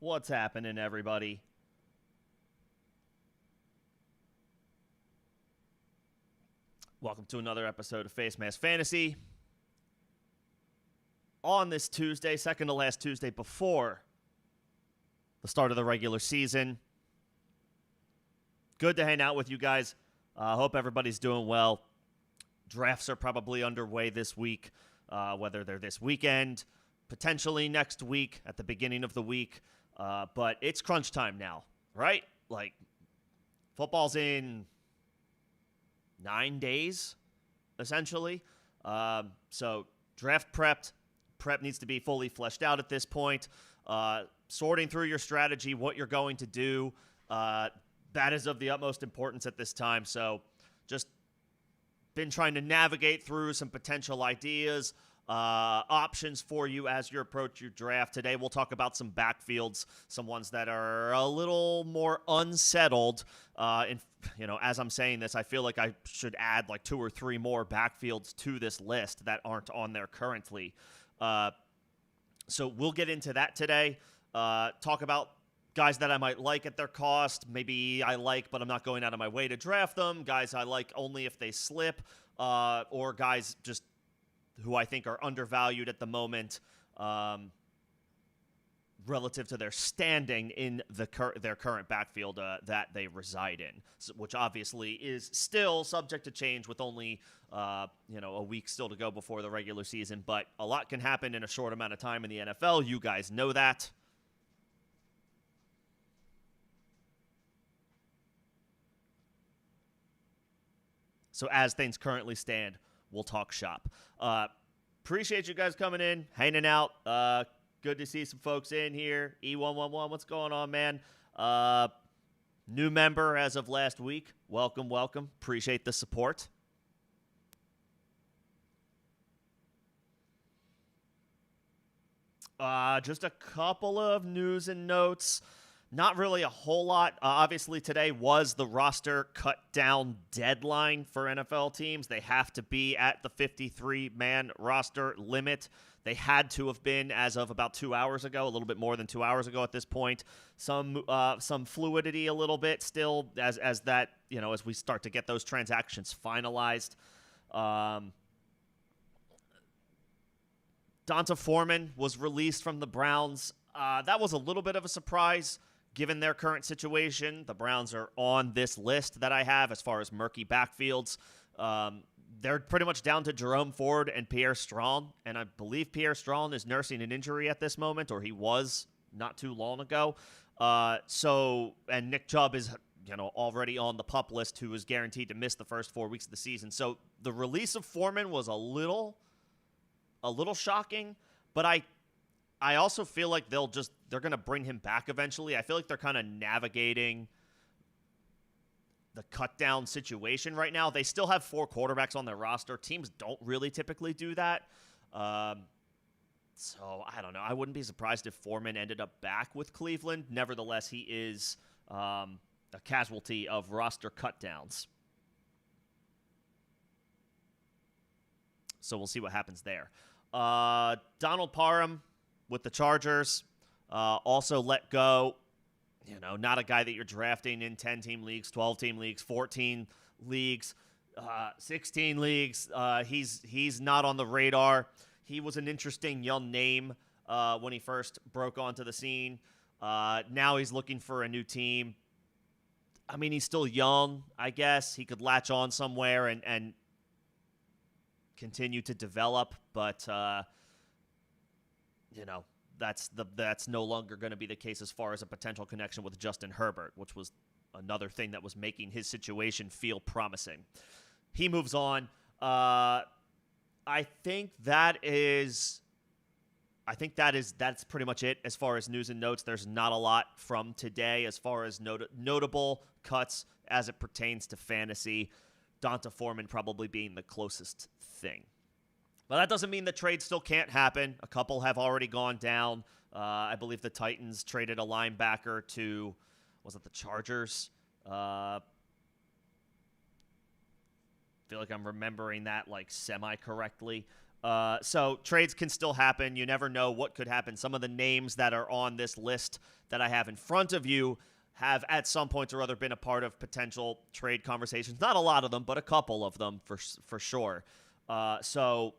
What's happening, everybody? Welcome to another episode of Facemask Fantasy. On this Tuesday, second to last Tuesday before the start of the regular season. Good to hang out with you guys. Hope everybody's doing well. Drafts are probably underway this week, whether they're this weekend, potentially next week, at the beginning of the week. But it's crunch time now, right? Like, football's in 9 days, essentially. So draft prep needs to be fully fleshed out at this point. Sorting through your strategy, what you're going to do, that is of the utmost importance at this time. So just been trying to navigate through some potential ideas, options for you as you approach your draft. Today we'll talk about some backfields, some ones that are a little more unsettled. As I'm saying this, I feel like I should add like 2 or 3 more backfields to this list that aren't on there currently. So we'll get into that today. Talk about guys that I might like at their cost. Maybe I like, but I'm not going out of my way to draft them. Guys I like only if they slip, or guys just who I think are undervalued at the moment relative to their standing in their current backfield that they reside in, which obviously is still subject to change with only a week still to go before the regular season. But a lot can happen in a short amount of time in the NFL. You guys know that. So as things currently stand, we'll talk shop. Appreciate you guys coming in, hanging out. Good to see some folks in here. E111, what's going on, man? New member as of last week. Welcome. Appreciate the support. Just a couple of news and notes. Not really a whole lot. Obviously, today was the roster cut-down deadline for NFL teams. They have to be at the 53-man roster limit. They had to have been as of about 2 hours ago, a little bit more than 2 hours ago at this point. Some fluidity a little bit still as that, as we start to get those transactions finalized. Donta Foreman was released from the Browns. That was a little bit of a surprise. Given their current situation, the Browns are on this list that I have as far as murky backfields. They're pretty much down to Jerome Ford and Pierre Strong, and I believe Pierre Strong is nursing an injury at this moment, or he was not too long ago. And Nick Chubb is already on the PUP list, who is guaranteed to miss the first 4 weeks of the season. So the release of Foreman was a little shocking, but I also feel like they're going to bring him back eventually. I feel like they're kind of navigating the cut-down situation right now. They still have 4 quarterbacks on their roster. Teams don't really typically do that. So, I don't know. I wouldn't be surprised if Foreman ended up back with Cleveland. Nevertheless, he is a casualty of roster cut-downs. So, we'll see what happens there. Donald Parham with the Chargers, also let go. Not a guy that you're drafting in 10-team leagues, 12-team leagues, 14 leagues, 16 leagues. He's not on the radar. He was an interesting young name when he first broke onto the scene. Now he's looking for a new team. I mean, he's still young, I guess. He could latch on somewhere and continue to develop, but that's no longer going to be the case as far as a potential connection with Justin Herbert, which was another thing that was making his situation feel promising. He moves on. I think that's pretty much it as far as news and notes. There's not a lot from today as far as notable cuts as it pertains to fantasy. Donta Foreman probably being the closest thing. But that doesn't mean the trade still can't happen. A couple have already gone down. I believe the Titans traded a linebacker to, was it the Chargers? I feel like I'm remembering that like semi-correctly. So trades can still happen. You never know what could happen. Some of the names that are on this list that I have in front of you have at some point or other been a part of potential trade conversations. Not a lot of them, but a couple of them for sure. So,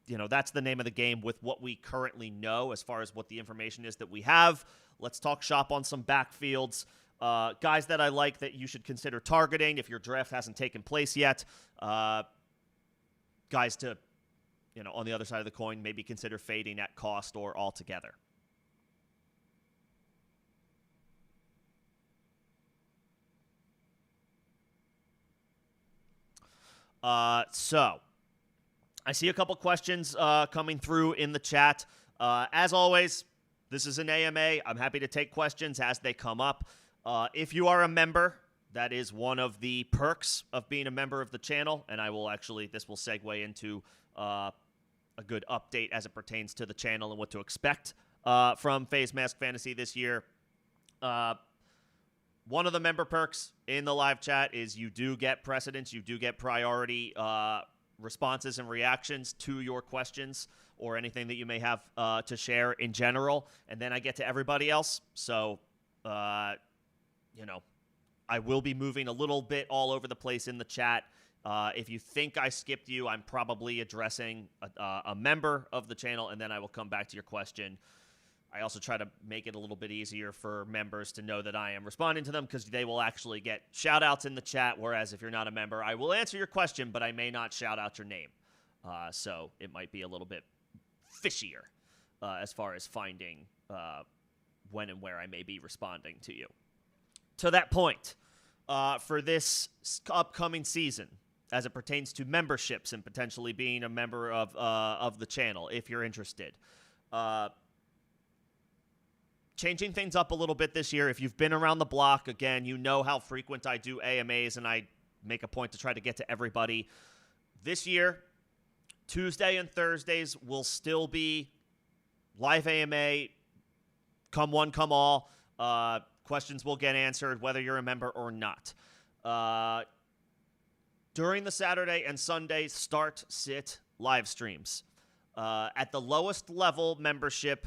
that's the name of the game with what we currently know as far as what the information is that we have. Let's talk shop on some backfields. Guys that I like that you should consider targeting if your draft hasn't taken place yet. Guys to, on the other side of the coin, maybe consider fading at cost or altogether. So, I see a couple questions coming through in the chat. As always, this is an AMA. I'm happy to take questions as they come up. If you are a member, that is one of the perks of being a member of the channel, and this will segue into a good update as it pertains to the channel and what to expect from Facemask Fantasy this year. One of the member perks in the live chat is you do get precedence, you do get priority responses and reactions to your questions or anything that you may have to share in general, and then I get to everybody else. So, I will be moving a little bit all over the place in the chat. If you think I skipped you, I'm probably addressing a member of the channel, and then I will come back to your question. I also try to make it a little bit easier for members to know that I am responding to them because they will actually get shout-outs in the chat, whereas if you're not a member, I will answer your question, but I may not shout out your name. So it might be a little bit fishier as far as finding when and where I may be responding to you. To that point, for this upcoming season, as it pertains to memberships and potentially being a member of the channel, if you're interested, changing things up a little bit this year. If you've been around the block, again, you know how frequent I do AMAs, and I make a point to try to get to everybody. This year, Tuesday and Thursdays will still be live AMA, come one, come all. Questions will get answered whether you're a member or not. During the Saturday and Sunday start-sit live streams. At the lowest level membership,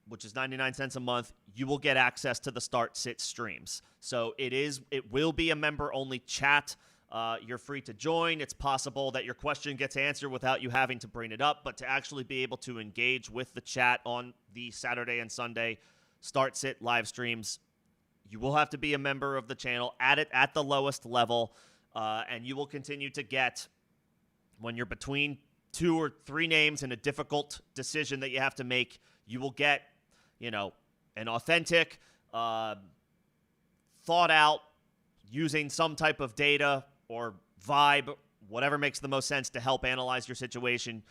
which is 99 cents a month, you will get access to the start-sit streams. So it will be a member-only chat. You're free to join. It's possible that your question gets answered without you having to bring it up, but to actually be able to engage with the chat on the Saturday and Sunday start-sit live streams, you will have to be a member of the channel at the lowest level, and you will continue to get, when you're between 2 or 3 names in a difficult decision that you have to make, you will get, an authentic, thought out, using some type of data or vibe, whatever makes the most sense to help analyze your situation.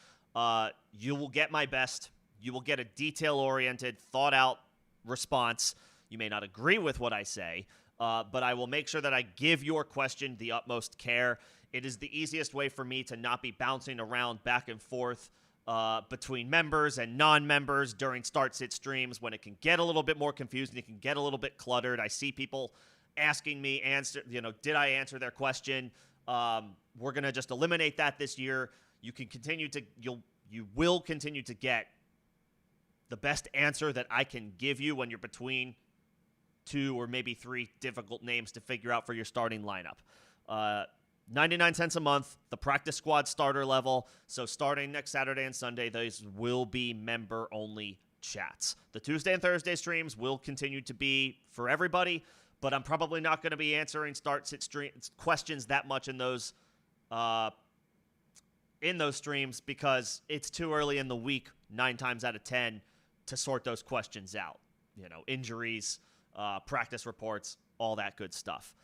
You will get my best. You will get a detail-oriented, thought-out response. You may not agree with what I say, but I will make sure that I give your question the utmost care. It is the easiest way for me to not be bouncing around back and forth between members and non-members during start-sit streams when it can get a little bit more confusing. It can get a little bit cluttered. I see people asking me, did I answer their question? We're going to just eliminate that this year. You will continue to get the best answer that I can give you when you're between 2 or maybe 3 difficult names to figure out for your starting lineup. 99 cents a month, the practice squad starter level. So starting next Saturday and Sunday, those will be member-only chats. The Tuesday and Thursday streams will continue to be for everybody, but I'm probably not going to be answering start-sit questions that much in those streams because it's too early in the week, 9 times out of 10, to sort those questions out. Injuries, practice reports, all that good stuff.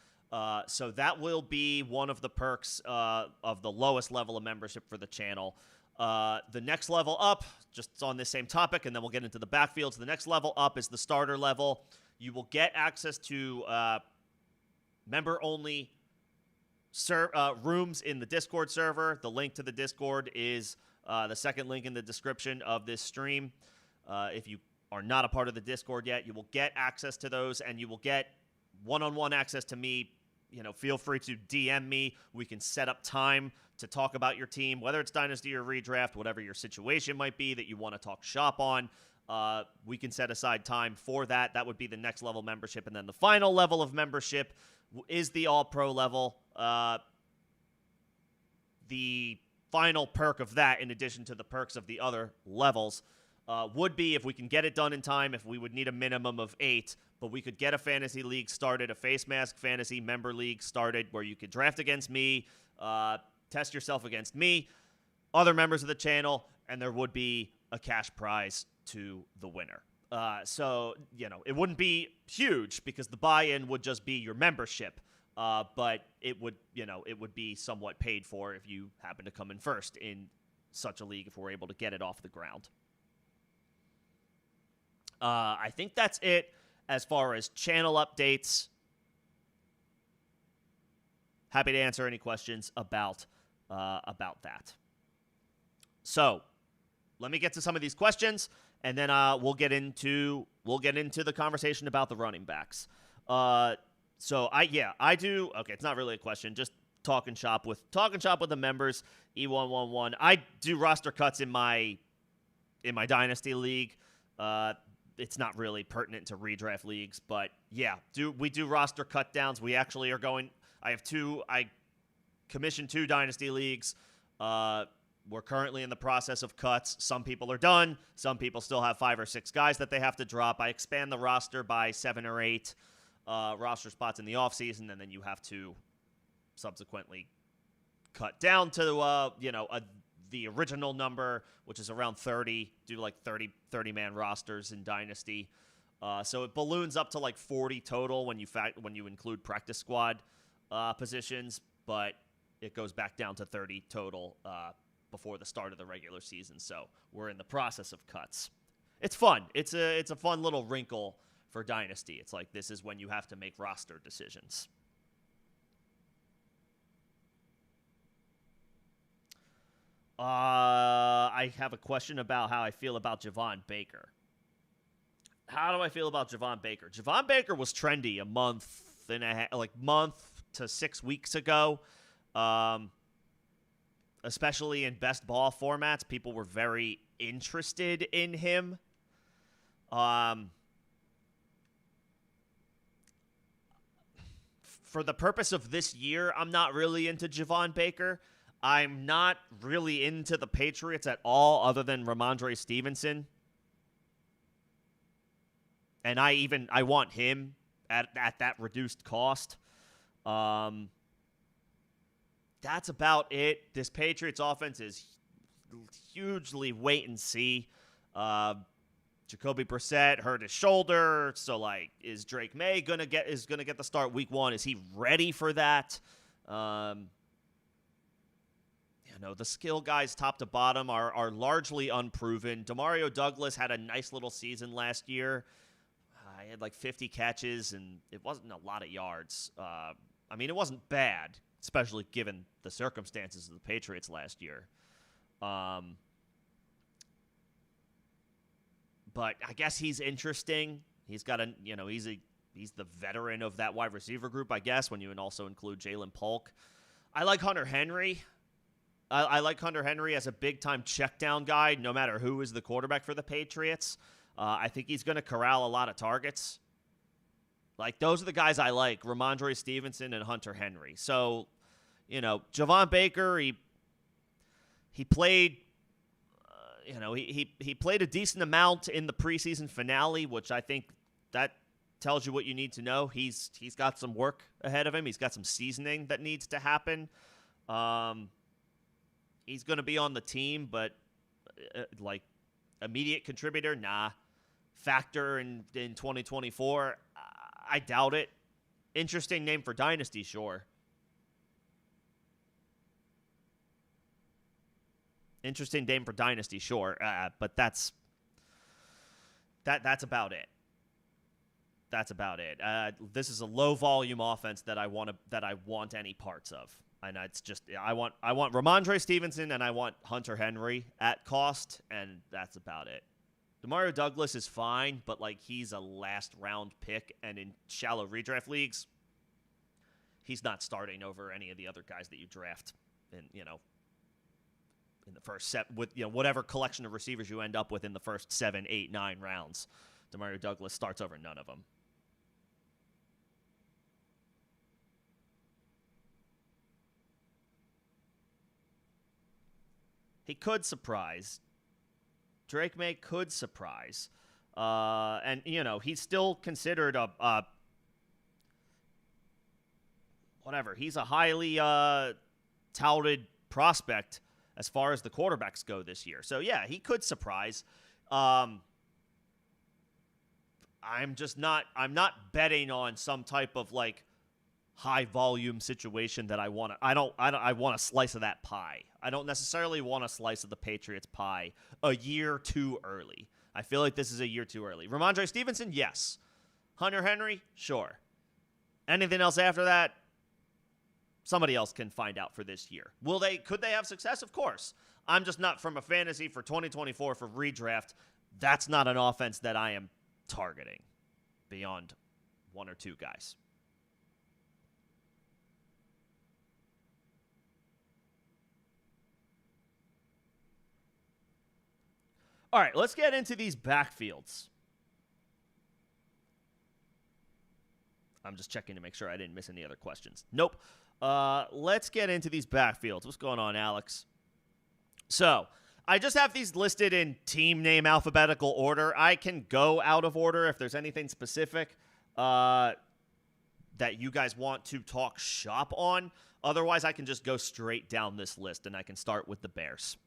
So that will be one of the perks of the lowest level of membership for the channel. The next level up, just on this same topic, and then we'll get into the backfield. So the next level up is the starter level. You will get access to member-only rooms in the Discord server. The link to the Discord is the second link in the description of this stream. If you are not a part of the Discord yet, you will get access to those, and you will get one-on-one access to me feel free to DM me. We can set up time to talk about your team, whether it's Dynasty or Redraft, whatever your situation might be that you want to talk shop on. We can set aside time for that. That would be the next level membership. And then the final level of membership is the All-Pro level. The final perk of that, in addition to the perks of the other levels, would be, if we can get it done in time, if we would need a minimum of 8, but we could get a fantasy league started, a Facemask fantasy member league started, where you could draft against me, test yourself against me, other members of the channel, and there would be a cash prize to the winner. So, it wouldn't be huge because the buy-in would just be your membership. But it would be somewhat paid for if you happen to come in first in such a league, if we're able to get it off the ground. I think that's it as far as channel updates. Happy to answer any questions about that. So, let me get to some of these questions, and then we'll get into the conversation about the running backs. So I do. Okay, it's not really a question. Just talking shop with the members. E111. I do roster cuts in my dynasty league. It's not really pertinent to redraft leagues, but yeah, we do roster cut downs. We actually are going. I commissioned 2 dynasty leagues. We're currently in the process of cuts. Some people are done. Some people still have 5 or 6 guys that they have to drop. I expand the roster by 7 or 8. Roster spots in the offseason, and then you have to subsequently cut down to, the original number, which is around 30, do like 30-man rosters in Dynasty. So it balloons up to like 40 total when you include practice squad positions, but it goes back down to 30 total before the start of the regular season. So we're in the process of cuts. It's fun. It's a fun little wrinkle for Dynasty. It's like, this is when you have to make roster decisions. I have a question about how I feel about Javon Baker. How do I feel about Javon Baker? Javon Baker was trendy a month to 6 weeks ago. Especially in best ball formats, people were very interested in him. For the purpose of this year, I'm not really into Javon Baker. I'm not really into the Patriots at all, other than Ramondre Stevenson. And I want him at that reduced cost. That's about it. This Patriots offense is hugely wait and see. Jacoby Brissett hurt his shoulder, so is Drake May gonna get the start week 1? Is he ready for that? The skill guys top to bottom are largely unproven. Demario Douglas had a nice little season last year. He had 50 catches, and it wasn't a lot of yards. It wasn't bad, especially given the circumstances of the Patriots last year. But I guess he's interesting. He's got he's the veteran of that wide receiver group, I guess, when you also include Jalen Polk. I like Hunter Henry. I like Hunter Henry as a big-time check-down guy, no matter who is the quarterback for the Patriots. I think he's going to corral a lot of targets. Those are the guys I like, Ramondre Stevenson and Hunter Henry. So, Javon Baker, he played... he played a decent amount in the preseason finale, which I think that tells you what you need to know. He's got some work ahead of him. He's got some seasoning that needs to happen. He's going to be on the team, but immediate contributor, nah. Factor in 2024, I doubt it. Interesting name for Dynasty, sure. Interesting name for Dynasty, sure. But that's about it. That's about it. This is a low volume offense that I want any parts of. And it's just I want Ramondre Stevenson and I want Hunter Henry at cost, and that's about it. Demario Douglas is fine, but he's a last round pick, and in shallow redraft leagues, he's not starting over any of the other guys that you draft in the first set with whatever collection of receivers you end up with in the first 7, 8, 9 rounds. Demario Douglas starts over none of them. He could surprise. Drake May could surprise. And, he's still considered a whatever. He's a highly touted prospect as far as the quarterbacks go this year. So, yeah, he could surprise. I'm not betting on some type of, high volume situation that I want a slice of that pie. I don't necessarily want a slice of the Patriots pie a year too early. I feel like this is a year too early. Ramondre Stevenson, yes. Hunter Henry, sure. Anything else after that, somebody else can find out for this year. Could they have success? Of course. I'm just not, from a fantasy for 2024 for redraft, that's not an offense that I am targeting beyond one or two guys. All right, let's get into these backfields. I'm just checking to make sure I didn't miss any other questions. Nope. Let's get into these backfields. What's going on, Alex? So, I just have these listed in team name alphabetical order. I can go out of order if there's anything specific that you guys want to talk shop on. Otherwise, I can just go straight down this list, and I can start with the Bears.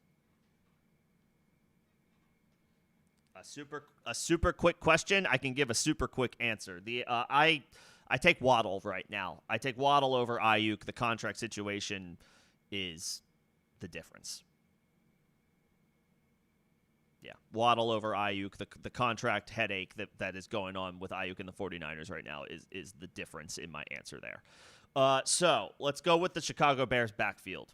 A super quick question. I can give a super quick answer. I take Waddle right now. I take Waddle over Ayuk. The contract situation is the difference. Yeah, Waddle over Ayuk. The contract headache that is going on with Ayuk and the 49ers right now is the difference in my answer there. So let's go with the Chicago Bears backfield.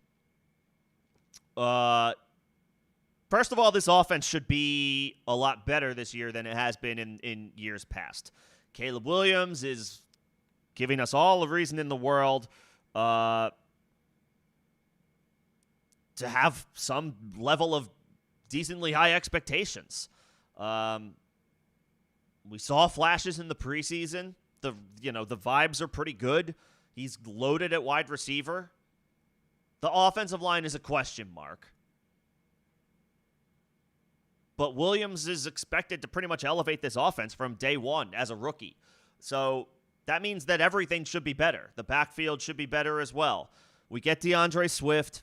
First of all, this offense should be a lot better this year than it has been in years past. Caleb Williams is giving us all the reason in the world to have some level of decently high expectations. We saw flashes in the preseason. The vibes are pretty good. He's loaded at wide receiver. The offensive line is a question mark. But Williams is expected to pretty much elevate this offense from day one as a rookie. So that means that everything should be better. The backfield should be better as well. We get DeAndre Swift,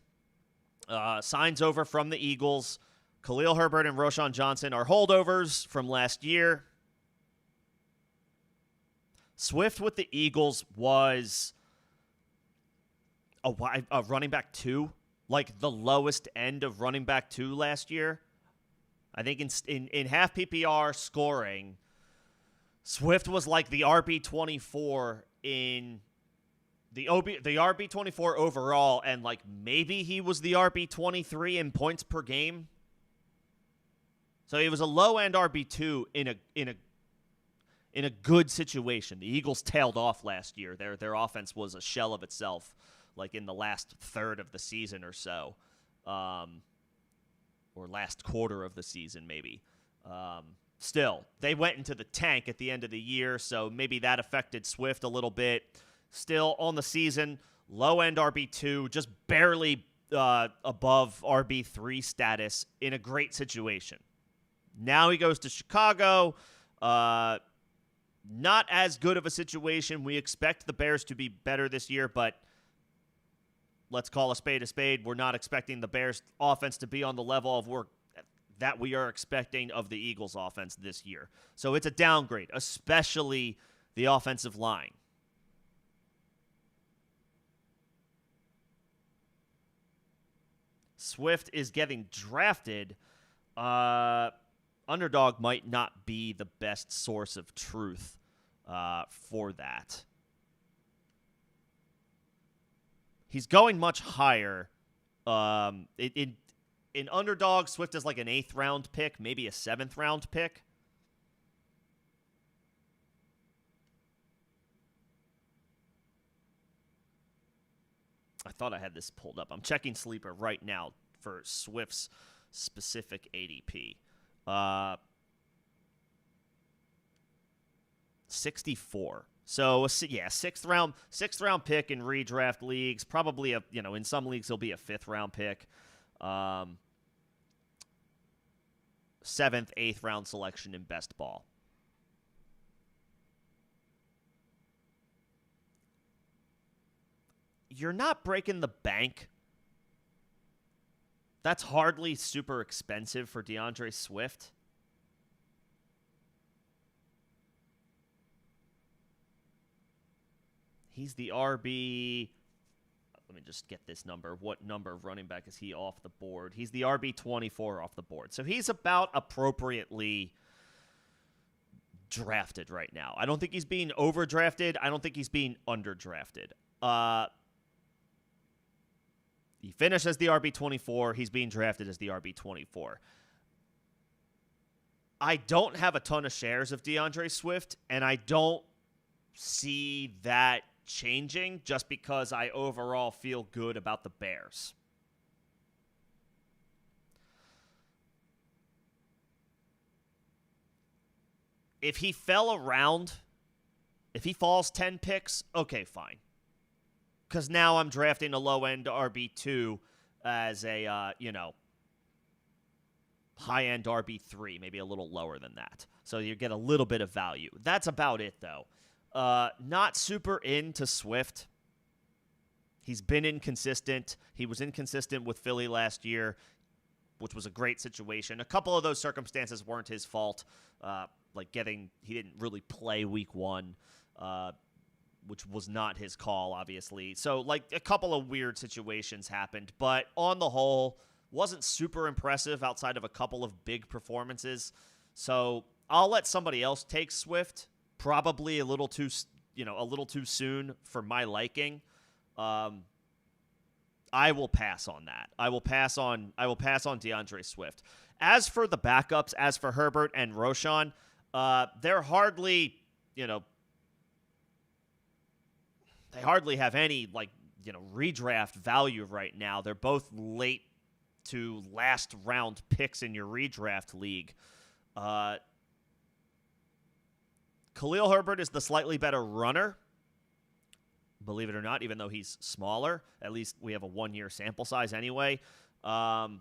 signs over from the Eagles. Khalil Herbert and Roschon Johnson are holdovers from last year. Swift with the Eagles was a running back 2, like the lowest end of running back 2 last year. I think in half PPR scoring, Swift was like the RB24 in the RB24 overall, and like maybe he was the RB23 in points per game. So he was a low end RB2 in a good situation. The Eagles tailed off last year. Their offense was a shell of itself, like in the last third of the season or so. Or last quarter of the season, maybe. Still, they went into the tank at the end of the year, so maybe that affected Swift a little bit. Still, on the season, low-end RB2, just barely above RB3 status in a great situation. Now he goes to Chicago. Not as good of a situation. We expect the Bears to be better this year, but let's call a spade a spade. We're not expecting the Bears offense to be on the level of work that we are expecting of the Eagles offense this year. So it's a downgrade, especially the offensive line. Swift is getting drafted. Underdog might not be the best source of truth for that. He's going much higher. In Underdog, Swift is like an 8th round pick, maybe a 7th round pick. I thought I had this pulled up. I'm checking Sleeper right now for Swift's specific ADP. 64. So yeah, sixth round pick in redraft leagues. Probably in some leagues he'll be a 5th round pick. 7th, 8th round selection in best ball. You're not breaking the bank. That's hardly super expensive for DeAndre Swift. He's the RB. Let me just get this number. What number of running back is he off the board? He's the RB 24 off the board. So he's about appropriately drafted right now. I don't think he's being overdrafted. I don't think he's being underdrafted. He finished as the RB 24. He's being drafted as the RB 24. I don't have a ton of shares of DeAndre Swift, and I don't see that changing just because I overall feel good about the Bears. If he falls 10 picks, okay, fine. Because now I'm drafting a low-end RB2 as a, high-end RB3, maybe a little lower than that. So you get a little bit of value. That's about it, though. Not super into Swift. He's been inconsistent. He was inconsistent with Philly last year, which was a great situation. A couple of those circumstances weren't his fault. He didn't really play week 1, which was not his call, obviously. So, a couple of weird situations happened. But on the whole, wasn't super impressive outside of a couple of big performances. So, I'll let somebody else take Swift. Probably a little too soon for my liking. I will pass on that. I will pass on DeAndre Swift. As for the backups, as for Herbert and Roschon, they're hardly, they hardly have any redraft value right now. They're both late to last round picks in your redraft league. Khalil Herbert is the slightly better runner, believe it or not, even though he's smaller. At least we have a 1-year sample size anyway. Roschon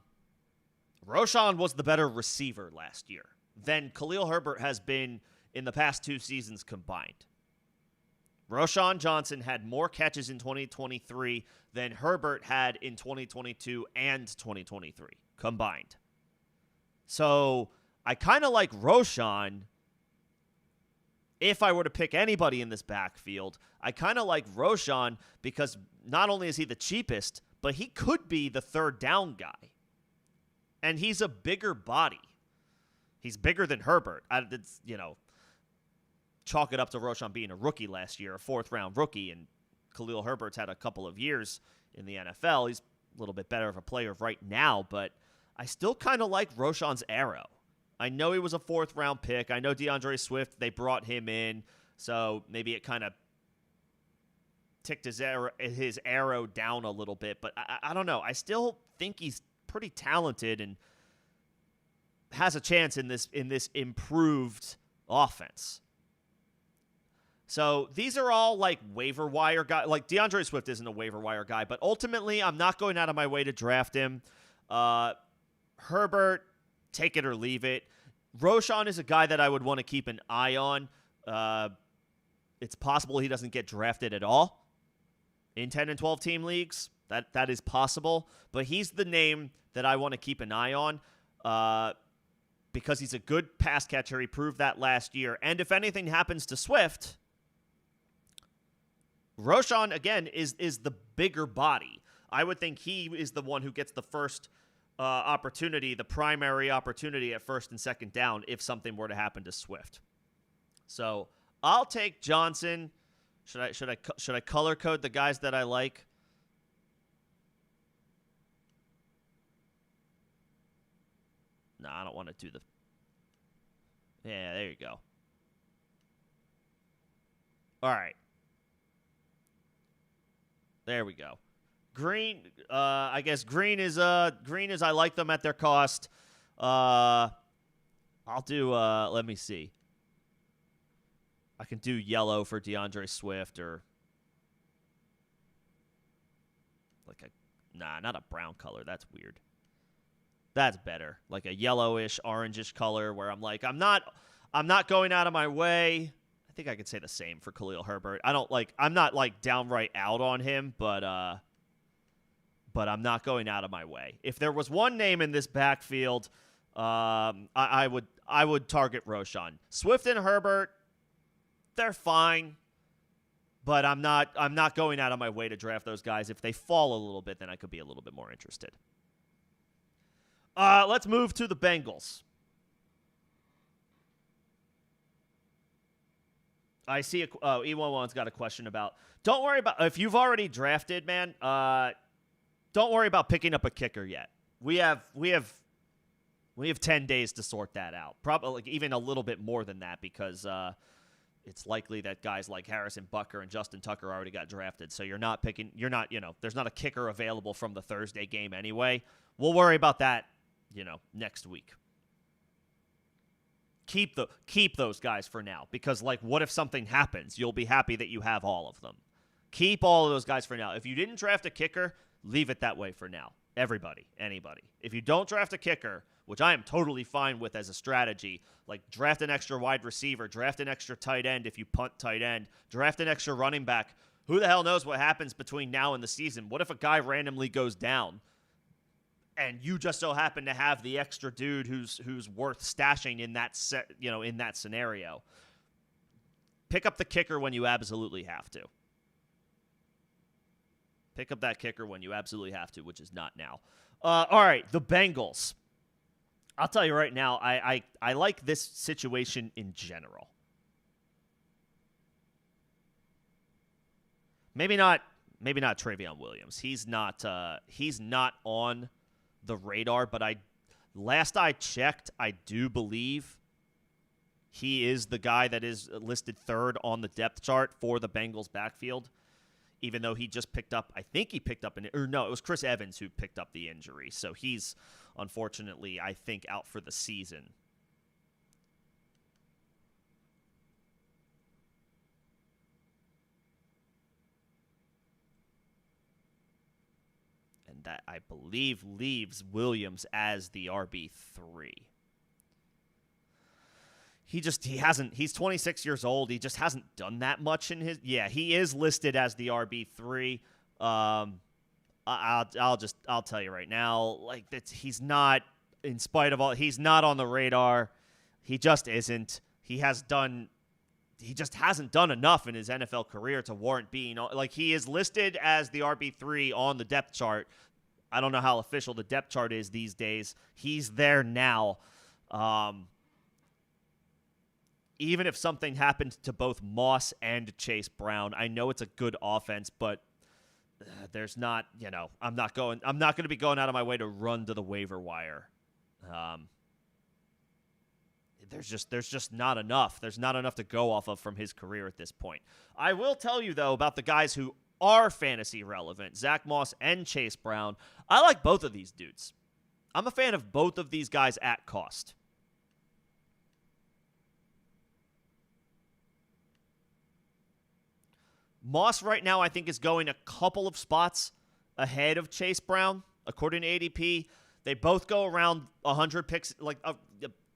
was the better receiver last year than Khalil Herbert has been in the past 2 seasons combined. Roschon Johnson had more catches in 2023 than Herbert had in 2022 and 2023 combined. So I kind of like Roschon. If I were to pick anybody in this backfield, I kind of like Roschon because not only is he the cheapest, but he could be the 3rd down guy. And he's a bigger body. He's bigger than Herbert. Chalk it up to Roschon being a rookie last year, a 4th-round rookie, and Khalil Herbert's had a couple of years in the NFL. He's a little bit better of a player right now, but I still kind of like Roschon's arrow. I know he was a 4th-round pick. I know DeAndre Swift, they brought him in, so maybe it kind of ticked his arrow down a little bit. But I don't know. I still think he's pretty talented and has a chance in this improved offense. So these are all waiver wire guys. DeAndre Swift isn't a waiver wire guy, but ultimately I'm not going out of my way to draft him. Herbert, take it or leave it. Roschon is a guy that I would want to keep an eye on. It's possible he doesn't get drafted at all in 10 and 12 team leagues. That is possible, but he's the name that I want to keep an eye on because he's a good pass catcher. He proved that last year. And if anything happens to Swift, Roschon, again, is the bigger body. I would think he is the one who gets the first opportunity, the primary opportunity at 1st and 2nd down if something were to happen to Swift. So I'll take Johnson. Should I color code the guys that I like? No, I don't want to do the... Yeah, there you go. All right. There we go. Green. I guess green is I like them at their cost. I'll do. Let me see. I can do yellow for DeAndre Swift or like not a brown color. That's weird. That's better. Like a yellowish, orangish color where I'm like, I'm not going out of my way. I think I could say the same for Khalil Herbert. I'm not like downright out on him, but I'm not going out of my way. If there was one name in this backfield, I would target Roschon. Swift and Herbert, they're fine, but I'm not going out of my way to draft those guys. If they fall a little bit, then I could be a little bit more interested. Let's move to the Bengals. I see E11's got a question about. Don't worry about if you've already drafted, man. Don't worry about picking up a kicker yet. We have 10 days to sort that out. Probably like even a little bit more than that because it's likely that guys like Harrison Butker and Justin Tucker already got drafted. So there's not a kicker available from the Thursday game anyway. We'll worry about that, next week. Keep those guys for now because like what if something happens? You'll be happy that you have all of them. Keep all of those guys for now. If you didn't draft a kicker, leave it that way for now. Anybody. If you don't draft a kicker, which I am totally fine with as a strategy, like draft an extra wide receiver, draft an extra tight end if you punt tight end, draft an extra running back. Who the hell knows what happens between now and the season? What if a guy randomly goes down and you just so happen to have the extra dude who's worth stashing in that scenario? Pick up the kicker when you absolutely have to. Pick up that kicker when you absolutely have to, which is not now. All right, the Bengals. I'll tell you right now, I like this situation in general. Maybe not Travion Williams. He's not on the radar, but last I checked, I do believe he is the guy that is listed third on the depth chart for the Bengals backfield. Even though he just picked up, it was Chris Evans who picked up the injury. So he's, unfortunately, I think, out for the season. And that, I believe, leaves Williams as the RB3. He's 26 years old. He just hasn't done that much in he is listed as the RB3. I'll tell you right now, like he's not, in spite of all, he's not on the radar. He just isn't. He just hasn't done enough in his NFL career to warrant being, like, he is listed as the RB3 on the depth chart. I don't know how official the depth chart is these days. He's there now. Even if something happened to both Moss and Chase Brown, I know it's a good offense, but there's not, I'm not going to be going out of my way to run to the waiver wire. There's just not enough. There's not enough to go off of from his career at this point. I will tell you, though, about the guys who are fantasy relevant, Zach Moss and Chase Brown. I like both of these dudes. I'm a fan of both of these guys at cost. Moss right now, I think, is going a couple of spots ahead of Chase Brown, according to ADP. They both go around 100 picks, like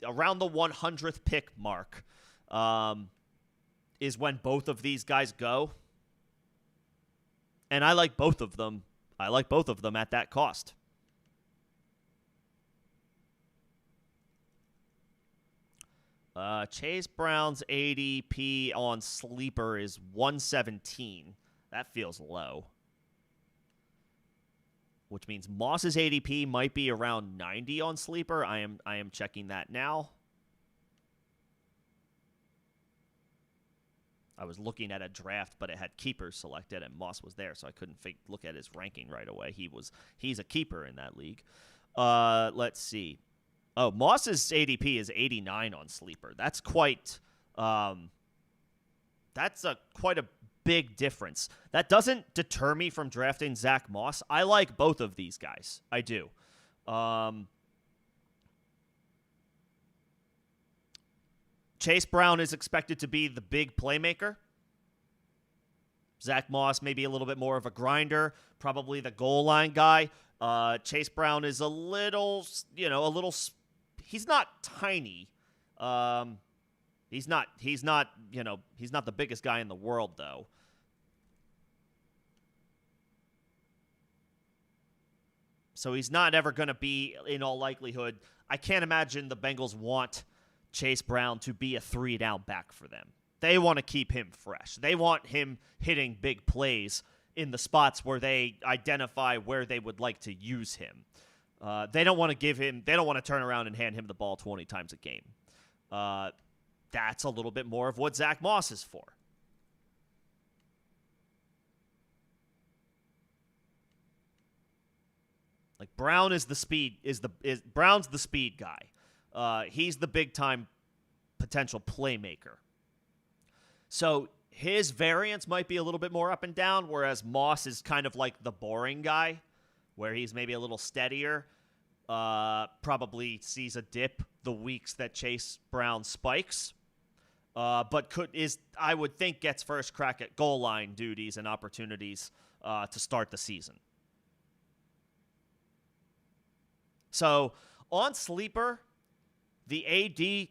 around the 100th pick mark is when both of these guys go. And I like both of them. I like both of them at that cost. Chase Brown's ADP on Sleeper is 117. That feels low. Which means Moss's ADP might be around 90 on Sleeper. I am checking that now. I was looking at a draft, but it had keepers selected, and Moss was there, so I couldn't look at his ranking right away. He's a keeper in that league. Let's see. Oh, Moss's ADP is 89 on Sleeper. That's quite a big difference. That doesn't deter me from drafting Zach Moss. I like both of these guys. I do. Chase Brown is expected to be the big playmaker. Zach Moss maybe a little bit more of a grinder, probably the goal line guy. Chase Brown is a little, he's not tiny. He's not the biggest guy in the world, though. So he's not ever going to be, in all likelihood. I can't imagine the Bengals want Chase Brown to be a 3-down back for them. They want to keep him fresh. They want him hitting big plays in the spots where they identify where they would like to use him. They don't want to turn around and hand him the ball 20 times a game. That's a little bit more of what Zach Moss is for. Like Brown is the speed Brown's the speed guy. He's the big time potential playmaker. So his variance might be a little bit more up and down, whereas Moss is kind of like the boring guy, where he's maybe a little steadier. Probably sees a dip the weeks that Chase Brown spikes, but I would think gets first crack at goal line duties and opportunities to start the season. So on Sleeper, the ADP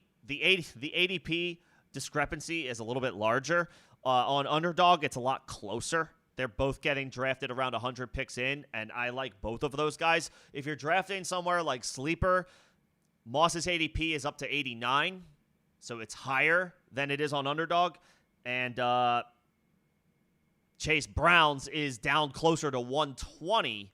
discrepancy is a little bit larger. On Underdog, it's a lot closer. They're both getting drafted around 100 picks in, and I like both of those guys. If you're drafting somewhere like Sleeper, Moss's ADP is up to 89, so it's higher than it is on Underdog. And Chase Brown's is down closer to 120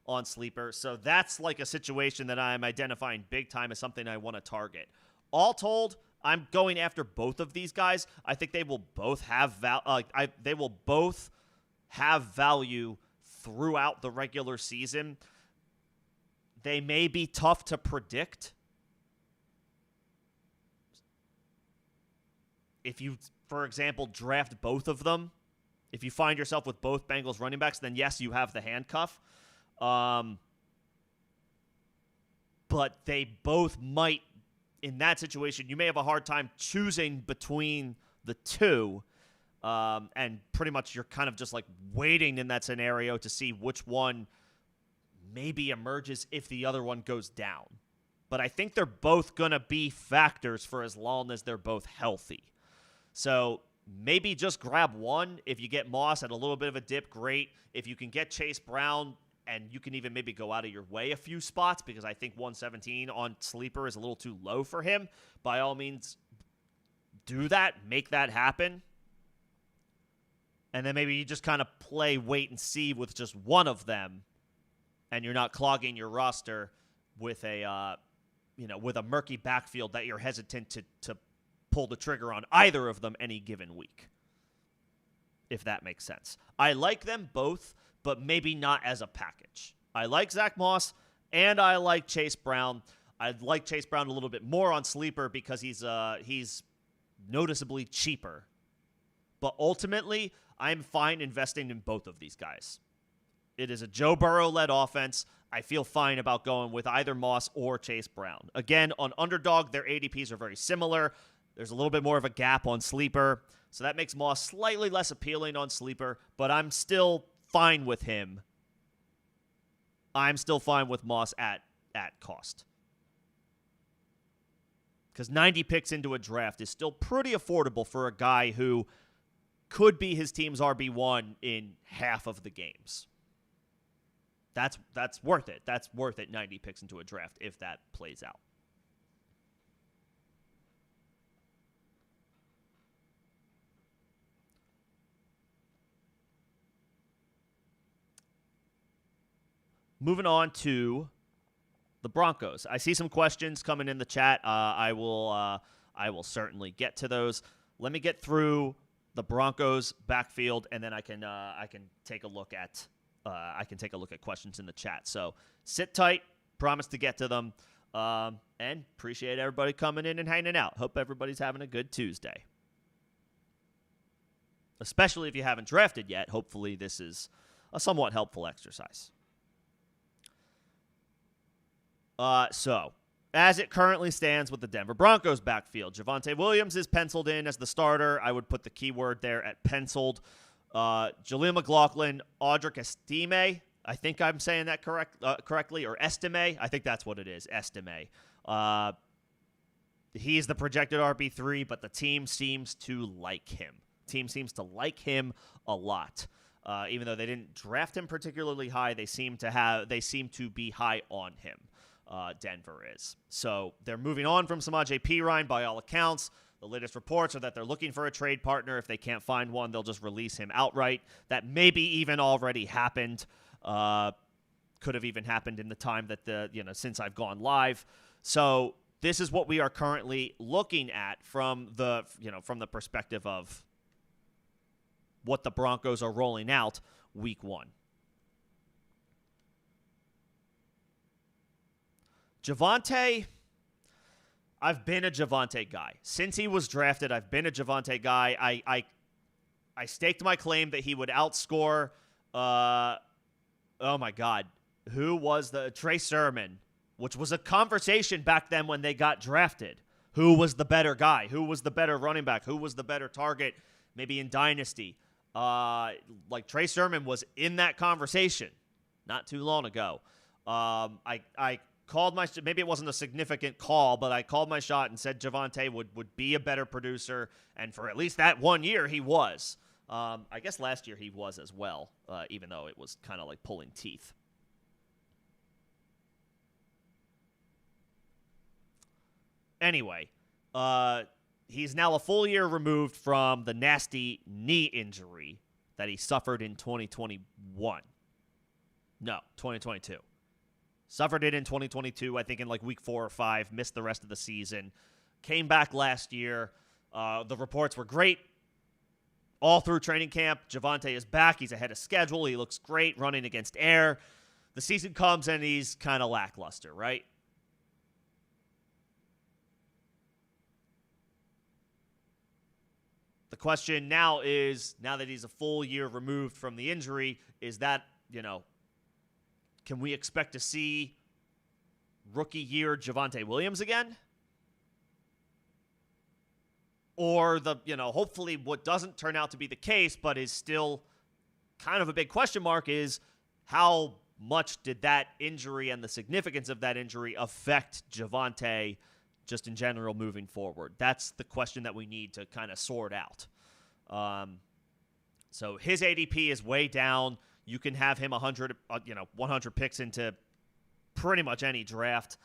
on Sleeper. So that's like a situation that I'm identifying big time as something I want to target. All told, I'm going after both of these guys. I think they will both have value throughout the regular season. They may be tough to predict. If you, for example, draft both of them, if you find yourself with both Bengals running backs, then yes, you have the handcuff. But they both might, in that situation, you may have a hard time choosing between the two. And pretty much you're kind of just like waiting in that scenario to see which one maybe emerges if the other one goes down. But I think they're both going to be factors for as long as they're both healthy. So maybe just grab one. If you get Moss at a little bit of a dip, great. If you can get Chase Brown, and you can even maybe go out of your way a few spots, because I think 117 on Sleeper is a little too low for him, by all means, do that. Make that happen. And then maybe you just kind of play wait and see with just one of them, and you're not clogging your roster with a murky backfield that you're hesitant to pull the trigger on either of them any given week, if that makes sense. I like them both, but maybe not as a package. I like Zach Moss, and I like Chase Brown. I like Chase Brown a little bit more on Sleeper because he's noticeably cheaper. But ultimately, I'm fine investing in both of these guys. It is a Joe Burrow-led offense. I feel fine about going with either Moss or Chase Brown. Again, on Underdog, their ADPs are very similar. There's a little bit more of a gap on Sleeper, so that makes Moss slightly less appealing on Sleeper, but I'm still fine with him. I'm still fine with Moss at cost. Because 90 picks into a draft is still pretty affordable for a guy who could be his team's RB1 in half of the games. That's worth it. That's worth it, 90 picks into a draft, if that plays out. Moving on to the Broncos. I see some questions coming in the chat. I will certainly get to those. Let me get through the Broncos backfield, and then I can take a look at questions in the chat. So sit tight. Promise to get to them. And appreciate everybody coming in and hanging out. Hope everybody's having a good Tuesday. especially if you haven't drafted yet. Hopefully this is a somewhat helpful exercise. So, as it currently stands with the Denver Broncos backfield, Javonte Williams is penciled in as the starter. I would put the keyword there at penciled. Jaleel McLaughlin, Audric Estime, I think I'm saying that correctly, or Estime. I think that's what it is, Estime. He's the projected RB3, but the team seems to like him. Team seems to like him a lot. Even though they didn't draft him particularly high, they seem to be high on him. Denver is. So they're moving on from Samaje Perine by all accounts. The latest reports are that they're looking for a trade partner. If they can't find one, they'll just release him outright. That maybe even already happened. Could have even happened in the time that since I've gone live. So this is what we are currently looking at from the perspective of what the Broncos are rolling out week 1. Javonte, I've been a Javonte guy. Since he was drafted, I've been a Javonte guy. I staked my claim that he would outscore, oh my God, who was the Trey Sermon, which was a conversation back then when they got drafted. Who was the better guy? Who was the better running back? Who was the better target? Maybe in Dynasty. Trey Sermon was in that conversation not too long ago. I called maybe it wasn't a significant call, but I called my shot and said Javonte would be a better producer, and for at least that 1 year, he was. I guess last year he was as well, even though it was kind of like pulling teeth. Anyway, he's now a full year removed from the nasty knee injury that he suffered in 2021. No, 2022. Suffered it in 2022, I think in like week 4 or 5, missed the rest of the season. Came back last year. The reports were great all through training camp. Javonte is back. He's ahead of schedule. He looks great running against air. The season comes and he's kind of lackluster, right? The question now is, now that he's a full year removed from the injury, is that, can we expect to see rookie year Javonte Williams again? Or hopefully what doesn't turn out to be the case, but is still kind of a big question mark, is how much did that injury and the significance of that injury affect Javonte just in general moving forward? That's the question that we need to kind of sort out. So his ADP is way down. You can have him 100 picks into pretty much any draft.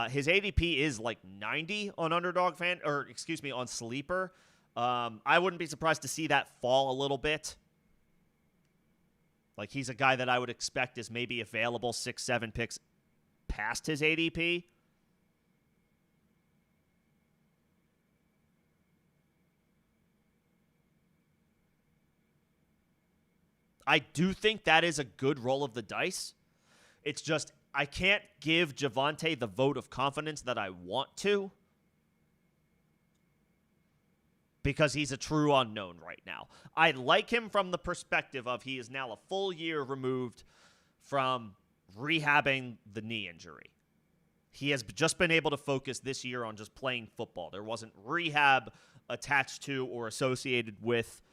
His ADP is like 90 on on Sleeper. I wouldn't be surprised to see that fall a little bit. Like, he's a guy that I would expect is maybe available 6-7 picks past his ADP. I do think that is a good roll of the dice. It's just I can't give Javonte the vote of confidence that I want to because he's a true unknown right now. I like him from the perspective of he is now a full year removed from rehabbing the knee injury. He has just been able to focus this year on just playing football. There wasn't rehab attached to or associated with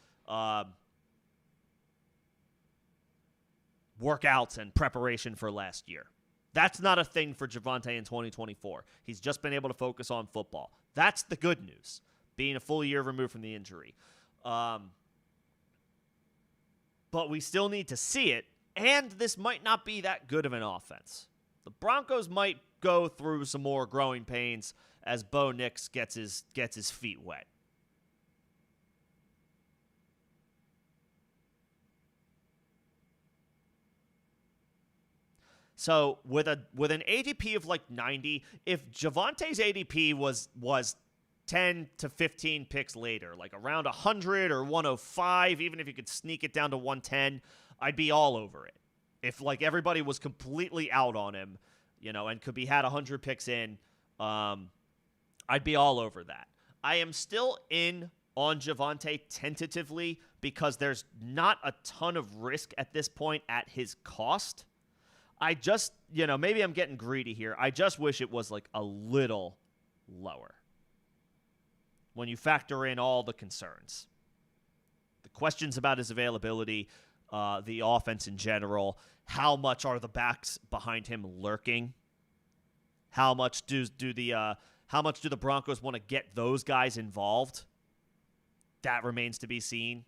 workouts and preparation for last year. That's not a thing for Javonte in 2024. He's just been able to focus on football. That's the good news, being a full year removed from the injury. But we still need to see it, and this might not be that good of an offense. The Broncos might go through some more growing pains as Bo Nix gets his feet wet. So with an ADP of like 90, if Javonte's ADP was 10 to 15 picks later, like around 100 or 105, even if you could sneak it down to 110, I'd be all over it. If like everybody was completely out on him, and could be had 100 picks in, I'd be all over that. I am still in on Javonte tentatively because there's not a ton of risk at this point at his cost. I just, maybe I'm getting greedy here. I just wish it was like a little lower when you factor in all the concerns. The questions about his availability, the offense in general, how much are the backs behind him lurking? How much do the Broncos want to get those guys involved? That remains to be seen.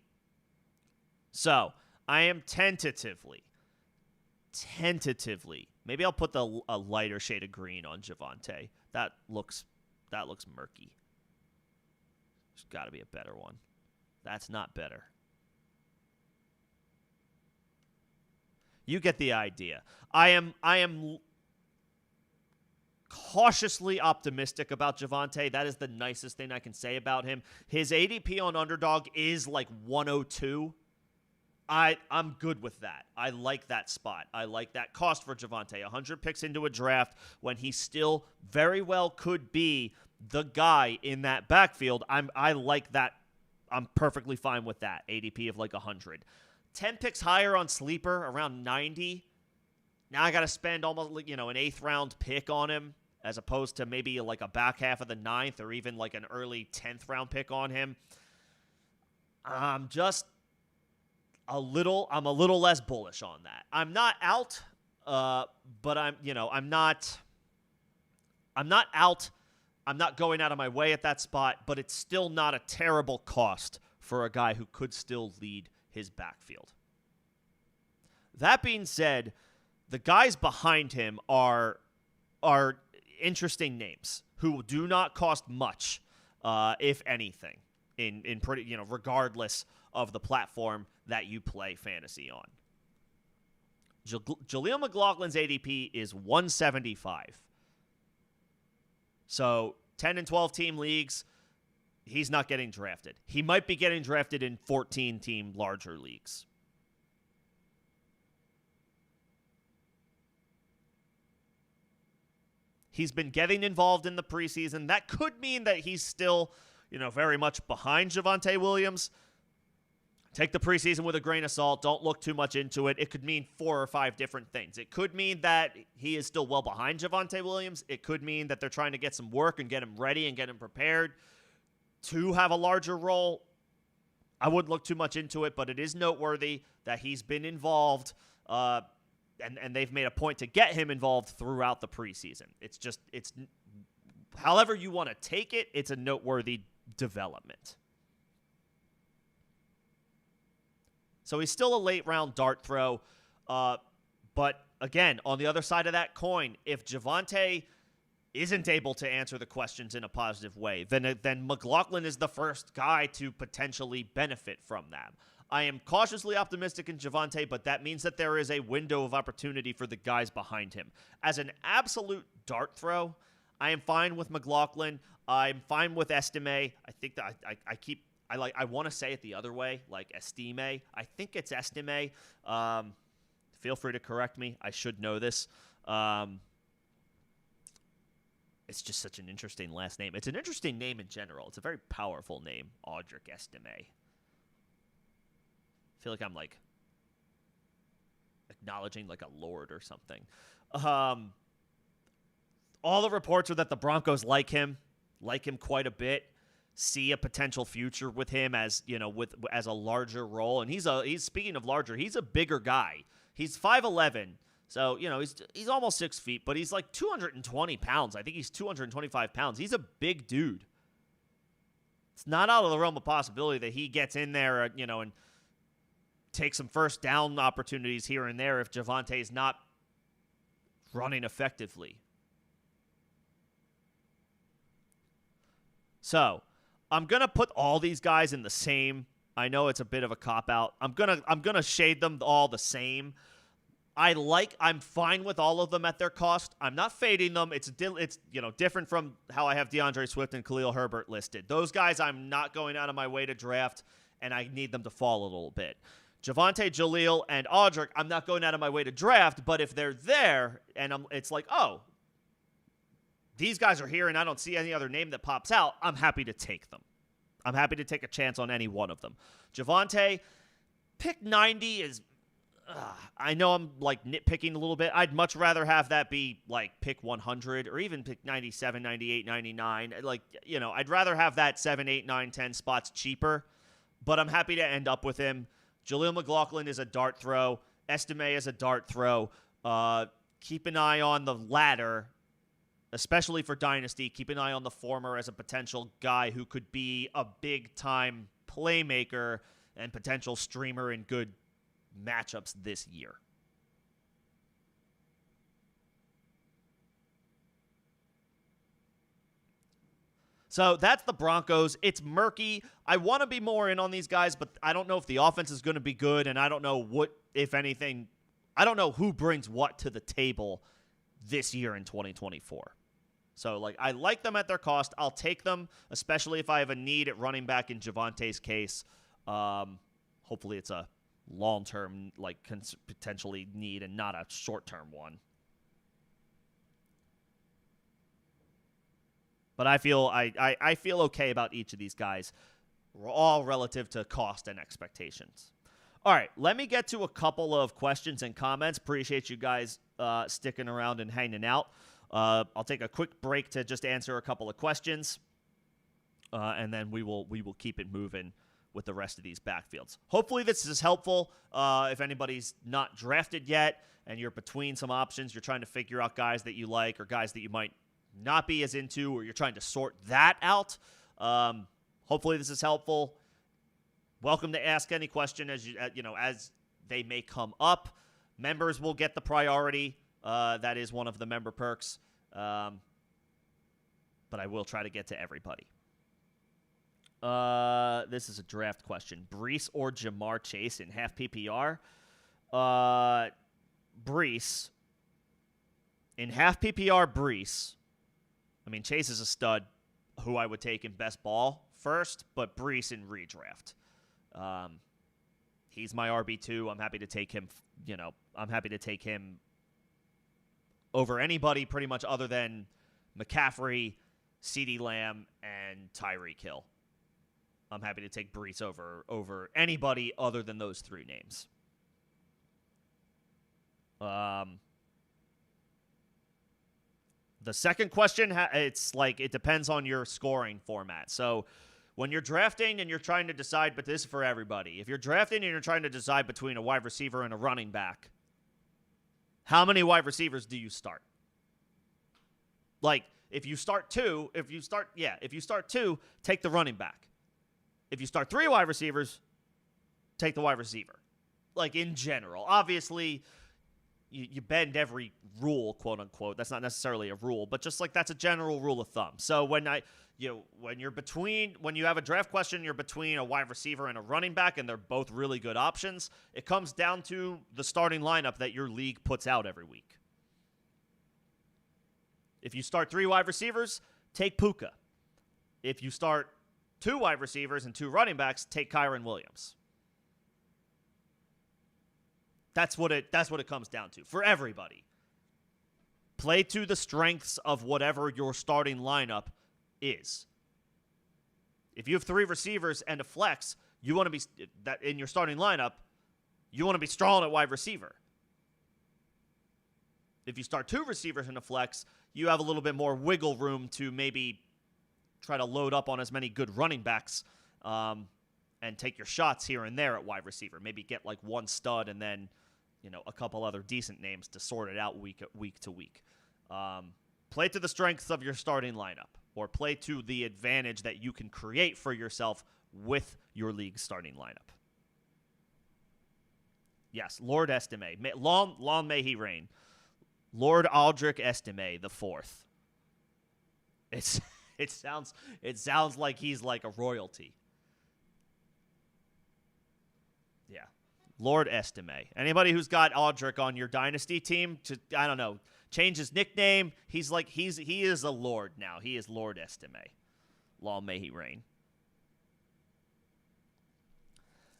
So, I am tentatively, maybe I'll put a lighter shade of green on Javonte. That looks murky. There's got to be a better one. That's not better. You get the idea. I am cautiously optimistic about Javonte. That is the nicest thing I can say about him. His ADP on Underdog is like 102. I'm good with that. I like that spot. I like that cost for Javonte. 100 picks into a draft when he still very well could be the guy in that backfield. I like that. I'm perfectly fine with that. ADP of like 100. 10 picks higher on Sleeper, around 90. Now I got to spend almost an 8th round pick on him as opposed to maybe like a back half of the 9th or even like an early 10th round pick on him. I'm a little less bullish on that. I'm not out, but I'm not out. I'm not going out of my way at that spot, but it's still not a terrible cost for a guy who could still lead his backfield. That being said, the guys behind him are interesting names who do not cost much, if anything, in pretty regardless of the platform that you play fantasy on. Jaleel McLaughlin's ADP is 175. So 10 and 12 team leagues, he's not getting drafted. He might be getting drafted in 14 team larger leagues. He's been getting involved in the preseason. That could mean that he's still, very much behind Javonte Williams. Take the preseason with a grain of salt. Don't look too much into it. It could mean 4 or 5 different things. It could mean that he is still well behind Javonte Williams. It could mean that they're trying to get some work and get him ready and get him prepared to have a larger role. I wouldn't look too much into it, but it is noteworthy that he's been involved, and they've made a point to get him involved throughout the preseason. It's however you want to take it, it's a noteworthy development. So he's still a late-round dart throw. But, again, on the other side of that coin, if Javonte isn't able to answer the questions in a positive way, then McLaughlin is the first guy to potentially benefit from that. I am cautiously optimistic in Javonte, but that means that there is a window of opportunity for the guys behind him. As an absolute dart throw, I am fine with McLaughlin. I'm fine with Estime. I think that I want to say it the other way, like Estime. I think it's Estime. Feel free to correct me. I should know this. It's just such an interesting last name. It's an interesting name in general. It's a very powerful name, Audric Estime. I feel like I'm acknowledging like a lord or something. All the reports are that the Broncos like him quite a bit. See a potential future with him as as a larger role, and he's speaking of larger, he's a bigger guy. He's 5'11", so he's almost 6 feet, but he's like 220 pounds. I think he's 225 pounds. He's a big dude. It's not out of the realm of possibility that he gets in there, and takes some first down opportunities here and there if Javonte is not running effectively. So I'm going to put all these guys in the same. I know it's a bit of a cop-out. I'm gonna shade them all the same. I'm fine with all of them at their cost. I'm not fading them. It's different from how I have DeAndre Swift and Khalil Herbert listed. Those guys I'm not going out of my way to draft, and I need them to fall a little bit. Javonte, Jaleel, and Audric, I'm not going out of my way to draft, but if they're there, and it's like, oh, these guys are here and I don't see any other name that pops out, I'm happy to take them. I'm happy to take a chance on any one of them. Javonte, pick 90 is, I know I'm like nitpicking a little bit. I'd much rather have that be like pick 100 or even pick 97, 98, 99. Like, I'd rather have that 7, 8, 9, 10 spots cheaper, but I'm happy to end up with him. Jaleel McLaughlin is a dart throw. Estime is a dart throw. Keep an eye on the latter, especially for Dynasty. Keep an eye on the former as a potential guy who could be a big-time playmaker and potential streamer in good matchups this year. So that's the Broncos. It's murky. I want to be more in on these guys, but I don't know if the offense is going to be good, and I don't know what, if anything, I don't know who brings what to the table this year in 2024. So, I like them at their cost. I'll take them, especially if I have a need at running back in Javonte's case. Hopefully it's a long-term, potentially need and not a short-term one. But I feel okay about each of these guys. We're all relative to cost and expectations. All right, let me get to a couple of questions and comments. Appreciate you guys sticking around and hanging out. I'll take a quick break to just answer a couple of questions, and then we will keep it moving with the rest of these backfields. Hopefully this is helpful. If anybody's not drafted yet and you're between some options, you're trying to figure out guys that you like or guys that you might not be as into, or you're trying to sort that out. Hopefully this is helpful. Welcome to ask any question as they may come up. Members will get the priority. That is one of the member perks. But I will try to get to everybody. This is a draft question. Brees or Jamar Chase in half PPR? Brees. In half PPR, Brees. I mean, Chase is a stud who I would take in best ball first, but Brees in redraft. He's my RB2. I'm happy to take him, I'm happy to take him over anybody pretty much other than McCaffrey, CeeDee Lamb, and Tyreek Hill. I'm happy to take Brees over anybody other than those three names. The second question, it's it depends on your scoring format. So when you're drafting and you're trying to decide, but this is for everybody. If you're drafting and you're trying to decide between a wide receiver and a running back, how many wide receivers do you start? If you start two, take the running back. If you start 3 wide receivers, take the wide receiver. In general. Obviously, you bend every rule, quote unquote. That's not necessarily a rule, but just that's a general rule of thumb. So when you have a draft question, you're between a wide receiver and a running back, and they're both really good options. It comes down to the starting lineup that your league puts out every week. If you start 3 wide receivers, take Puka. If you start 2 wide receivers and 2 running backs, take Kyren Williams. That's what it comes down to for everybody. Play to the strengths of whatever your starting lineup is. If you have 3 receivers and a flex, you want to be that in your starting lineup, you want to be strong at wide receiver. If you start 2 receivers and a flex, you have a little bit more wiggle room to maybe try to load up on as many good running backs and take your shots here and there at wide receiver. Maybe get one stud and then a couple other decent names to sort it out week to week. Play to the strengths of your starting lineup, or play to the advantage that you can create for yourself with your league starting lineup. Yes, Lord Estime. Long may he reign. Lord Aldrich Estime the Fourth. It sounds like he's like a royalty. Yeah. Lord Estime. Anybody who's got Aldrich on your dynasty team, I don't know, change his nickname. He is a lord now. He is Lord Estime. Long may he reign.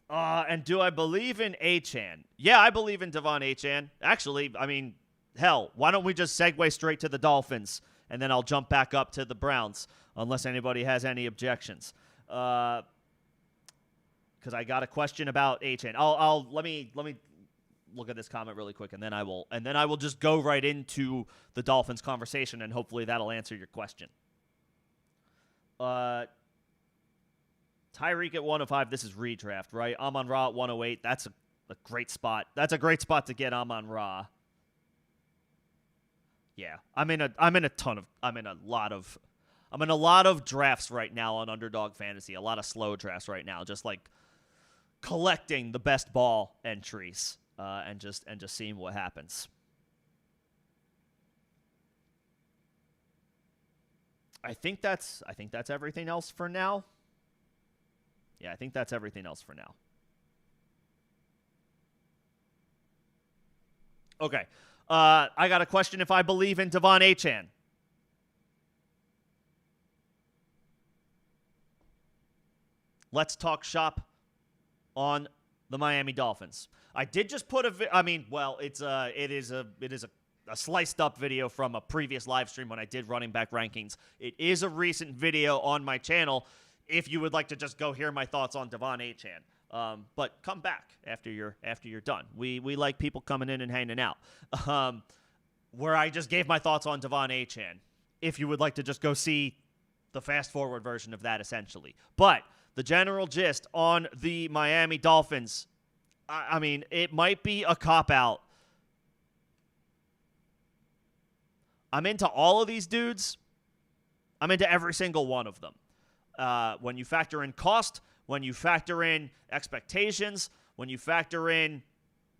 And do I believe in Achane? Yeah, I believe in Devon Achane. Actually, I mean, hell, why don't we just segue straight to the Dolphins, and then I'll jump back up to the Browns, unless anybody has any objections. Because I got a question about HN. Let me look at this comment really quick, and then I will just go right into the Dolphins conversation, and hopefully that'll answer your question. Tyreek at 105. This is redraft, right? Amon-Ra at 108. That's a great spot. That's a great spot to get Amon-Ra. Yeah, I'm in a lot of drafts right now on Underdog Fantasy. A lot of slow drafts right now, just like collecting the best ball entries and just seeing what happens. I think that's everything else for now. Yeah, I think that's everything else for now. Okay. I got a question if I believe in Devon Achane. Let's talk shop on the Miami Dolphins. I did just put it is a sliced up video from a previous live stream when I did running back rankings. It is a recent video on my channel if you would like to just go hear my thoughts on Devon Achane. But come back after you're done. We like people coming in and hanging out. Where I just gave my thoughts on Devon Achane. If you would like to just go see the fast forward version of that, essentially. But the general gist on the Miami Dolphins, I mean, it might be a cop-out. I'm into all of these dudes. I'm into every single one of them. When you factor in cost, when you factor in expectations, when you factor in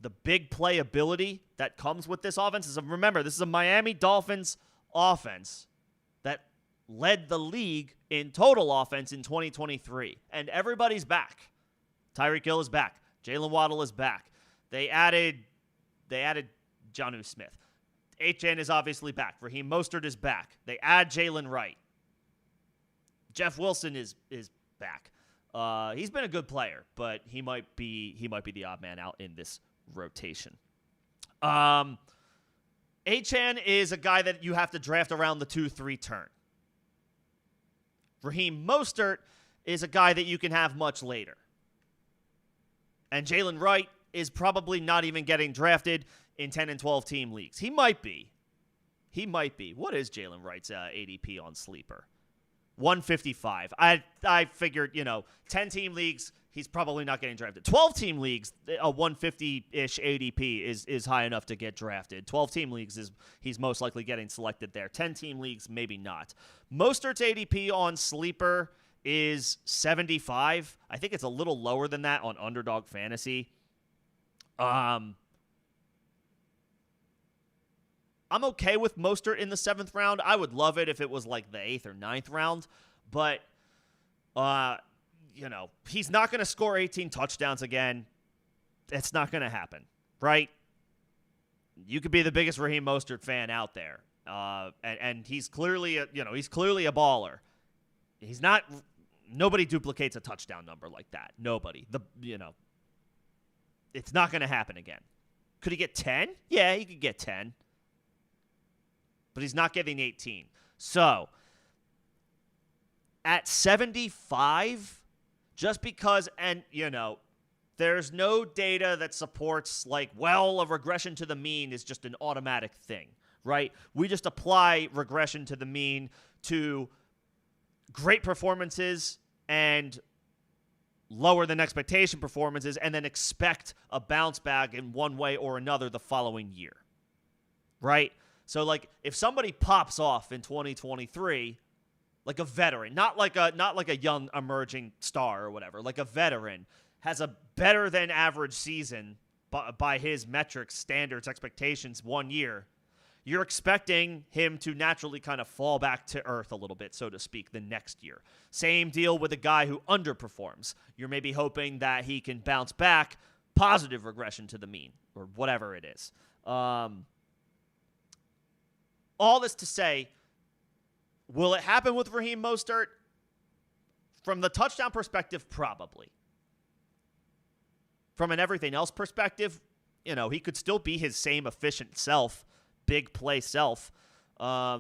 the big playability that comes with this offense. Remember, this is a Miami Dolphins offense that led the league in total offense in 2023. And everybody's back. Tyreek Hill is back. Jalen Waddle is back. They added Jonnu Smith. Achane is obviously back. Raheem Mostert is back. They add Jalen Wright. Jeff Wilson is back. He's been a good player, but he might be the odd man out in this rotation. Achane is a guy that you have to draft around the 2-3 turn. Raheem Mostert is a guy that you can have much later. And Jalen Wright is probably not even getting drafted in 10 and 12 team leagues. He might be. What is Jalen Wright's ADP on Sleeper? 155. I figured, 10-team leagues, he's probably not getting drafted. 12-team leagues, a 150-ish ADP is high enough to get drafted. 12-team leagues, he's most likely getting selected there. 10-team leagues, maybe not. Mostert's ADP on Sleeper is 75. I think it's a little lower than that on Underdog Fantasy. I'm okay with Mostert in the 7th round. I would love it if it was like the 8th or 9th round. But, he's not going to score 18 touchdowns again. It's not going to happen, right? You could be the biggest Raheem Mostert fan out there. And he's clearly a baller. He's not – nobody duplicates a touchdown number like that. Nobody. It's not going to happen again. Could he get 10? Yeah, he could get 10. But he's not getting 18. So, at 75, just because, there's no data that supports, a regression to the mean is just an automatic thing, right? We just apply regression to the mean to great performances and lower than expectation performances and then expect a bounce back in one way or another the following year, right? So, if somebody pops off in 2023, like a veteran, not like a young emerging star or whatever, like a veteran has a better than average season by his metrics, standards, expectations 1 year, you're expecting him to naturally kind of fall back to earth a little bit, so to speak, the next year. Same deal with a guy who underperforms. You're maybe hoping that he can bounce back, positive regression to the mean, or whatever it is. All this to say, will it happen with Raheem Mostert? From the touchdown perspective, probably. From an everything else perspective, he could still be his same efficient self, big play self. But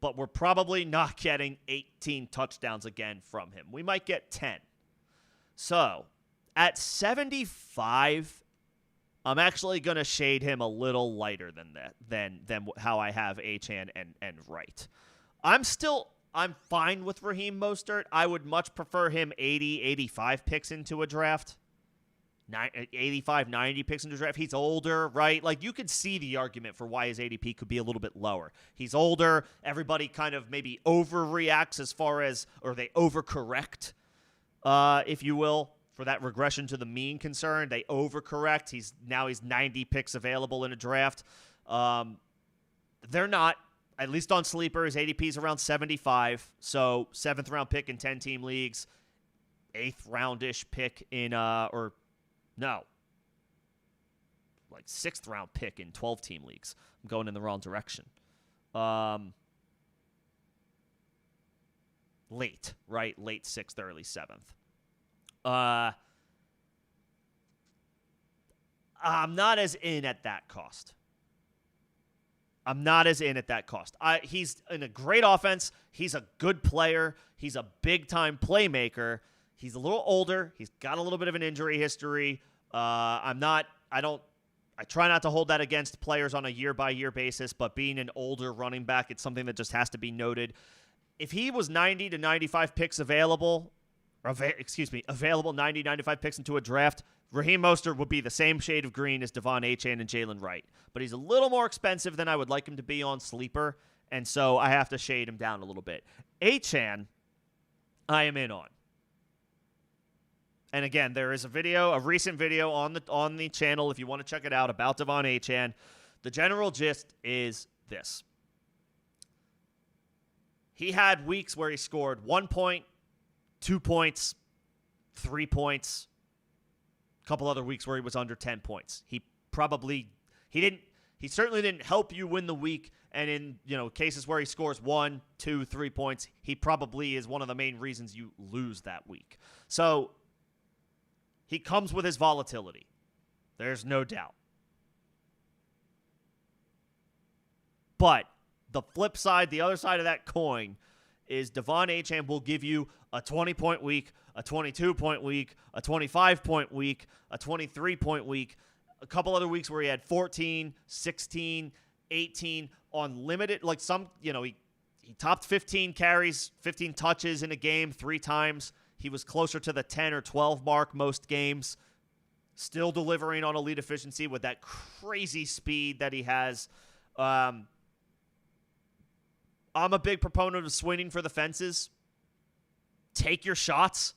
but we're probably not getting 18 touchdowns again from him. We might get 10. So at 75, I'm actually going to shade him a little lighter than that, than how I have Achane and Wright. I'm fine with Raheem Mostert. I would much prefer him 80, 85 picks into a draft. 85, 90 picks into a draft. He's older, right? Like, you could see the argument for why his ADP could be a little bit lower. He's older. Everybody kind of maybe overreacts or they overcorrect, if you will, for that regression to the mean concern. They overcorrect. He's 90 picks available in a draft. They're not. At least on Sleeper, his ADP is around 75. So 7th round pick in 10-team leagues, 8th roundish pick in like 6th round pick in 12-team leagues. I'm going in the wrong direction. Late, right? Late 6th, early 7th. I'm not as in at that cost. He's in a great offense. He's a good player. He's a big-time playmaker. He's a little older. He's got a little bit of an injury history. I try not to hold that against players on a year-by-year basis, but being an older running back, it's something that just has to be noted. If he was 90 to 95 picks available 90, 95 picks into a draft, Raheem Mostert would be the same shade of green as Devon Achane and Jalen Wright. But he's a little more expensive than I would like him to be on Sleeper, and so I have to shade him down a little bit. Achane, I am in on. And again, there is a recent video on the channel if you want to check it out about Devon Achane. The general gist is this. He had weeks where he scored 1 point, 2 points, 3 points, a couple other weeks where he was under 10 points. He certainly didn't help you win the week, and in cases where he scores 1, 2, 3 points, he probably is one of the main reasons you lose that week. So he comes with his volatility. There's no doubt. But the flip side, the other side of that coin, is Devon Achane will give you a 20-point week, a 22-point week, a 25-point week, a 23-point week, a couple other weeks where he had 14, 16, 18 on limited, like some, he topped 15 carries, 15 touches in a game 3 times. He was closer to the 10 or 12 mark most games, still delivering on elite efficiency with that crazy speed that he has. I'm a big proponent of swinging for the fences. Take your shots.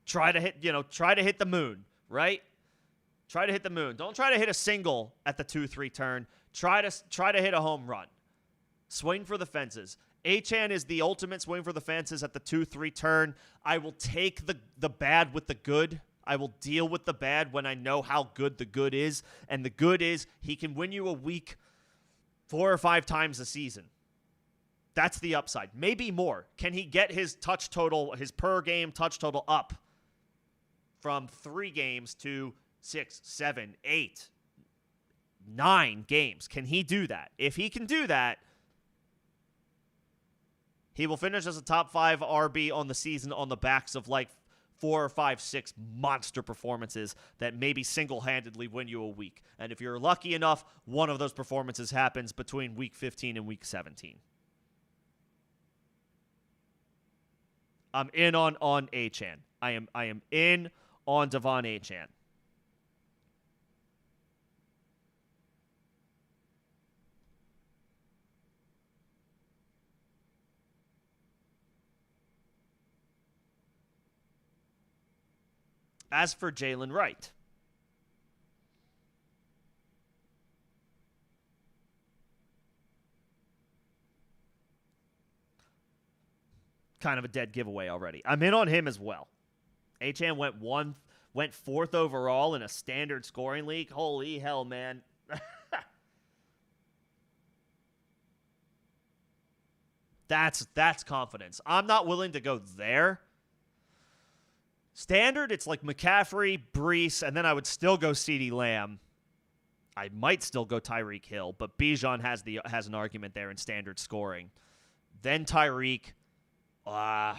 Try to hit the moon, right? Try to hit the moon. Don't try to hit a single at the 2-3 turn. Try to hit a home run. Swing for the fences. Achane is the ultimate swing for the fences at the 2-3 turn. I will take the bad with the good. I will deal with the bad when I know how good the good is. And the good is he can win you a week 4 or 5 times a season. That's the upside. Maybe more. Can he get his touch total, his per game touch total up from 3 games to 6, 7, 8, 9 games? Can he do that? If he can do that, he will finish as a top 5 RB on the season on the backs of like 4 or 5, 6 monster performances that maybe single-handedly win you a week. And if you're lucky enough, one of those performances happens between week 15 and week 17. I'm in on Achane. I am in on Devon Achane. As for Jalen Wright, kind of a dead giveaway already. I'm in on him as well. Achane went 4th overall in a standard scoring league. Holy hell, man. That's confidence. I'm not willing to go there. Standard, it's like McCaffrey, Brees, and then I would still go CeeDee Lamb. I might still go Tyreek Hill, but Bijan has an argument there in standard scoring. then Tyreek. I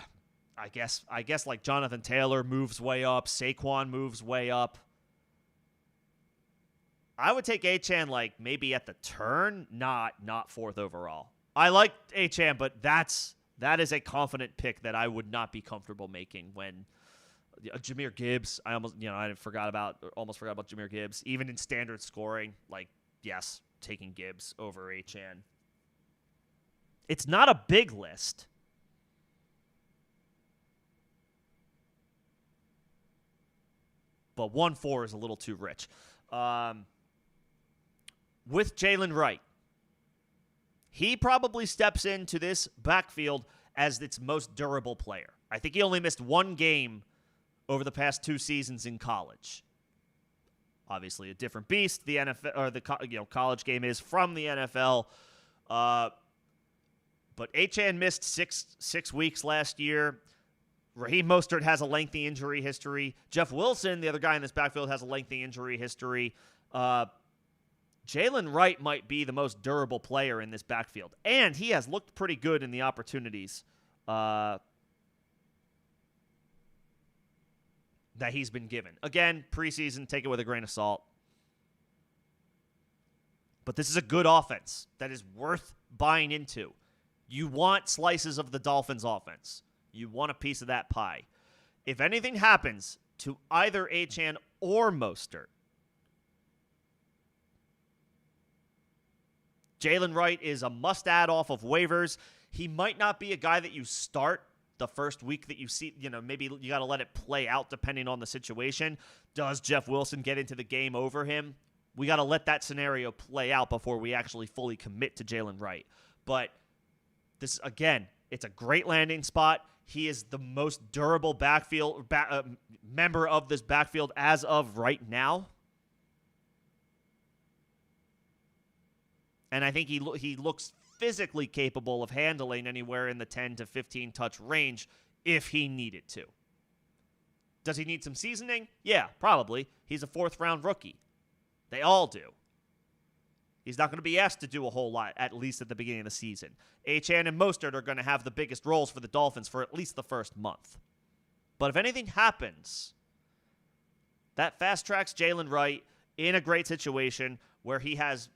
guess like Jonathan Taylor moves way up. Saquon moves way up. I would take Achane like maybe at the turn, not fourth overall. I like Achane, but that is a confident pick that I would not be comfortable making when Jahmyr Gibbs. I almost forgot about Jahmyr Gibbs. Even in standard scoring, like yes, taking Gibbs over Achane. It's not a big list. But 1-4 is a little too rich. With Jalen Wright, he probably steps into this backfield as its most durable player. I think he only missed one game over the past 2 seasons in college. Obviously, a different beast. The NFL or the college game is from the NFL. But Achane missed six weeks last year. Raheem Mostert has a lengthy injury history. Jeff Wilson, the other guy in this backfield, has a lengthy injury history. Jalen Wright might be the most durable player in this backfield. And he has looked pretty good in the opportunities that he's been given. Again, preseason, take it with a grain of salt. But this is a good offense that is worth buying into. You want slices of the Dolphins' offense. You want a piece of that pie. If anything happens to either Achane or Mostert, Jalen Wright is a must-add off of waivers. He might not be a guy that you start the first week that you see. Maybe you got to let it play out depending on the situation. Does Jeff Wilson get into the game over him? We got to let that scenario play out before we actually fully commit to Jalen Wright. But this, again, it's a great landing spot. He is the most durable member of this backfield as of right now. And I think he looks physically capable of handling anywhere in the 10 to 15 touch range if he needed to. Does he need some seasoning? Yeah, probably. He's a 4th-round rookie. They all do. He's not going to be asked to do a whole lot, at least at the beginning of the season. Achane and Mostert are going to have the biggest roles for the Dolphins for at least the first month. But if anything happens, that fast-tracks Jalen Wright in a great situation where he has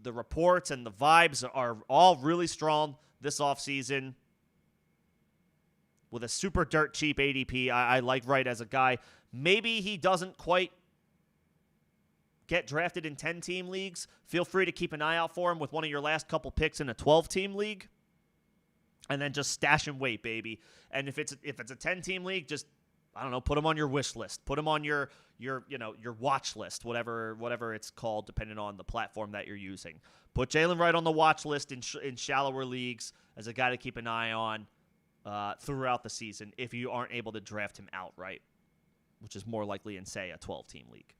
the reports and the vibes are all really strong this offseason. With a super dirt cheap ADP, I like Wright as a guy. Maybe he doesn't quite get drafted in 10-team leagues. Feel free to keep an eye out for him with one of your last couple picks in a 12-team league. And then just stash and wait, baby. And if it's a 10-team league, just, I don't know, put him on your wish list. Put him on your watch list, whatever it's called, depending on the platform that you're using. Put Jalen Wright on the watch list in shallower leagues as a guy to keep an eye on throughout the season if you aren't able to draft him outright, which is more likely in, say, a 12-team league.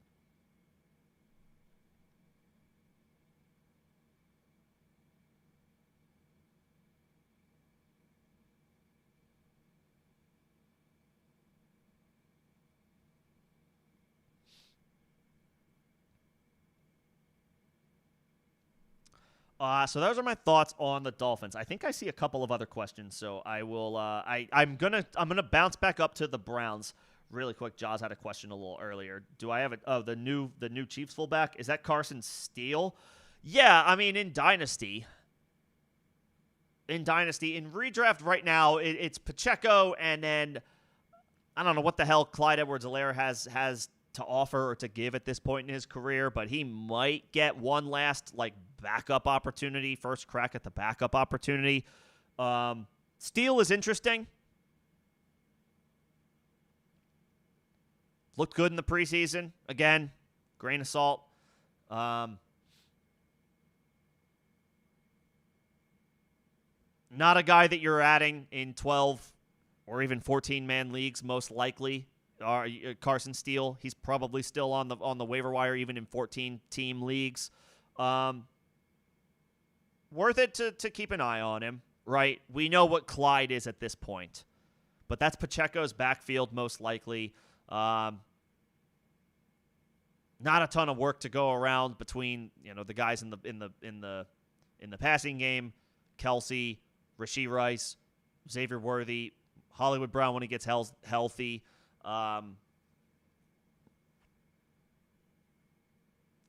So those are my thoughts on the Dolphins. I think I see a couple of other questions, so I will. I'm gonna bounce back up to the Browns really quick. Jaws had a question a little earlier. Do I have it? Oh, the new Chiefs fullback, is that Carson Steele? Yeah, I mean in Dynasty. In redraft right now, it's Pacheco, and then I don't know what the hell Clyde Edwards-Helaire has to offer or to give at this point in his career, but he might get one last backup opportunity, first crack at the backup opportunity. Steele is interesting. Looked good in the preseason. Again, grain of salt. Not a guy that you're adding in 12 or even 14-man leagues, most likely. Carson Steele, he's probably still on the waiver wire, even in 14-team leagues. Worth it to keep an eye on him, right? We know what Clyde is at this point, but that's Pacheco's backfield most likely. Not a ton of work to go around between the guys in the passing game, Kelsey, Rashee Rice, Xavier Worthy, Hollywood Brown when he gets healthy.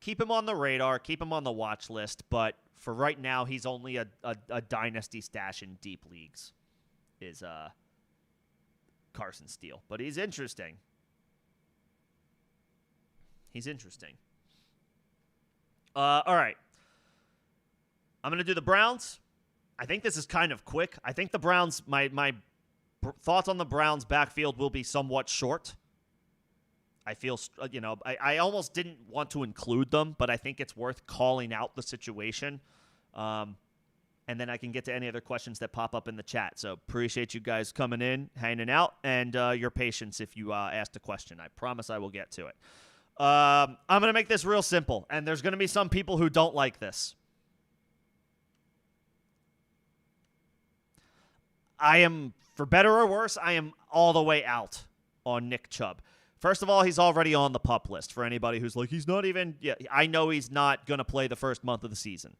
Keep him on the radar, keep him on the watch list, but for right now, he's only a dynasty stash in deep leagues, is Carson Steele. But he's interesting. All right. I'm going to do the Browns. I think this is kind of quick. I think the Browns, my thoughts on the Browns' backfield will be somewhat short. I feel, I almost didn't want to include them, but I think it's worth calling out the situation. And then I can get to any other questions that pop up in the chat. So appreciate you guys coming in, hanging out, and your patience if you asked a question. I promise I will get to it. I'm going to make this real simple, and there's going to be some people who don't like this. I am, for better or worse, I am all the way out on Nick Chubb. First of all, he's already on the PUP list for anybody who's like, he's not even, yeah, I know he's not going to play the first month of the season.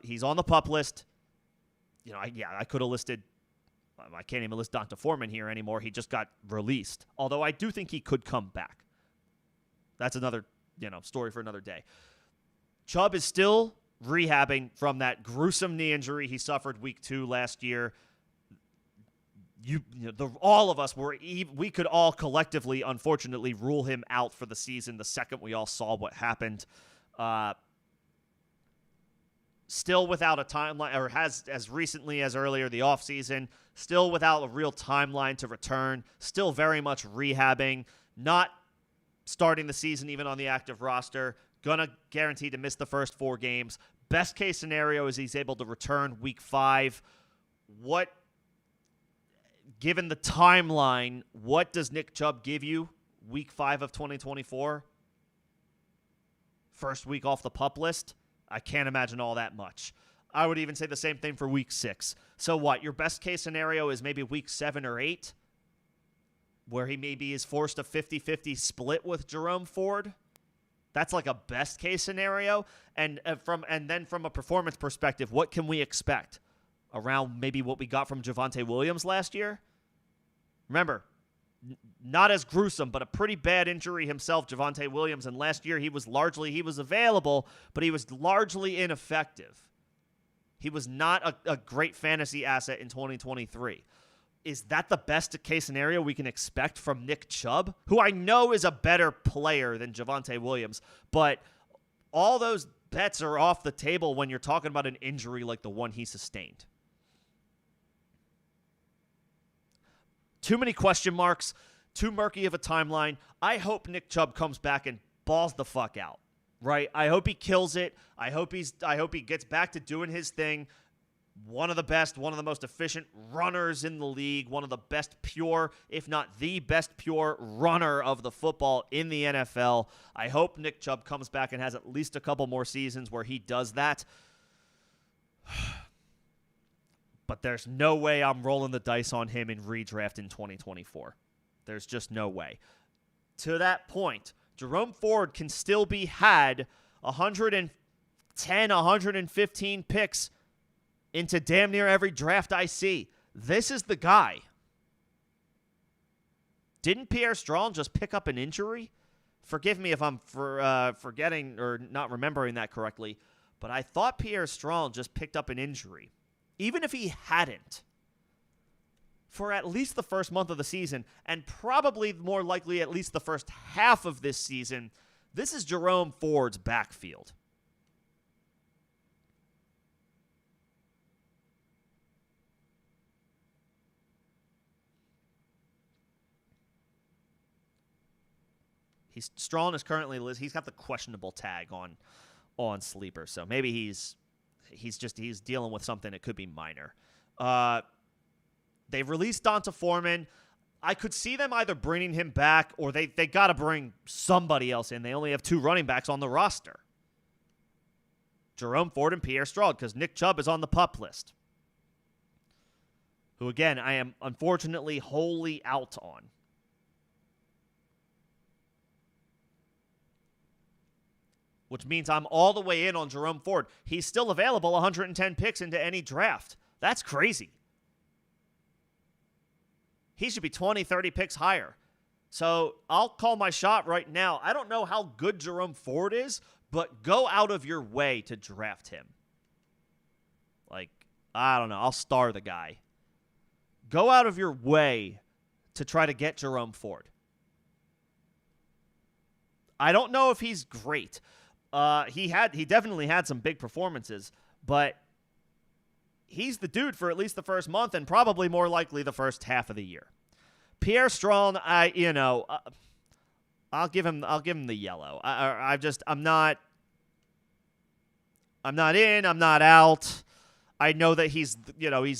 He's on the PUP list. I could have listed, I can't even list Donta Foreman here anymore. He just got released. Although I do think he could come back. That's another, story for another day. Chubb is still rehabbing from that gruesome knee injury he suffered week 2 last year. All of us we could all collectively, unfortunately, rule him out for the season the second we all saw what happened. Still without a timeline, or has as recently as earlier the offseason, still without a real timeline to return, still very much rehabbing, not starting the season even on the active roster, gonna guarantee to miss the first 4 games. Best case scenario is he's able to return week 5. Given the timeline, what does Nick Chubb give you week 5 of 2024? First week off the PUP list? I can't imagine all that much. I would even say the same thing for week 6. So what? Your best case scenario is maybe week 7 or 8, where he maybe is forced a 50-50 split with Jerome Ford? That's like a best case scenario. And then from a performance perspective, what can we expect? Around maybe what we got from Javonte Williams last year? Remember, not as gruesome, but a pretty bad injury himself, Javonte Williams. And last year he was available, but he was largely ineffective. He was not a great fantasy asset in 2023. Is that the best case scenario we can expect from Nick Chubb, who I know is a better player than Javonte Williams, but all those bets are off the table when you're talking about an injury like the one he sustained. Too many question marks, too murky of a timeline. I hope Nick Chubb comes back and balls the fuck out, right? I hope he kills it. I hope he gets back to doing his thing. One of the best, one of the most efficient runners in the league, one of the best pure, if not the best pure runner of the football in the NFL. I hope Nick Chubb comes back and has at least a couple more seasons where he does that. But there's no way I'm rolling the dice on him in redraft in 2024. There's just no way. To that point, Jerome Ford can still be had 110, 115 picks into damn near every draft I see. This is the guy. Didn't Pierre Strong just pick up an injury? Forgive me if I'm forgetting or not remembering that correctly, but I thought Pierre Strong just picked up an injury. Even if he hadn't, for at least the first month of the season, and probably more likely at least the first half of this season, this is Jerome Ford's backfield. Strong is currently, he's got the questionable tag on Sleeper, so maybe he's dealing with something that could be minor. They've released Donta Foreman. I could see them either bringing him back or they got to bring somebody else in. They only have 2 running backs on the roster. Jerome Ford and Pierre Strong, because Nick Chubb is on the PUP list, who, again, I am unfortunately wholly out on. Which means I'm all the way in on Jerome Ford. He's still available 110 picks into any draft. That's crazy. He should be 20, 30 picks higher. So I'll call my shot right now. I don't know how good Jerome Ford is, but go out of your way to draft him. Like, I don't know. I'll star the guy. Go out of your way to try to get Jerome Ford. I don't know if he's great. He definitely had some big performances, but he's the dude for at least the first month and probably more likely the first half of the year. Pierre Strong, I'll give him the yellow. I'm not in, I'm not out. I know that he's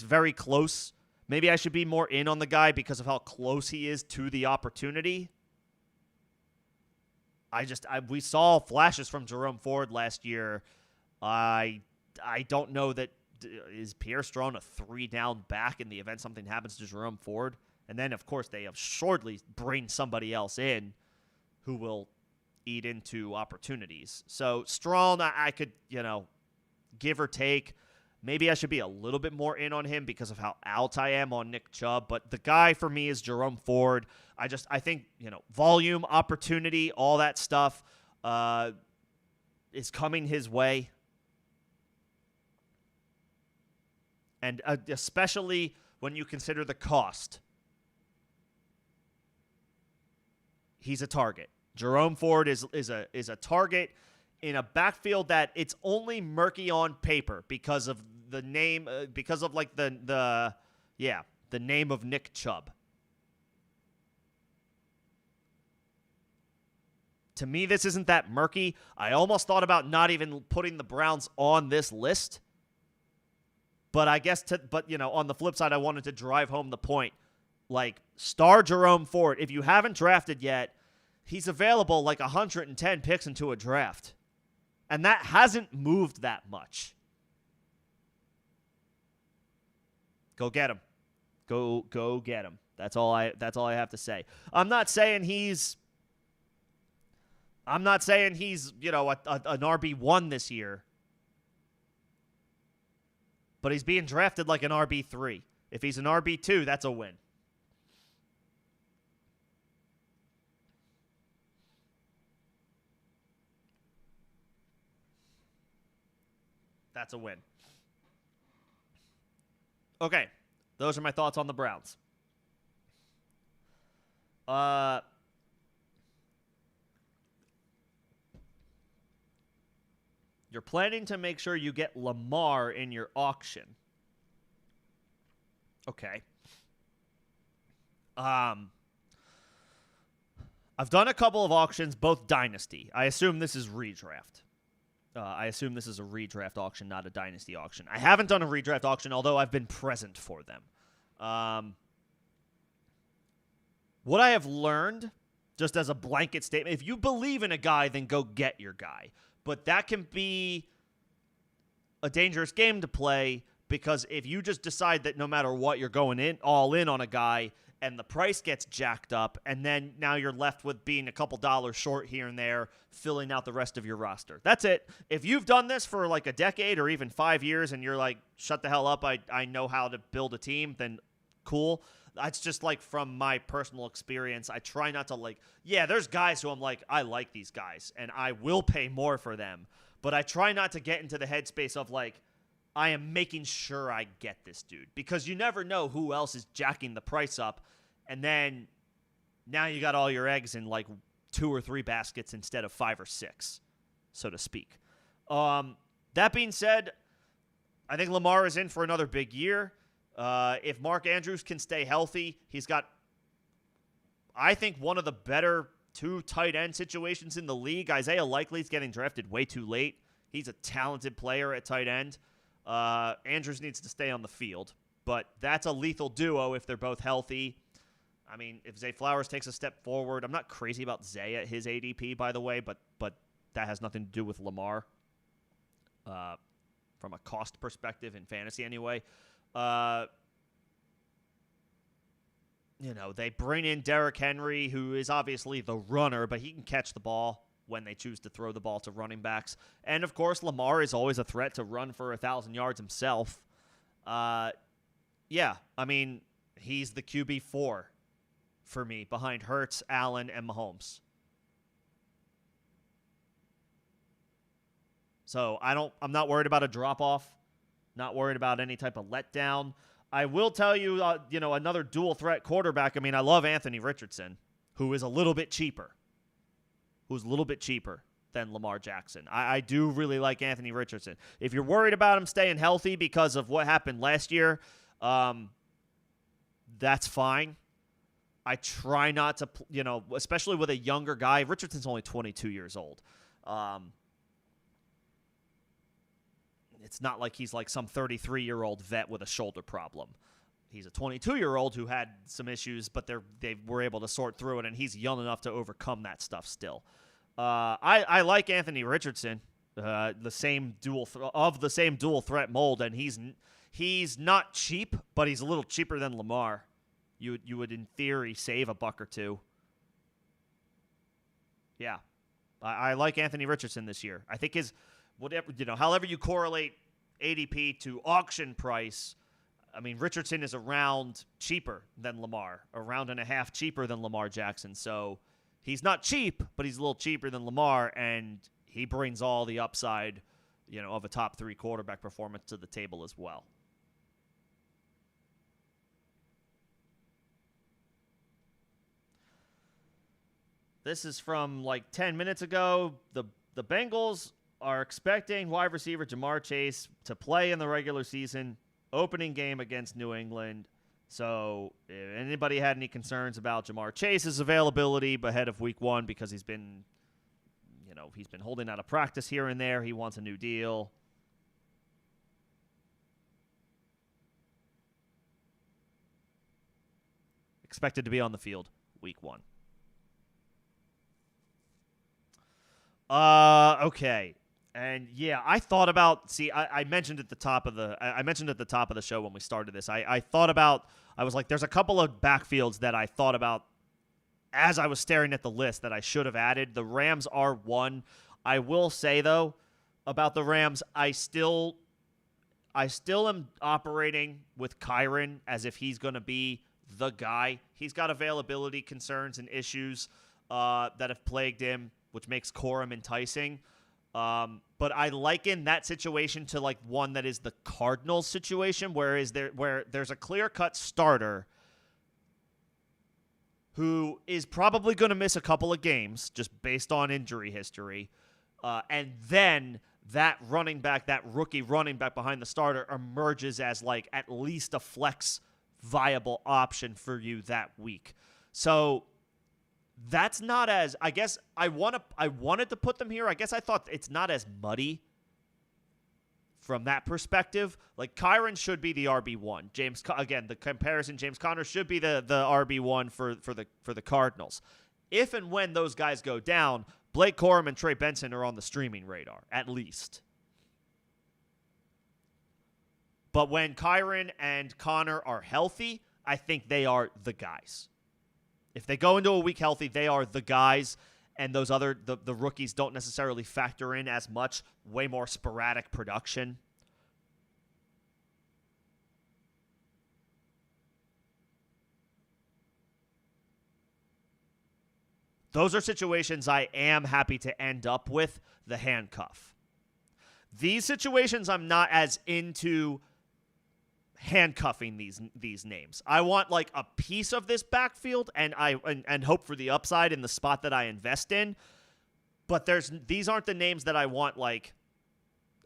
very close. Maybe I should be more in on the guy because of how close he is to the opportunity. We saw flashes from Jerome Ford last year. I don't know that is Pierre Strong a 3-down back in the event something happens to Jerome Ford. And then, of course, they have shortly bring somebody else in who will eat into opportunities. So Strong, I could, give or take. Maybe I should be a little bit more in on him because of how out I am on Nick Chubb. But the guy for me is Jerome Ford. I think, volume, opportunity, all that stuff is coming his way. And especially when you consider the cost. He's a target. Jerome Ford is a target in a backfield that it's only murky on paper because of the name, because of like the name of Nick Chubb. To me, this isn't that murky. I almost thought about not even putting the Browns on this list. But I guess, on the flip side, I wanted to drive home the point. Like, star Jerome Ford. If you haven't drafted yet, he's available like 110 picks into a draft. And that hasn't moved that much. Go get him. Go get him. That's all I have to say. I'm not saying he's an RB1 this year. But he's being drafted like an RB3. If he's an RB2, that's a win. That's a win. Okay, those are my thoughts on the Browns. You're planning to make sure you get Lamar in your auction. Okay. I've done a couple of auctions, both Dynasty. I assume this is redraft. I assume this is a redraft auction, not a Dynasty auction. I haven't done a redraft auction, although I've been present for them. What I have learned, just as a blanket statement, if you believe in a guy, then go get your guy. But that can be a dangerous game to play because if you just decide that no matter what, you're going all in on a guy and the price gets jacked up and then now you're left with being a couple dollars short here and there, filling out the rest of your roster. That's it. If you've done this for like a decade or even 5 years and you're like, shut the hell up, I know how to build a team, then cool. That's just like from my personal experience. I try not to there's guys who I'm like, I like these guys and I will pay more for them. But I try not to get into the headspace of like, I am making sure I get this dude because you never know who else is jacking the price up. And then now you got all your eggs in like 2 or 3 baskets instead of 5 or 6, so to speak. That being said, I think Lamar is in for another big year. If Mark Andrews can stay healthy, he's got, I think, one of the better 2 tight end situations in the league. Isaiah Likely's getting drafted way too late. He's a talented player at tight end. Andrews needs to stay on the field, but that's a lethal duo if they're both healthy. I mean, if Zay Flowers takes a step forward, I'm not crazy about Zay at his ADP, by the way, but that has nothing to do with Lamar from a cost perspective in fantasy anyway. They bring in Derrick Henry, who is obviously the runner, but he can catch the ball when they choose to throw the ball to running backs. And, of course, Lamar is always a threat to run for 1,000 yards himself. Yeah, I mean, he's the QB4 for me behind Hurts, Allen, and Mahomes. So I'm not worried about a drop-off, not worried about any type of letdown. I will tell you, another dual-threat quarterback. I mean, I love Anthony Richardson, who is a little bit cheaper. Than Lamar Jackson. I do really like Anthony Richardson. If you're worried about him staying healthy because of what happened last year, that's fine. I try not to, especially with a younger guy. Richardson's only 22 years old. It's not like he's like some 33-year-old vet with a shoulder problem. He's a 22-year-old who had some issues, but they were able to sort through it, and he's young enough to overcome that stuff still. I like Anthony Richardson, the same dual threat mold, and he's not cheap, but he's a little cheaper than Lamar. You would in theory save a buck or two. Yeah, I like Anthony Richardson this year. I think however you correlate ADP to auction price. I mean, Richardson is around cheaper than Lamar, around and a half cheaper than Lamar Jackson. So he's not cheap, but he's a little cheaper than Lamar, and he brings all the upside, of a top 3 quarterback performance to the table as well. This is from like 10 minutes ago. The Bengals are expecting wide receiver Jamar Chase to play in the regular season opening game against New England. So if anybody had any concerns about Jamar Chase's availability ahead of week 1 because he's been holding out of practice here and there, he wants a new deal. Expected to be on the field week 1. Okay. And yeah, I thought about. I mentioned at the top of the show when we started this. I thought about. I was like, there's a couple of backfields that I thought about as I was staring at the list that I should have added. The Rams are one. I will say though about the Rams, I still am operating with Kyren as if he's going to be the guy. He's got availability concerns and issues that have plagued him, which makes Corum enticing. But I liken that situation to like one that is the Cardinals situation, where there's a clear-cut starter who is probably going to miss a couple of games just based on injury history, and then that rookie running back behind the starter emerges as like at least a flex viable option for you that week. So that's not as, I guess I wanted to put them here. I guess I thought it's not as muddy from that perspective. Like Kyren should be the RB1. The comparison, James Conner should be the RB1 for the Cardinals. If and when those guys go down, Blake Corum and Trey Benson are on the streaming radar, at least. But when Kyren and Connor are healthy, I think they are the guys. If they go into a week healthy, they are the guys, and those the rookies don't necessarily factor in as much, way more sporadic production. Those are situations I am happy to end up with the handcuff. These situations I'm not as into handcuffing these names. I want like a piece of this backfield and hope for the upside in the spot that I invest in. But these aren't the names that I want. Like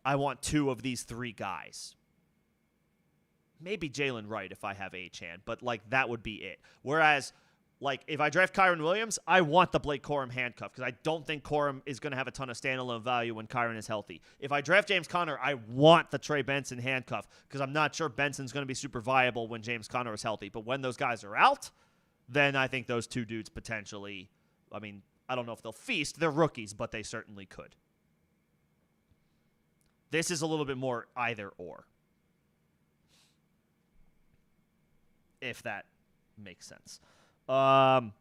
I want 2 of these 3 guys. Maybe Jalen Wright if I have Achane, but like that would be it. Whereas like if I draft Kyren Williams, I want the Blake Corum handcuff because I don't think Corum is going to have a ton of standalone value when Kyren is healthy. If I draft James Conner, I want the Trey Benson handcuff because I'm not sure Benson's going to be super viable when James Conner is healthy. But when those guys are out, then I think those 2 dudes potentially, I mean, I don't know if they'll feast. They're rookies, but they certainly could. This is a little bit more either or, if that makes sense. All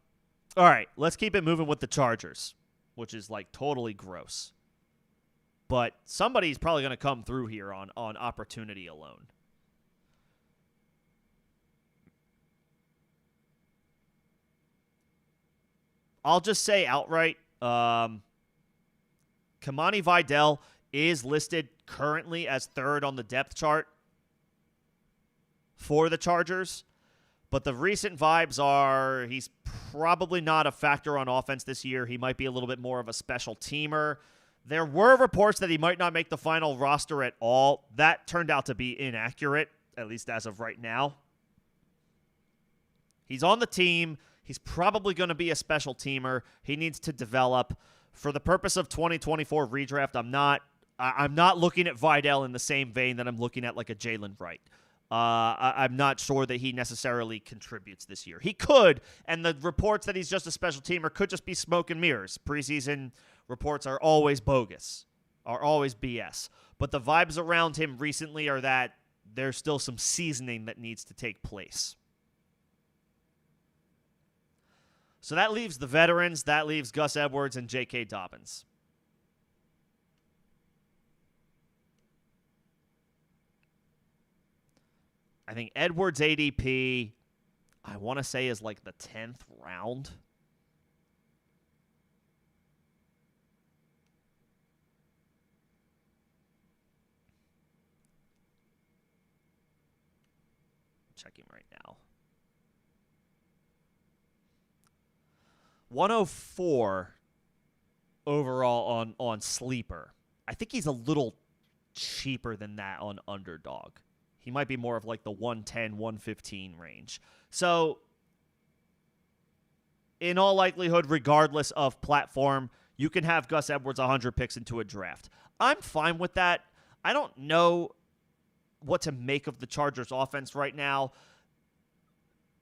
right, let's keep it moving with the Chargers, which is like totally gross. But somebody's probably going to come through here on opportunity alone. I'll just say outright, Kamani Vidal is listed currently as third on the depth chart for the Chargers. But the recent vibes are he's probably not a factor on offense this year. He might be a little bit more of a special teamer. There were reports that he might not make the final roster at all. That turned out to be inaccurate, at least as of right now. He's on the team. He's probably going to be a special teamer. He needs to develop. For the purpose of 2024 redraft, I'm not looking at Vidal in the same vein that I'm looking at like a Jalen Wright. I'm not sure that he necessarily contributes this year. He could, and the reports that he's just a special teamer could just be smoke and mirrors. Preseason reports are always bogus, are always BS. But the vibes around him recently are that there's still some seasoning that needs to take place. So that leaves the veterans. That leaves Gus Edwards and J.K. Dobbins. I think Edwards' ADP, I want to say, is like the 10th round. Checking right now. 104 overall on Sleeper. I think he's a little cheaper than that on Underdog. He might be more of like the 110, 115 range. So, in all likelihood, regardless of platform, you can have Gus Edwards 100 picks into a draft. I'm fine with that. I don't know what to make of the Chargers offense right now.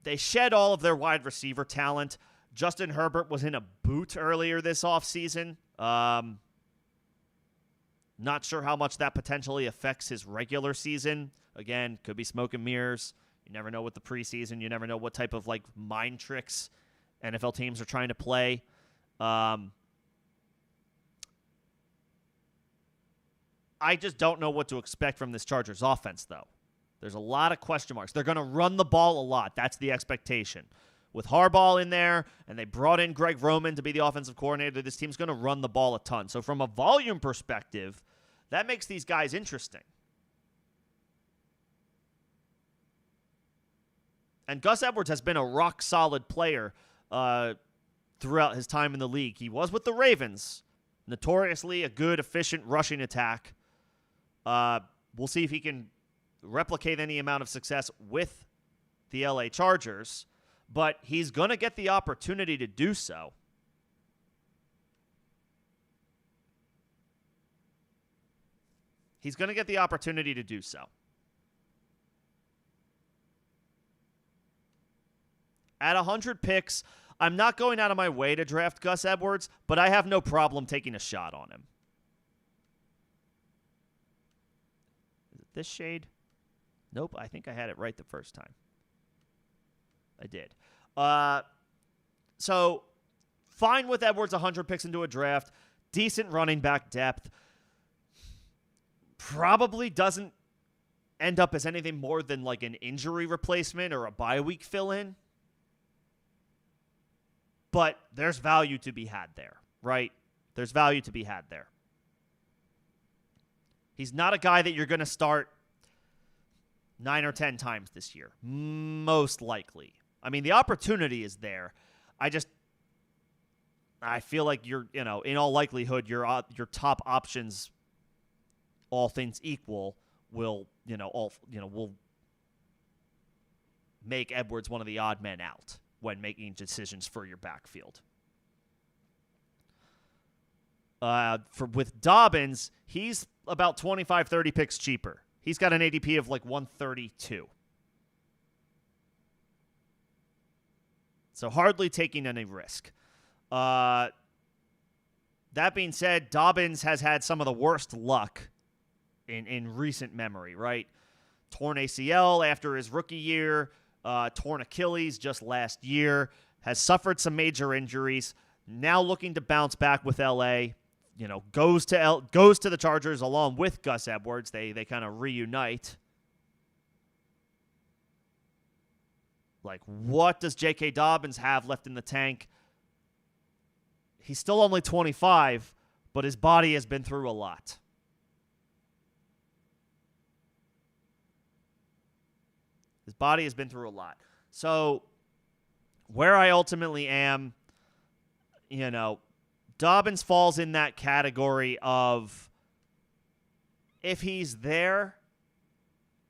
They shed all of their wide receiver talent. Justin Herbert was in a boot earlier this offseason. Not sure how much that potentially affects his regular season. Again, could be smoke and mirrors. You never know with the preseason. You never know what type of like mind tricks NFL teams are trying to play. I just don't know what to expect from this Chargers offense, though. There's a lot of question marks. They're going to run the ball a lot. That's the expectation. With Harbaugh in there, and they brought in Greg Roman to be the offensive coordinator, this team's going to run the ball a ton. So from a volume perspective, that makes these guys interesting. And Gus Edwards has been a rock-solid player throughout his time in the league. He was with the Ravens, notoriously a good, efficient rushing attack. We'll see if he can replicate any amount of success with the LA Chargers, but he's going to get the opportunity to do so. He's going to get the opportunity to do so. At 100 picks, I'm not going out of my way to draft Gus Edwards, but I have no problem taking a shot on him. Is it this shade? Nope, I think I had it right the first time. I did. So, fine with Edwards, 100 picks into a draft. Decent running back depth. Probably doesn't end up as anything more than like an injury replacement or a bye week fill-in. But there's value to be had there, right? There's value to be had there. He's not a guy that you're going to start 9 or 10 times this year, most likely. I mean, the opportunity is there. I feel like in all likelihood, your top options, all things equal, will make Edwards one of the odd men out when making decisions for your backfield. With Dobbins, he's about 25, 30 picks cheaper. He's got an ADP of like 132. So hardly taking any risk. That being said, Dobbins has had some of the worst luck in recent memory, right? Torn ACL after his rookie year, torn Achilles just last year, has suffered some major injuries, now looking to bounce back with LA. Goes to the Chargers along with Gus Edwards. They kind of reunite. Like, what does J.K. Dobbins have left in the tank? He's still only 25, but his body has been through a lot. His body has been through a lot. So where I ultimately am, Dobbins falls in that category of if he's there,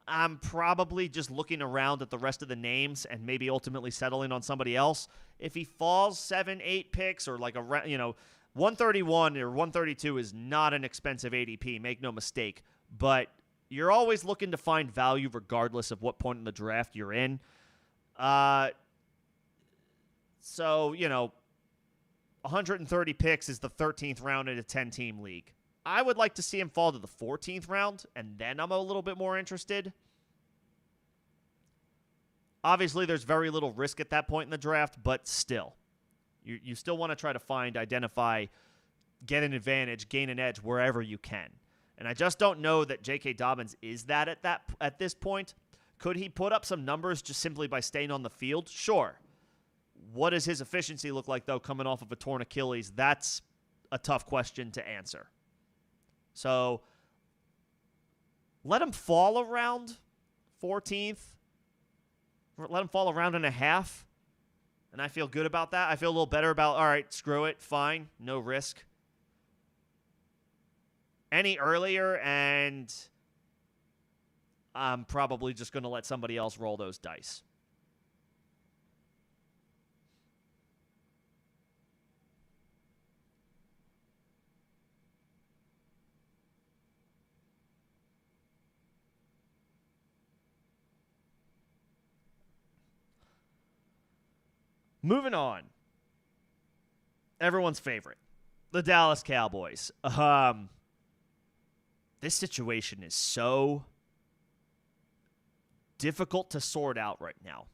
I'm probably just looking around at the rest of the names and maybe ultimately settling on somebody else. If he falls 7, 8 picks or 131 or 132 is not an expensive ADP, make no mistake. But you're always looking to find value regardless of what point in the draft you're in. So, 130 picks is the 13th round in a 10-team league. I would like to see him fall to the 14th round, and then I'm a little bit more interested. Obviously, there's very little risk at that point in the draft, but still. You still want to try to identify, get an advantage, gain an edge wherever you can. And I just don't know that J.K. Dobbins is that at this point. Could he put up some numbers just simply by staying on the field? Sure. What does his efficiency look like, though, coming off of a torn Achilles? That's a tough question to answer. So let him fall around 14th. Let him fall around and a half. And I feel good about that. I feel a little better about, all right, screw it, fine, no risk. Any earlier, and I'm probably just going to let somebody else roll those dice. Moving on. Everyone's favorite, the Dallas Cowboys. This situation is so difficult to sort out right now.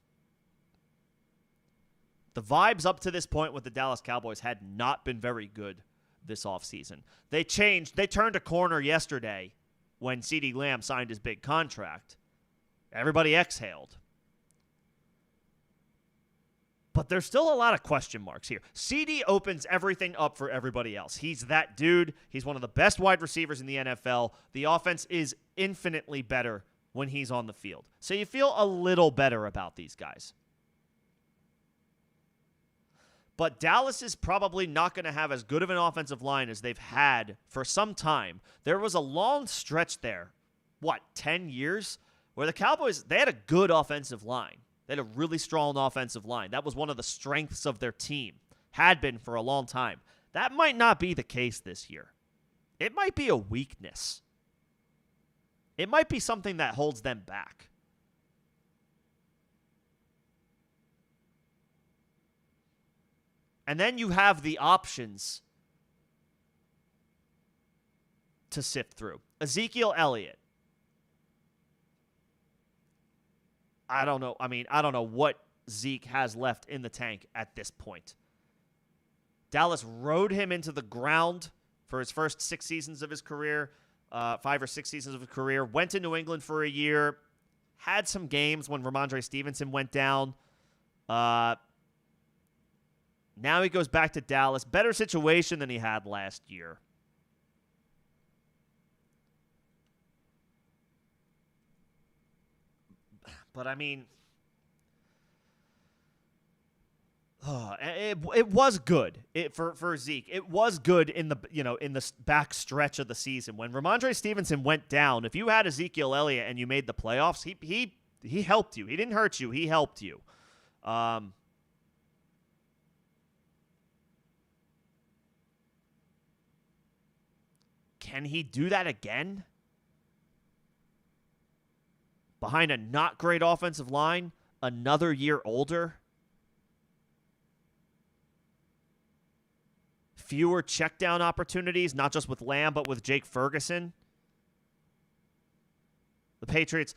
The vibes up to this point with the Dallas Cowboys had not been very good this offseason. They turned a corner yesterday when CeeDee Lamb signed his big contract. Everybody exhaled. But there's still a lot of question marks here. CD opens everything up for everybody else. He's that dude. He's one of the best wide receivers in the NFL. The offense is infinitely better when he's on the field. So you feel a little better about these guys. But Dallas is probably not going to have as good of an offensive line as they've had for some time. There was a long stretch there, 10 years, where the Cowboys, they had a good offensive line. They had a really strong offensive line. That was one of the strengths of their team. Had been for a long time. That might not be the case this year. It might be a weakness. It might be something that holds them back. And then you have the options to sift through. Ezekiel Elliott. I don't know. I don't know what Zeke has left in the tank at this point. Dallas rode him into the ground for his first 6 seasons of his career, 5 or 6 seasons of his career. Went to New England for a year. Had some games when Ramondre Stevenson went down. Now he goes back to Dallas. Better situation than he had last year. But it was good for Zeke. It was good in the back stretch of the season when Ramondre Stevenson went down. If you had Ezekiel Elliott and you made the playoffs, he helped you. He didn't hurt you. He helped you. Can he do that again? Behind a not great offensive line, another year older, fewer check down opportunities, not just with Lamb, but with Jake Ferguson. The Patriots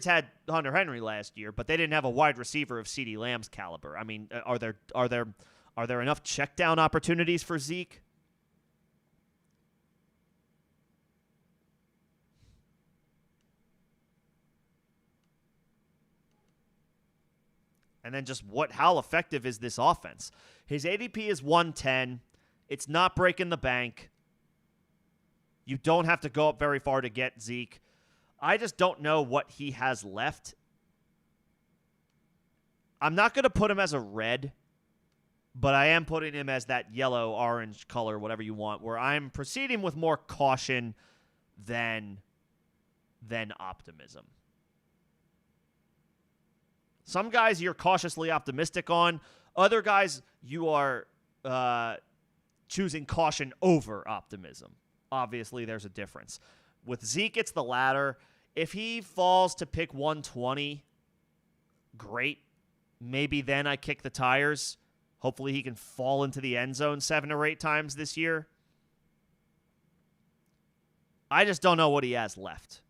had Hunter Henry last year, but they didn't have a wide receiver of CeeDee Lamb's caliber. Are there enough check down opportunities for Zeke? And then just how effective is this offense? His ADP is 110. It's not breaking the bank. You don't have to go up very far to get Zeke. I just don't know what he has left. I'm not going to put him as a red, but I am putting him as that yellow, orange color, whatever you want, where I'm proceeding with more caution than optimism. Some guys you're cautiously optimistic on. Other guys you are choosing caution over optimism. Obviously, there's a difference. With Zeke, it's the latter. If he falls to pick 120, great. Maybe then I kick the tires. Hopefully he can fall into the end zone 7 or 8 times this year. I just don't know what he has left.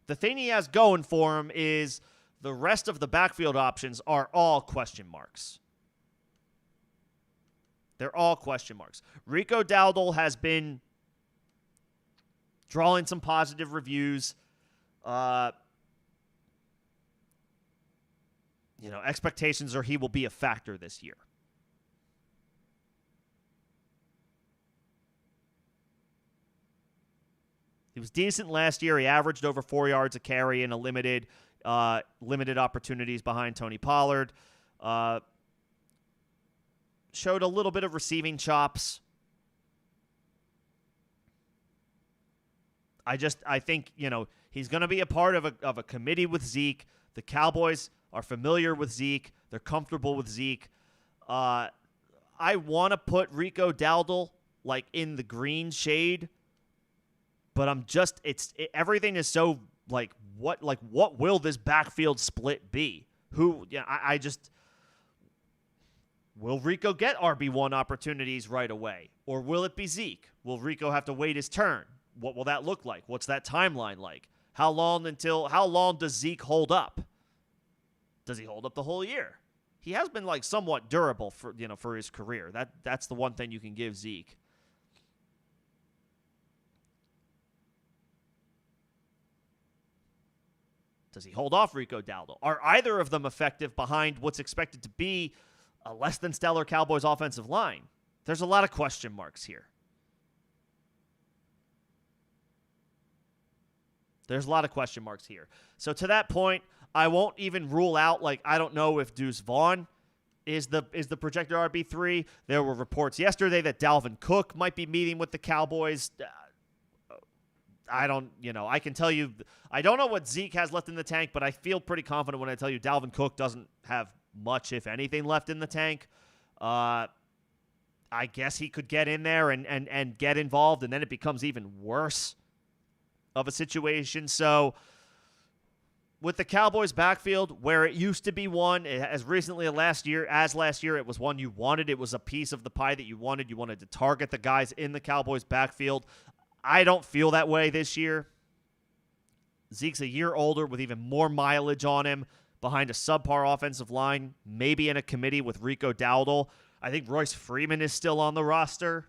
The thing he has going for him is the rest of the backfield options are all question marks. They're all question marks. Rico Dowdle has been drawing some positive reviews. Expectations are he will be a factor this year. He was decent last year. He averaged over 4 yards a carry in a limited opportunities behind Tony Pollard. Showed a little bit of receiving chops. I think, he's going to be a part of a committee with Zeke. The Cowboys are familiar with Zeke. They're comfortable with Zeke. I want to put Rico Dowdle in the green shade, but everything is so what will this backfield split be? Will Rico get RB1 opportunities right away? Or will it be Zeke? Will Rico have to wait his turn? What will that look like? What's that timeline like? How long does Zeke hold up? Does he hold up the whole year? He has been somewhat durable for his career. That's the one thing you can give Zeke. Does he hold off Rico Dowdle? Are either of them effective behind what's expected to be a less than stellar Cowboys offensive line? There's a lot of question marks here. So to that point, I won't even rule out, I don't know if Deuce Vaughn is the projected RB3. There were reports yesterday that Dalvin Cook might be meeting with the Cowboys. I can tell you, I don't know what Zeke has left in the tank, but I feel pretty confident when I tell you Dalvin Cook doesn't have much, if anything, left in the tank. I guess he could get in there and get involved, and then it becomes even worse of a situation. So with the Cowboys backfield, where it used to be one, as recently as last year, it was one you wanted. It was a piece of the pie that you wanted. You wanted to target the guys in the Cowboys backfield. I don't feel that way this year. Zeke's a year older with even more mileage on him, behind a subpar offensive line, maybe in a committee with Rico Dowdle. I think Royce Freeman is still on the roster.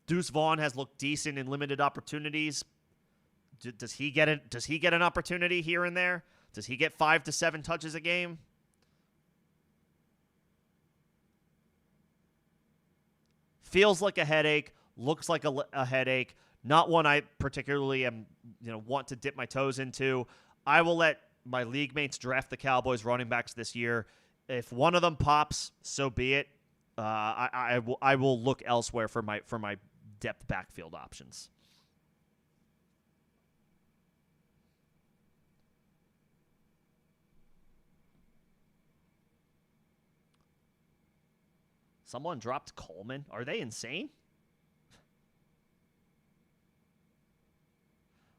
Deuce Vaughn has looked decent in limited opportunities. Does he get an opportunity here and there? Does he get 5 to 7 touches a game? Feels like a headache. Looks like a headache. Not one I particularly want to dip my toes into. I will let my league mates draft the Cowboys running backs this year. If one of them pops, so be it. I will look elsewhere for my depth backfield options. Someone dropped Coleman. Are they insane?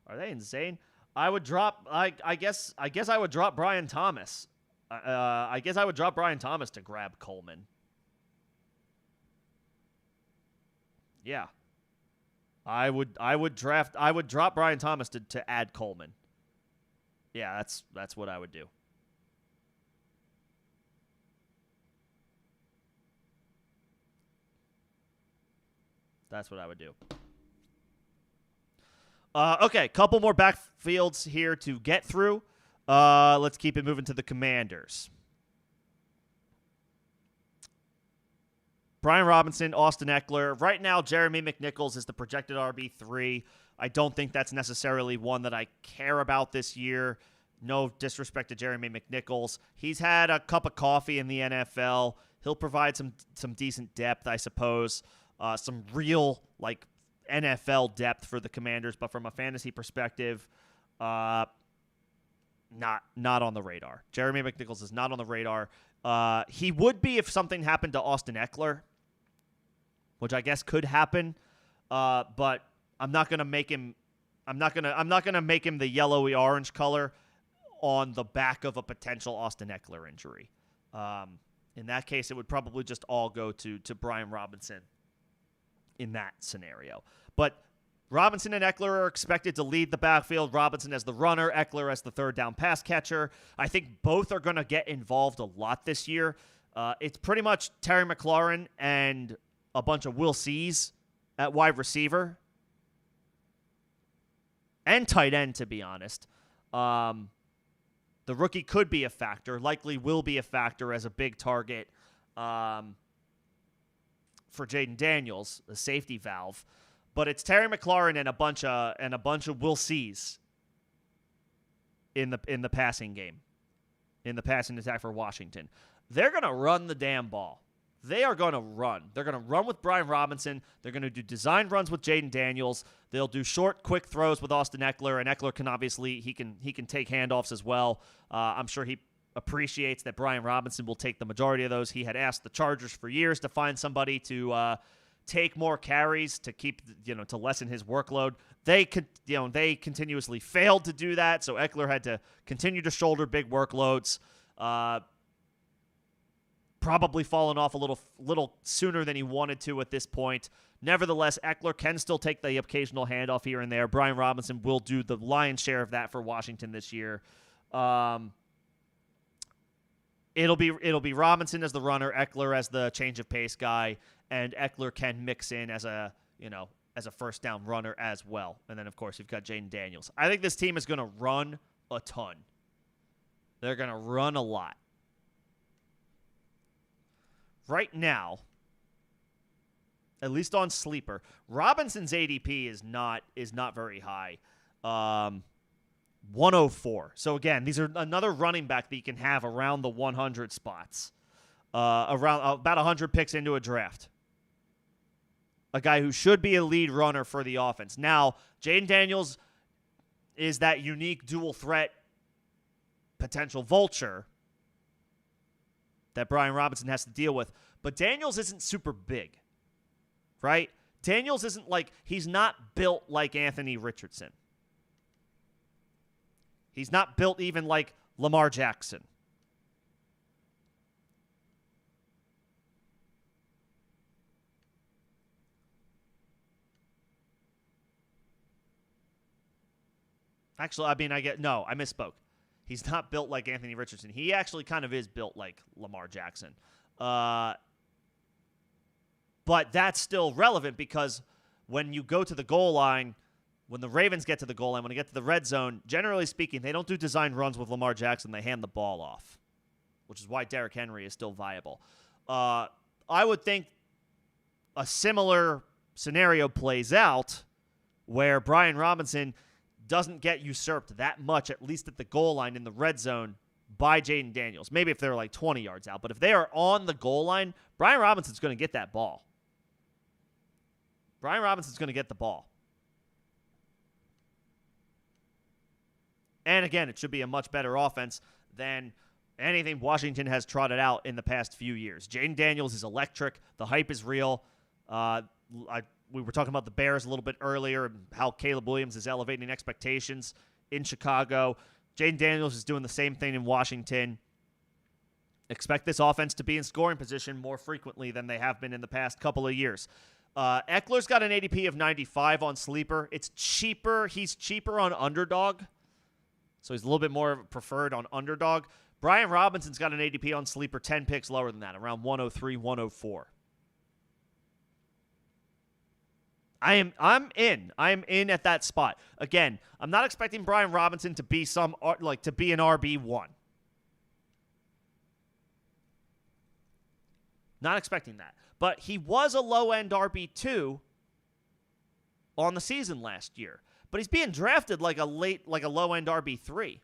Are they insane? I would drop. I guess I would drop Brian Thomas. I guess I would drop Brian Thomas to grab Coleman. Yeah. I would drop Brian Thomas to add Coleman. Yeah, that's what I would do. That's what I would do. Okay, couple more backfields here to get through. Let's keep it moving to the Commanders. Brian Robinson, Austin Eckler. Right now, Jeremy McNichols is the projected RB3. I don't think that's necessarily one that I care about this year. No disrespect to Jeremy McNichols. He's had a cup of coffee in the NFL. He'll provide some decent depth, I suppose. Some real, NFL depth for the Commanders, but from a fantasy perspective, not on the radar. Jeremy McNichols is not on the radar. He would be if something happened to Austin Eckler, which I guess could happen. But I'm not gonna make him. I'm not gonna make him the yellowy orange color on the back of a potential Austin Eckler injury. In that case, it would probably just all go to Brian Robinson in that scenario. But Robinson and Eckler are expected to lead the backfield. Robinson as the runner, Eckler as the third down pass catcher. I think both are going to get involved a lot this year. It's pretty much Terry McLaurin and a bunch of Will C's at wide receiver and tight end, to be honest. The rookie could be a factor, likely will be a factor as a big target for Jaden Daniels, the safety valve. But it's Terry McLaurin and a bunch of Will C's in the passing game, in the passing attack for Washington. They're going to run the damn ball. They are going to run. They're going to run with Brian Robinson. They're going to do design runs with Jaden Daniels. They'll do short, quick throws with Austin Eckler, and Eckler can obviously he can take handoffs as well. I'm sure he appreciates that Brian Robinson will take the majority of those. He had asked the Chargers for years to find somebody to take more carries to keep to lessen his workload. They continuously failed to do that, so Eckler had to continue to shoulder big workloads. Probably fallen off a little sooner than he wanted to at this point. Nevertheless, Eckler can still take the occasional handoff here and there. Brian Robinson will do the lion's share of that for Washington this year. It'll be Robinson as the runner, Eckler as the change of pace guy, and Eckler can mix in as a first down runner as well. And then of course you've got Jaden Daniels. I think this team is going to run a ton. They're going to run a lot. Right now, at least on Sleeper, Robinson's ADP is not very high. 104. So again, these are another running back that you can have around the 100 spots. Around about 100 picks into a draft. A guy who should be a lead runner for the offense. Now, Jaden Daniels is that unique dual threat potential vulture that Brian Robinson has to deal with. But Daniels isn't super big, right? Daniels isn't he's not built like Anthony Richardson. He's not built even like Lamar Jackson. Actually, I misspoke. He's not built like Anthony Richardson. He actually kind of is built like Lamar Jackson. But that's still relevant because when you go to the goal line, when the Ravens get to the goal line, when they get to the red zone, generally speaking, they don't do design runs with Lamar Jackson. They hand the ball off, which is why Derrick Henry is still viable. I would think a similar scenario plays out where Brian Robinson doesn't get usurped that much, at least at the goal line in the red zone, by Jaden Daniels. Maybe if they're 20 yards out. But if they are on the goal line, Brian Robinson's going to get that ball. Brian Robinson's going to get the ball. And again, it should be a much better offense than anything Washington has trotted out in the past few years. Jaden Daniels is electric. The hype is real. We were talking about the Bears a little bit earlier and how Caleb Williams is elevating expectations in Chicago. Jaden Daniels is doing the same thing in Washington. Expect this offense to be in scoring position more frequently than they have been in the past couple of years. Eckler's got an ADP of 95 on Sleeper. It's cheaper. He's cheaper on Underdog, so he's a little bit more preferred on Underdog. Brian Robinson's got an ADP on Sleeper 10 picks lower than that, around 103, 104. I'm in at that spot. Again, I'm not expecting Brian Robinson to be an RB1. Not expecting that. But he was a low-end RB2 on the season last year. But he's being drafted like a low-end RB3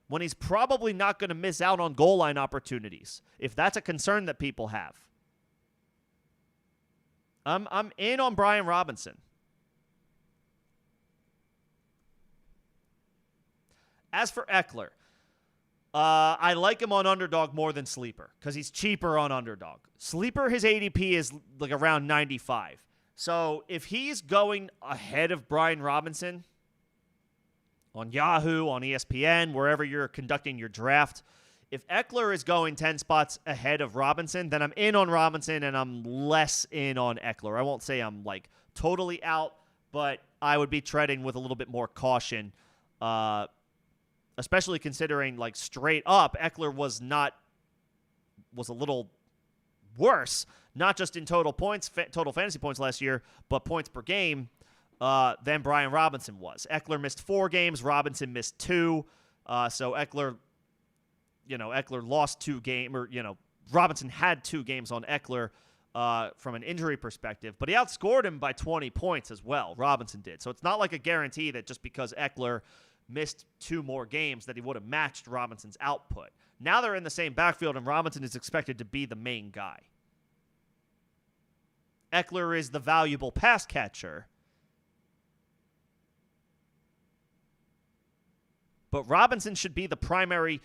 when he's probably not going to miss out on goal line opportunities, if that's a concern that people have. I'm in on Brian Robinson. As for Eckler, I like him on Underdog more than Sleeper because he's cheaper on Underdog. Sleeper, his ADP is like around 95. So if he's going ahead of Brian Robinson on Yahoo, on ESPN, wherever you're conducting your draft, if Eckler is going 10 spots ahead of Robinson, then I'm in on Robinson and I'm less in on Eckler. I won't say I'm like totally out, but I would be treading with a little bit more caution, especially considering like straight up Eckler was a little worse, not just in total fantasy points last year, but points per game than Brian Robinson was. Eckler missed 4 games, Robinson missed 2. So Eckler lost 2 games, or Robinson had 2 games on Eckler from an injury perspective, but he outscored him by 20 points as well. Robinson did. So it's not like a guarantee that just because Eckler missed 2 more games that he would have matched Robinson's output. Now they're in the same backfield, and Robinson is expected to be the main guy. Eckler is the valuable pass catcher, but Robinson should be the primary,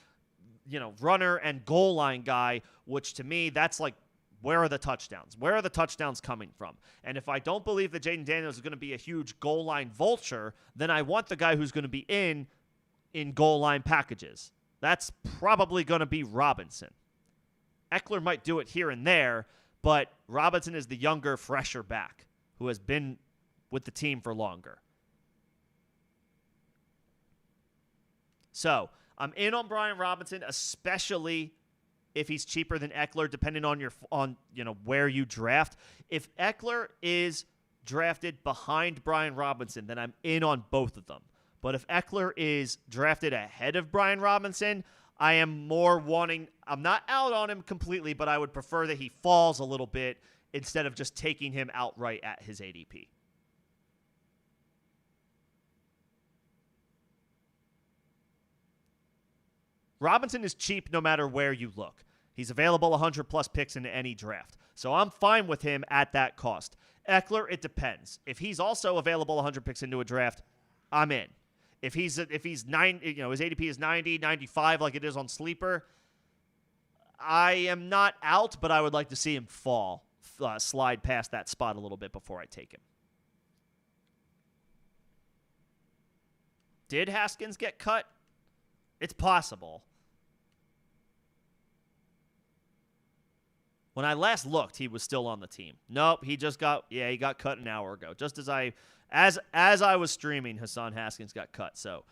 runner and goal line guy, which to me, that's like, where are the touchdowns? Where are the touchdowns coming from? And if I don't believe that Jaden Daniels is going to be a huge goal line vulture, then I want the guy who's going to be in goal line packages. That's probably going to be Robinson. Eckler might do it here and there, but Robinson is the younger, fresher back who has been with the team for longer. So I'm in on Brian Robinson, especially if he's cheaper than Eckler, depending on where you draft. If Eckler is drafted behind Brian Robinson, then I'm in on both of them. But if Eckler is drafted ahead of Brian Robinson, I am more wanting, I'm not out on him completely, but I would prefer that he falls a little bit instead of just taking him outright at his ADP. Robinson is cheap no matter where you look. He's available 100-plus picks in any draft. So I'm fine with him at that cost. Eckler, it depends. If he's also available 100 picks into a draft, I'm in. If he's 9, his ADP is 90, 95 like it is on Sleeper, I am not out, but I would like to see him slide past that spot a little bit before I take him. Did Haskins get cut? It's possible. When I last looked, he was still on the team. Nope, he got cut an hour ago. Just as I was streaming, Hassan Haskins got cut. So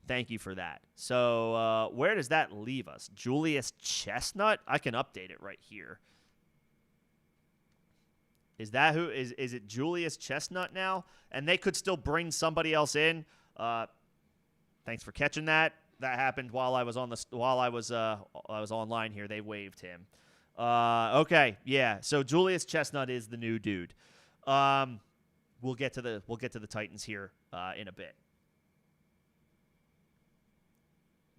thank you for that. So where does that leave us? Julius Chestnut? I can update it right here. Is that who is it? Julius Chestnut now? And they could still bring somebody else in. Thanks for catching that. That happened while I was online here. They waived him. Okay, yeah. So Julius Chestnut is the new dude. We'll get to the Titans here in a bit.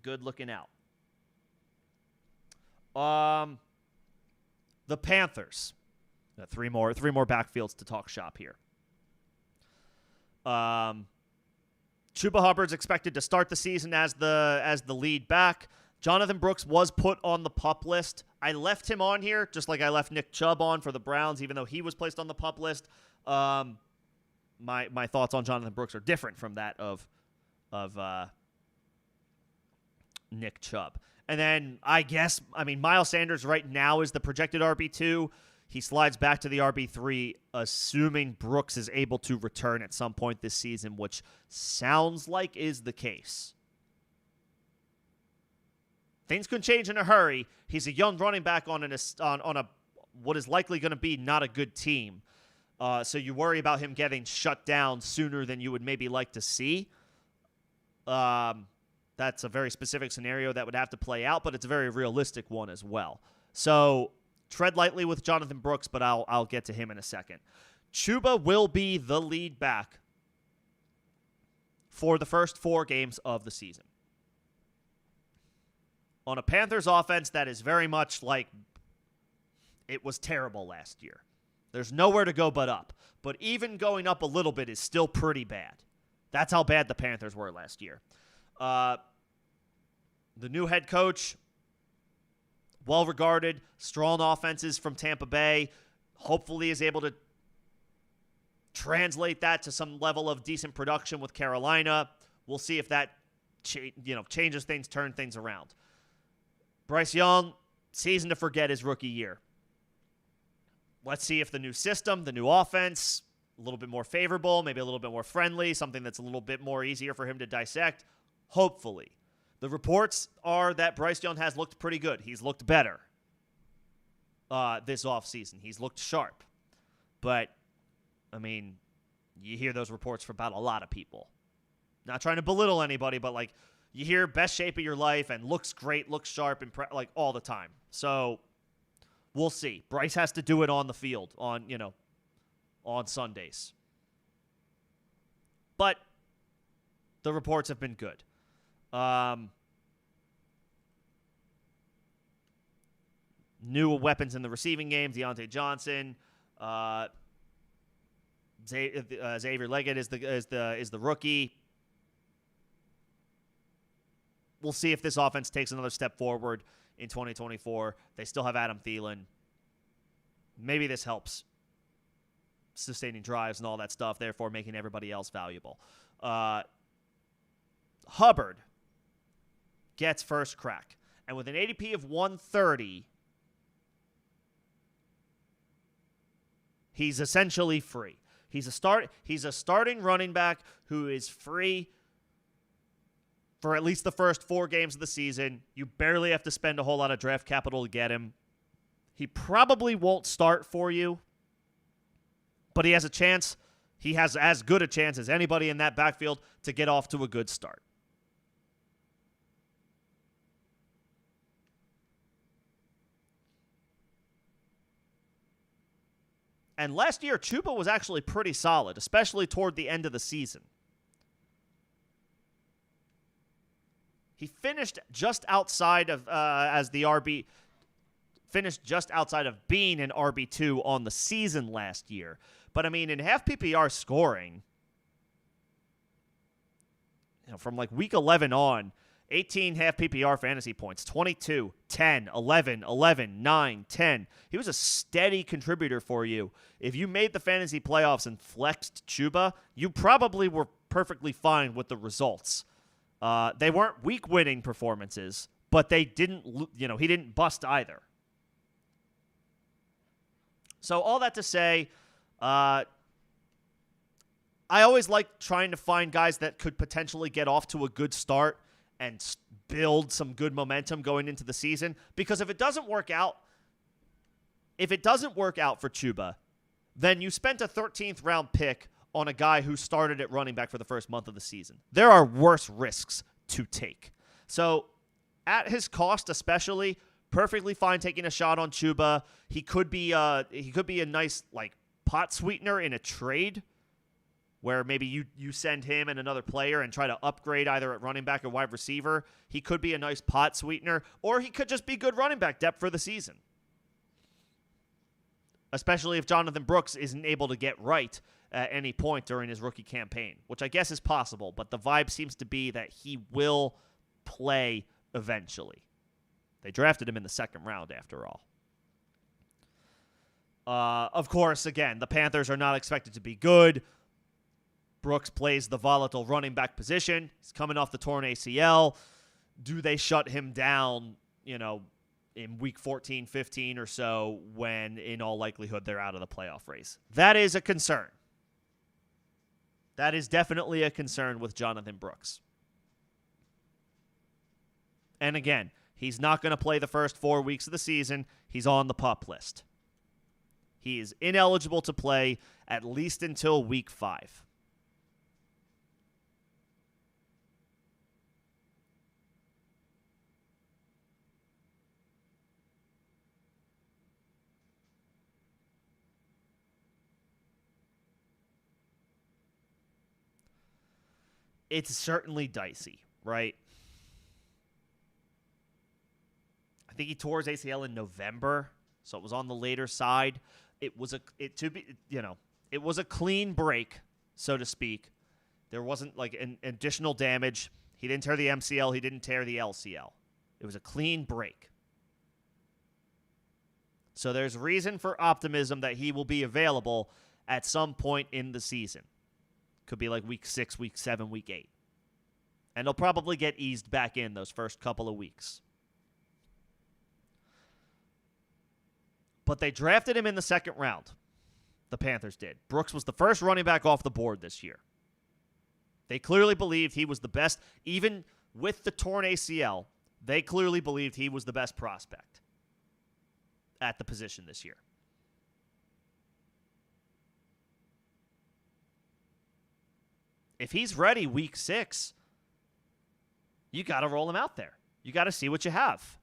Good looking out. The Panthers. Three more backfields to talk shop here. Chuba Hubbard's expected to start the season as the lead back. Jonathan Brooks was put on the PUP list. I left him on here, just like I left Nick Chubb on for the Browns, even though he was placed on the PUP list. My thoughts on Jonathan Brooks are different from that of Nick Chubb. And then Miles Sanders right now is the projected RB2. He slides back to the RB3, assuming Brooks is able to return at some point this season, which sounds like is the case. Things could change in a hurry. He's a young running back on a what is likely going to be not a good team. So you worry about him getting shut down sooner than you would maybe like to see. That's a very specific scenario that would have to play out, but it's a very realistic one as well. So tread lightly with Jonathan Brooks, but I'll get to him in a second. Chuba will be the lead back for the first 4 games of the season. On a Panthers offense that is very much like it was terrible last year. There's nowhere to go but up. But even going up a little bit is still pretty bad. That's how bad the Panthers were last year. The new head coach, well-regarded, strong offenses from Tampa Bay, hopefully is able to translate that to some level of decent production with Carolina. We'll see if that changes things, turns things around. Bryce Young, season to forget his rookie year. Let's see if the new system, the new offense, a little bit more favorable, maybe a little bit more friendly, something that's a little bit more easier for him to dissect. Hopefully. The reports are that Bryce Young has looked pretty good. He's looked better this offseason. He's looked sharp. But, I mean, you hear those reports from about a lot of people. Not trying to belittle anybody, but, like, you hear best shape of your life and looks great, looks sharp, and like all the time. So we'll see. Bryce has to do it on the field on Sundays. But the reports have been good. New weapons in the receiving game: Deontay Johnson, Xavier Leggett is the rookie. We'll see if this offense takes another step forward in 2024. They still have Adam Thielen. Maybe this helps sustaining drives and all that stuff, therefore making everybody else valuable. Hubbard gets first crack. And with an ADP of 130, he's essentially free. He's a starting running back who is free for at least the first 4 games of the season. You barely have to spend a whole lot of draft capital to get him. He probably won't start for you, but he has a chance. He has as good a chance as anybody in that backfield to get off to a good start. And last year, Chuba was actually pretty solid, especially toward the end of the season. He finished just outside of finished just outside of being an RB2 on the season last year. But I mean, in half PPR scoring, from like week 11 on, 18 half PPR fantasy points, 22, 10, 11, 11, 9, 10. He was a steady contributor for you. If you made the fantasy playoffs and flexed Chuba, you probably were perfectly fine with the results. They weren't week-winning performances, but they didn't, he didn't bust either. So all that to say, I always like trying to find guys that could potentially get off to a good start and build some good momentum going into the season. Because if it doesn't work out for Chuba, then you spent a 13th round pick on a guy who started at running back for the first month of the season. There are worse risks to take. So at his cost especially, perfectly fine taking a shot on Chuba. He could be a nice like pot sweetener in a trade where maybe you send him and another player and try to upgrade either at running back or wide receiver. He could be a nice pot sweetener, or he could just be good running back depth for the season. Especially if Jonathan Brooks isn't able to get right at any point during his rookie campaign, which I guess is possible, but the vibe seems to be that he will play eventually. They drafted him in the 2nd round, after all. Of course, again, the Panthers are not expected to be good. Brooks plays the volatile running back position. He's coming off the torn ACL. Do they shut him down, in week 14, 15 or so, when in all likelihood they're out of the playoff race? That is a concern. That is definitely a concern with Jonathan Brooks. And again, he's not going to play the first 4 weeks of the season. He's on the PUP list. He is ineligible to play at least until week 5. it's certainly dicey, right? I think he tore his ACL in November, so it was on the later side. It was a clean break, so to speak. There wasn't like an additional damage. He didn't tear the MCL. He didn't tear the LCL. It was a clean break. So there's reason for optimism that he will be available at some point in the season. Could be like week 6, week 7, week 8. And he'll probably get eased back in those first couple of weeks. But they drafted him in the second round. The Panthers did. Brooks was the first running back off the board this year. They clearly believed he was the best. Even with the torn ACL, they clearly believed he was the best prospect at the position this year. If he's ready week 6, you got to roll him out there. You got to see what you have.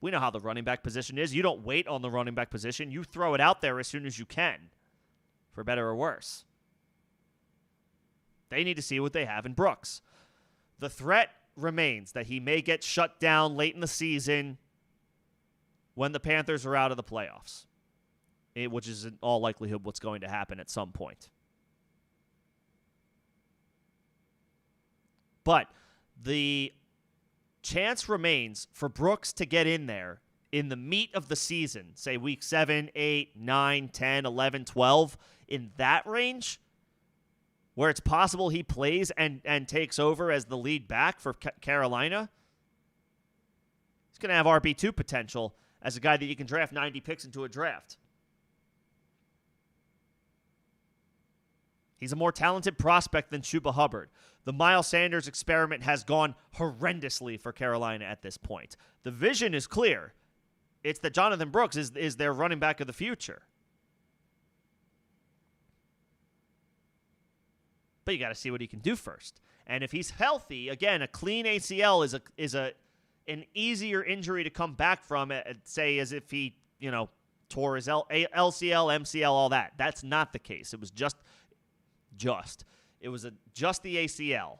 We know how the running back position is. You don't wait on the running back position. You throw it out there as soon as you can, for better or worse. They need to see what they have in Brooks. The threat remains that he may get shut down late in the season when the Panthers are out of the playoffs, which is in all likelihood what's going to happen at some point. But the chance remains for Brooks to get in there in the meat of the season, say week 7, 8, 9, 10, 11, 12, in that range, where it's possible he plays and takes over as the lead back for Carolina. He's going to have RB2 potential as a guy that you can draft 90 picks into a draft. He's a more talented prospect than Chuba Hubbard. The Miles Sanders experiment has gone horrendously for Carolina at this point. The vision is clear. It's that Jonathan Brooks is their running back of the future. But you got to see what he can do first. And if he's healthy, again, a clean ACL is an easier injury to come back from, say, as if he, tore his LCL, MCL, all that. That's not the case. It was just the ACL.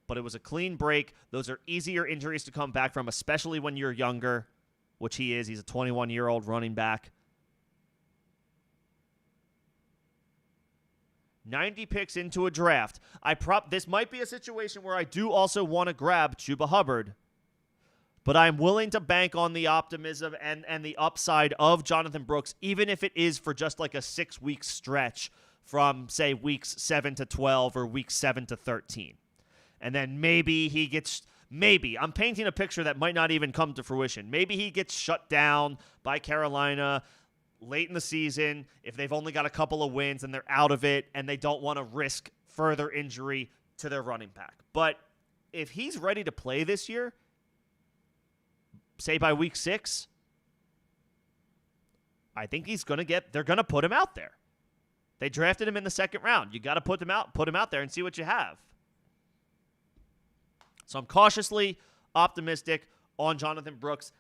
But it was a clean break. Those are easier injuries to come back from, especially when you're younger, which he is. He's a 21-year-old running back. 90 picks into a draft. This might be a situation where I do also want to grab Chuba Hubbard, but I'm willing to bank on the optimism and the upside of Jonathan Brooks, even if it is for just like a 6-week stretch from, say, weeks 7 to 12 or weeks 7 to 13. And then maybe I'm painting a picture that might not even come to fruition. Maybe he gets shut down by Carolina late in the season if they've only got a couple of wins and they're out of it and they don't want to risk further injury to their running back. But if he's ready to play this year, say by week 6, I think they're going to put him out there. They drafted him in the second round. You got to put him out there and see what you have. So I'm cautiously optimistic on Jonathan Brooks.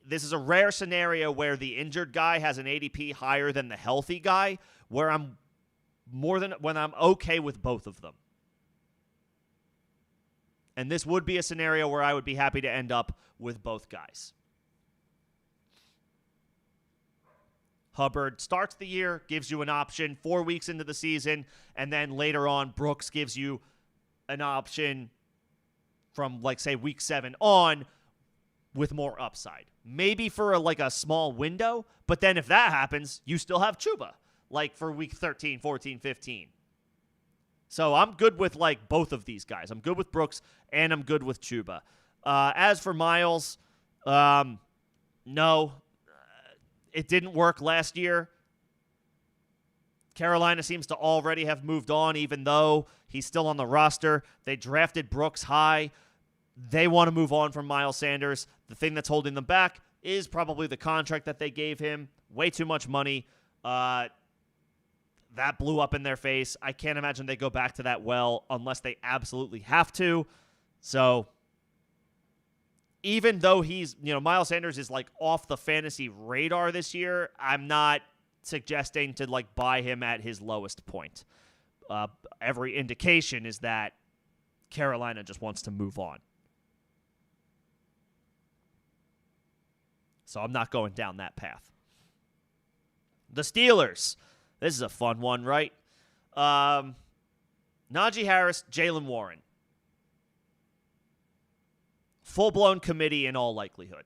This is a rare scenario where the injured guy has an ADP higher than the healthy guy, where I'm okay with both of them. And this would be a scenario where I would be happy to end up with both guys. Hubbard starts the year, gives you an option 4 weeks into the season, and then later on, Brooks gives you an option from, like, say, week 7 on with more upside. Maybe for a small window, but then if that happens, you still have Chuba, like for week 13, 14, 15. So I'm good with both of these guys. I'm good with Brooks and I'm good with Chuba. As for Miles, no, it didn't work last year. Carolina seems to already have moved on, even though he's still on the roster. They drafted Brooks high. They want to move on from Miles Sanders. The thing that's holding them back is probably the contract that they gave him. Way too much money. That blew up in their face. I can't imagine they go back to that well unless they absolutely have to. So even though Miles Sanders is off the fantasy radar this year, I'm not suggesting to like buy him at his lowest point. Every indication is that Carolina just wants to move on. So I'm not going down that path. The Steelers. This is a fun one, right? Najee Harris, Jaylen Warren. Full-blown committee in all likelihood.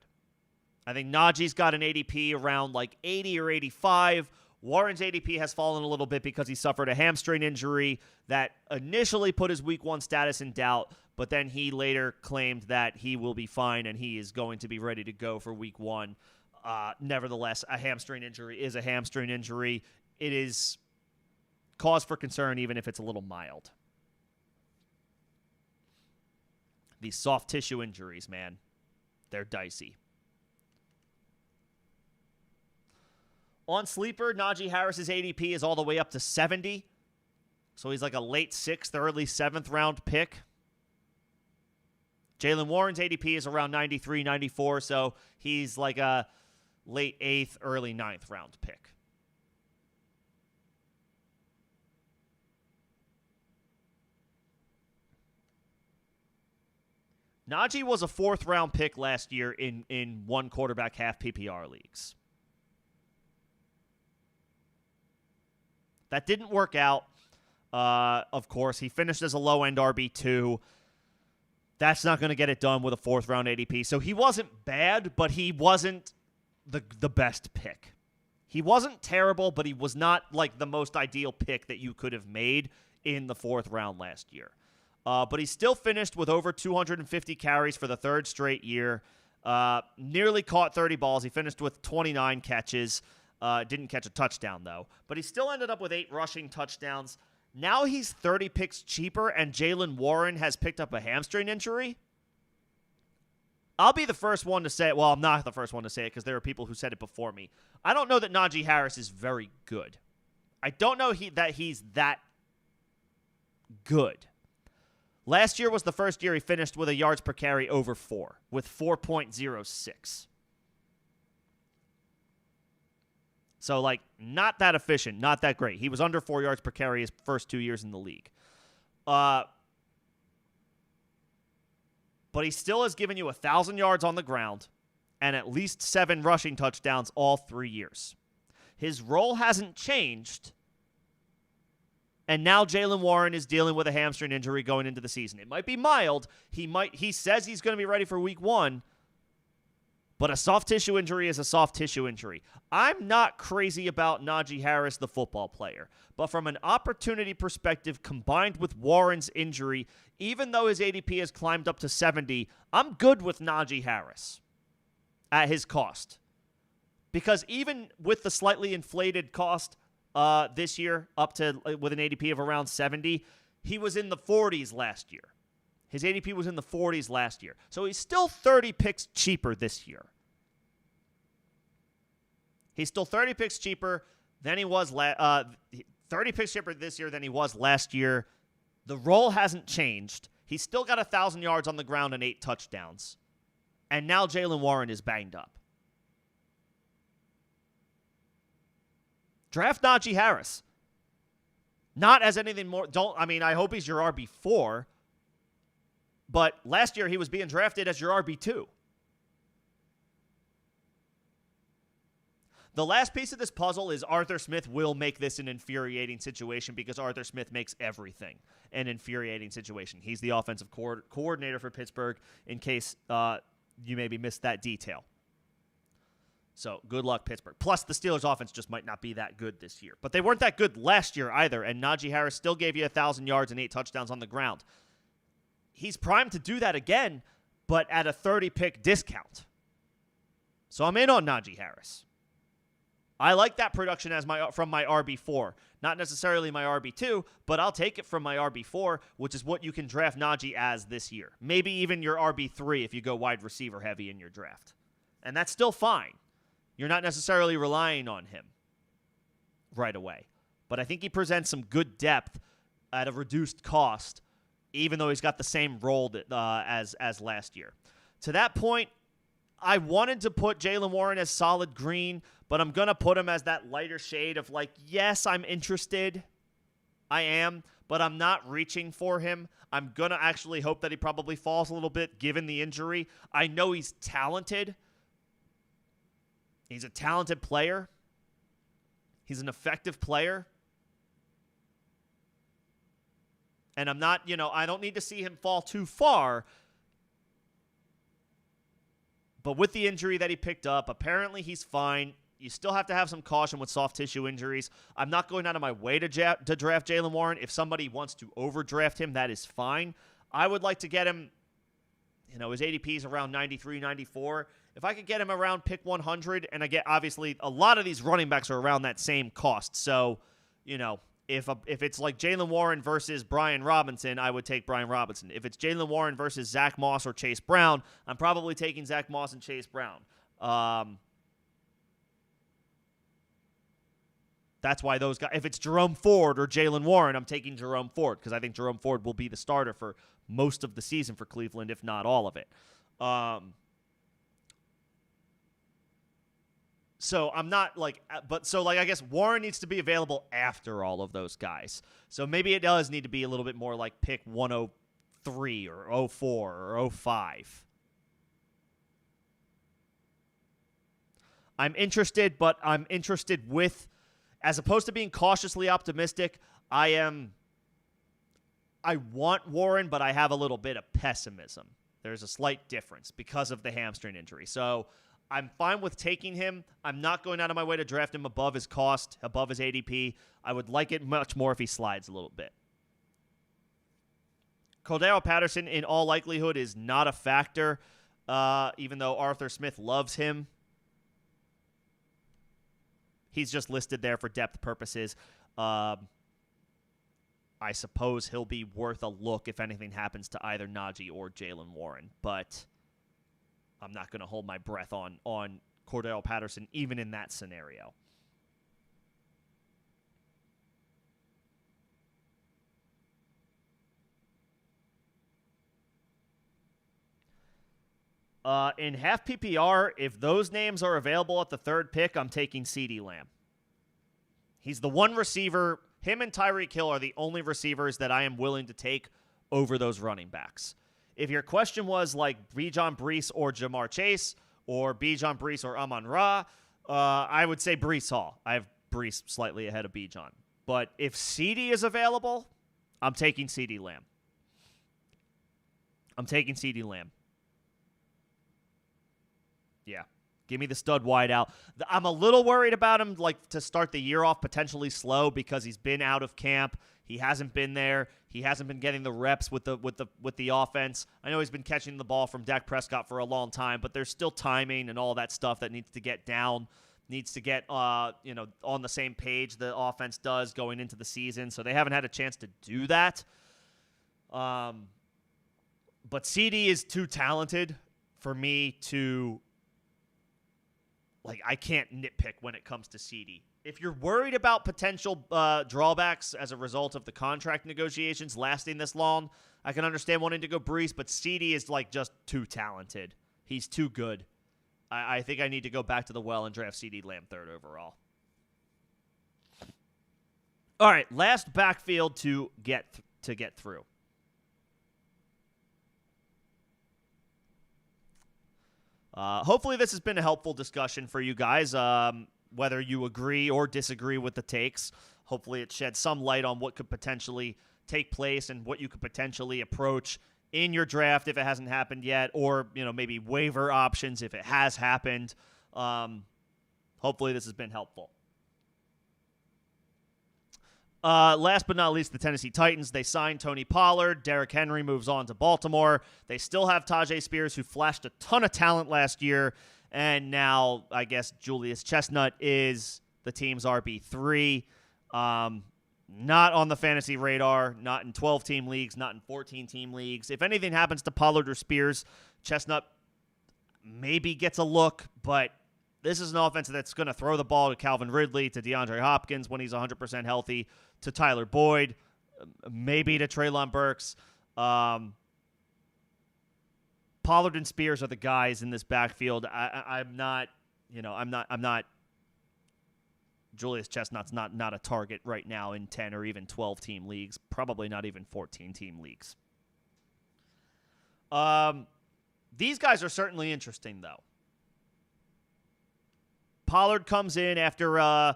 I think Najee's got an ADP around like 80 or 85. Warren's ADP has fallen a little bit because he suffered a hamstring injury that initially put his week 1 status in doubt, but then he later claimed that he will be fine and he is going to be ready to go for week 1. Nevertheless, a hamstring injury is a hamstring injury. It is cause for concern even if it's a little mild. These soft tissue injuries, man, they're dicey. On Sleeper, Najee Harris's ADP is all the way up to 70. So he's like a late 6th, early 7th round pick. Jaylen Warren's ADP is around 93, 94. So he's like a late 8th, early 9th round pick. Najee was a 4th round pick last year in one quarterback half PPR leagues. That didn't work out. Of course, he finished as a low-end RB2. That's not going to get it done with a 4th round ADP. So he wasn't bad, but he wasn't the best pick. He wasn't terrible, but he was not like the most ideal pick that you could have made in the 4th round last year. But he still finished with over 250 carries for the 3rd straight year. Nearly caught 30 balls. He finished with 29 catches. Didn't catch a touchdown, though. But he still ended up with 8 rushing touchdowns. Now he's 30 picks cheaper, and Jaylen Warren has picked up a hamstring injury. I'll be the first one to say it. Well, I'm not the first one to say it because there are people who said it before me. I don't know that Najee Harris is very good. I don't know that he's that good. Last year was the first year he finished with a yards per carry over 4, with 4.06. So, like, not that efficient, not that great. He was under 4 yards per carry his first 2 years in the league. But he still has given you 1,000 yards on the ground and at least 7 rushing touchdowns all 3 years. His role hasn't changed. And now Jaylen Warren is dealing with a hamstring injury going into the season. It might be mild. He says he's going to be ready for week 1. But a soft tissue injury is a soft tissue injury. I'm not crazy about Najee Harris, the football player. But from an opportunity perspective, combined with Warren's injury, even though his ADP has climbed up to 70, I'm good with Najee Harris at his cost. Because even with the slightly inflated cost this year, up to with an ADP of around 70, he was in the 40s last year. His ADP was in the 40s last year. So he's still 30 picks cheaper this year. He's still 30 picks cheaper than he was 30 picks cheaper this year than he was last year. The role hasn't changed. He's still got 1,000 yards on the ground and 8 touchdowns. And now Jaylen Warren is banged up. Draft Najee Harris. Not as anything more. I hope he's your RB4. But last year he was being drafted as your RB2. The last piece of this puzzle is Arthur Smith will make this an infuriating situation because Arthur Smith makes everything an infuriating situation. He's the offensive coordinator for Pittsburgh, in case you maybe missed that detail. So good luck, Pittsburgh. Plus, the Steelers' offense just might not be that good this year. But they weren't that good last year either, and Najee Harris still gave you 1,000 yards and 8 touchdowns on the ground. He's primed to do that again, but at a 30-pick discount. So I'm in on Najee Harris. I like that production from my RB4. Not necessarily my RB2, but I'll take it from my RB4, which is what you can draft Najee as this year. Maybe even your RB3 if you go wide receiver heavy in your draft. And that's still fine. You're not necessarily relying on him right away. But I think he presents some good depth at a reduced cost, even though he's got the same role as last year. To that point, I wanted to put Jaylen Warren as solid green, but I'm going to put him as that lighter shade of like, yes, I'm interested. I am, but I'm not reaching for him. I'm going to actually hope that he probably falls a little bit given the injury. I know he's talented. He's a talented player. He's an effective player. And I'm not, I don't need to see him fall too far. But with the injury that he picked up, apparently he's fine. You still have to have some caution with soft tissue injuries. I'm not going out of my way to draft Jaylen Warren. If somebody wants to overdraft him, that is fine. I would like to get him, his ADP is around 93, 94. If I could get him around pick 100, and I get, obviously, a lot of these running backs are around that same cost. So, if it's like Jaylen Warren versus Brian Robinson, I would take Brian Robinson. If it's Jaylen Warren versus Zach Moss or Chase Brown, I'm probably taking Zach Moss and Chase Brown. That's why those guys, if it's Jerome Ford or Jaylen Warren, I'm taking Jerome Ford because I think Jerome Ford will be the starter for most of the season for Cleveland, if not all of it. So I'm not like, I guess Warren needs to be available after all of those guys. So maybe it does need to be a little bit more like pick 103 or 04 or 05. I'm interested, but I'm interested with, as opposed to being cautiously optimistic, I want Warren, but I have a little bit of pessimism. There's a slight difference because of the hamstring injury. So I'm fine with taking him. I'm not going out of my way to draft him above his cost, above his ADP. I would like it much more if he slides a little bit. Cordero Patterson, in all likelihood, is not a factor, even though Arthur Smith loves him. He's just listed there for depth purposes. I suppose he'll be worth a look if anything happens to either Najee or Jaylen Warren, but I'm not going to hold my breath on Cordero Patterson, even in that scenario. In half PPR, if those names are available at the third pick, I'm taking CeeDee Lamb. He's the one receiver. Him and Tyreek Hill are the only receivers that I am willing to take over those running backs. If your question was like Bijan Breece or Jamar Chase or Bijan Breece or Amon-Ra, I would say Breece Hall. I have Breece slightly ahead of Bijan. But if CeeDee is available, I'm taking CeeDee Lamb. Yeah. Give me the stud wide out. I'm a little worried about him, like to start the year off potentially slow because he's been out of camp. He hasn't been there. He hasn't been getting the reps with the offense. I know he's been catching the ball from Dak Prescott for a long time, but there's still timing and all that stuff that needs to get down, needs to get on the same page the offense does going into the season. So they haven't had a chance to do that. But CeeDee is too talented for me to. I can't nitpick when it comes to CeeDee. If you're worried about potential drawbacks as a result of the contract negotiations lasting this long, I can understand wanting to go Breece, but CeeDee is just too talented. He's too good. I think I need to go back to the well and draft CeeDee Lamb third overall. All right, last backfield to get through. Hopefully this has been a helpful discussion for you guys, whether you agree or disagree with the takes. Hopefully it sheds some light on what could potentially take place and what you could potentially approach in your draft if it hasn't happened yet, or maybe waiver options if it has happened. Hopefully this has been helpful. Last but not least, the Tennessee Titans. They signed Tony Pollard. Derrick Henry moves on to Baltimore. They still have Tajay Spears, who flashed a ton of talent last year. And now, I guess, Julius Chestnut is the team's RB3. Not on the fantasy radar. Not in 12-team leagues. Not in 14-team leagues. If anything happens to Pollard or Spears, Chestnut maybe gets a look. But this is an offense that's going to throw the ball to Calvin Ridley, to DeAndre Hopkins when he's 100% healthy, to Tyler Boyd, maybe to Treylon Burks. Pollard and Spears are the guys in this backfield. I'm not Julius Chestnut's not a target right now in 10 or even 12-team leagues, probably not even 14-team leagues. These guys are certainly interesting, though. Pollard comes in after,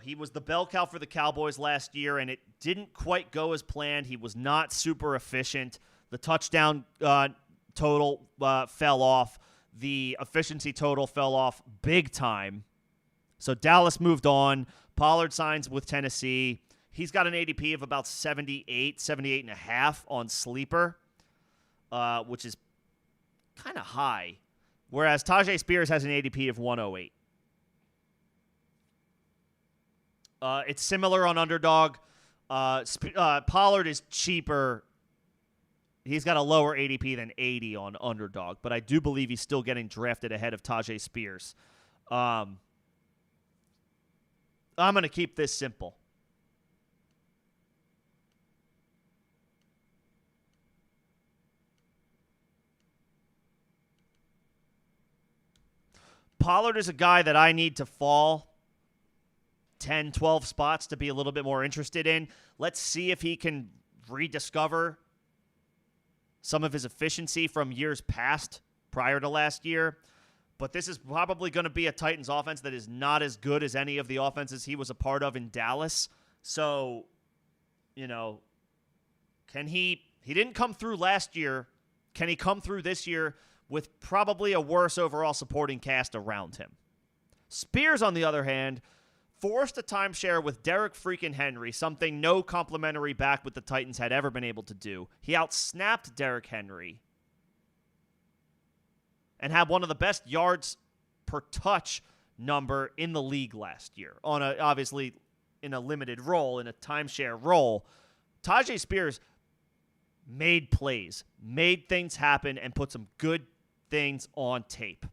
he was the bell cow for the Cowboys last year, and it didn't quite go as planned. He was not super efficient. The touchdown total fell off. The efficiency total fell off big time. So Dallas moved on. Pollard signs with Tennessee. He's got an ADP of about 78 and a half on Sleeper, which is kind of high, whereas Tajay Spears has an ADP of 108. It's similar on Underdog. Pollard is cheaper. He's got a lower ADP than 80 on Underdog, but I do believe he's still getting drafted ahead of Tajay Spears. I'm going to keep this simple. Pollard is a guy that I need to fall 10, 12 spots to be a little bit more interested in. Let's see if he can rediscover some of his efficiency from years past prior to last year. But this is probably going to be a Titans offense that is not as good as any of the offenses he was a part of in Dallas. So, can he didn't come through last year. Can he come through this year with probably a worse overall supporting cast around him? Spears, on the other hand, forced a timeshare with Derek freaking Henry, something no complimentary back with the Titans had ever been able to do. He outsnapped Derek Henry and had one of the best yards per touch number in the league last year, obviously in a limited role, in a timeshare role. Tajay Spears made plays, made things happen, and put some good things on tape.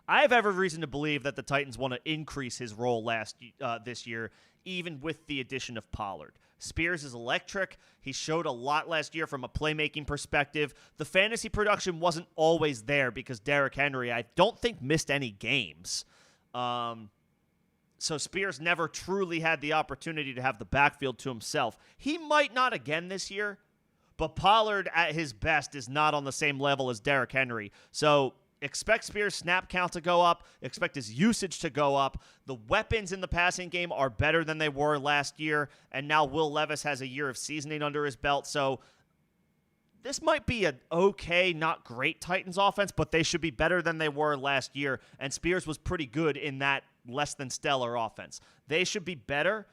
I have every reason to believe that the Titans want to increase his role this year, even with the addition of Pollard. Spears is electric. He showed a lot last year from a playmaking perspective. The fantasy production wasn't always there because Derrick Henry, I don't think, missed any games. So Spears never truly had the opportunity to have the backfield to himself. He might not again this year, but Pollard at his best is not on the same level as Derrick Henry. So expect Spears' snap count to go up. Expect his usage to go up. The weapons in the passing game are better than they were last year, and now Will Levis has a year of seasoning under his belt. So this might be an okay, not great Titans offense, but they should be better than they were last year, and Spears was pretty good in that less than stellar offense. They should be better.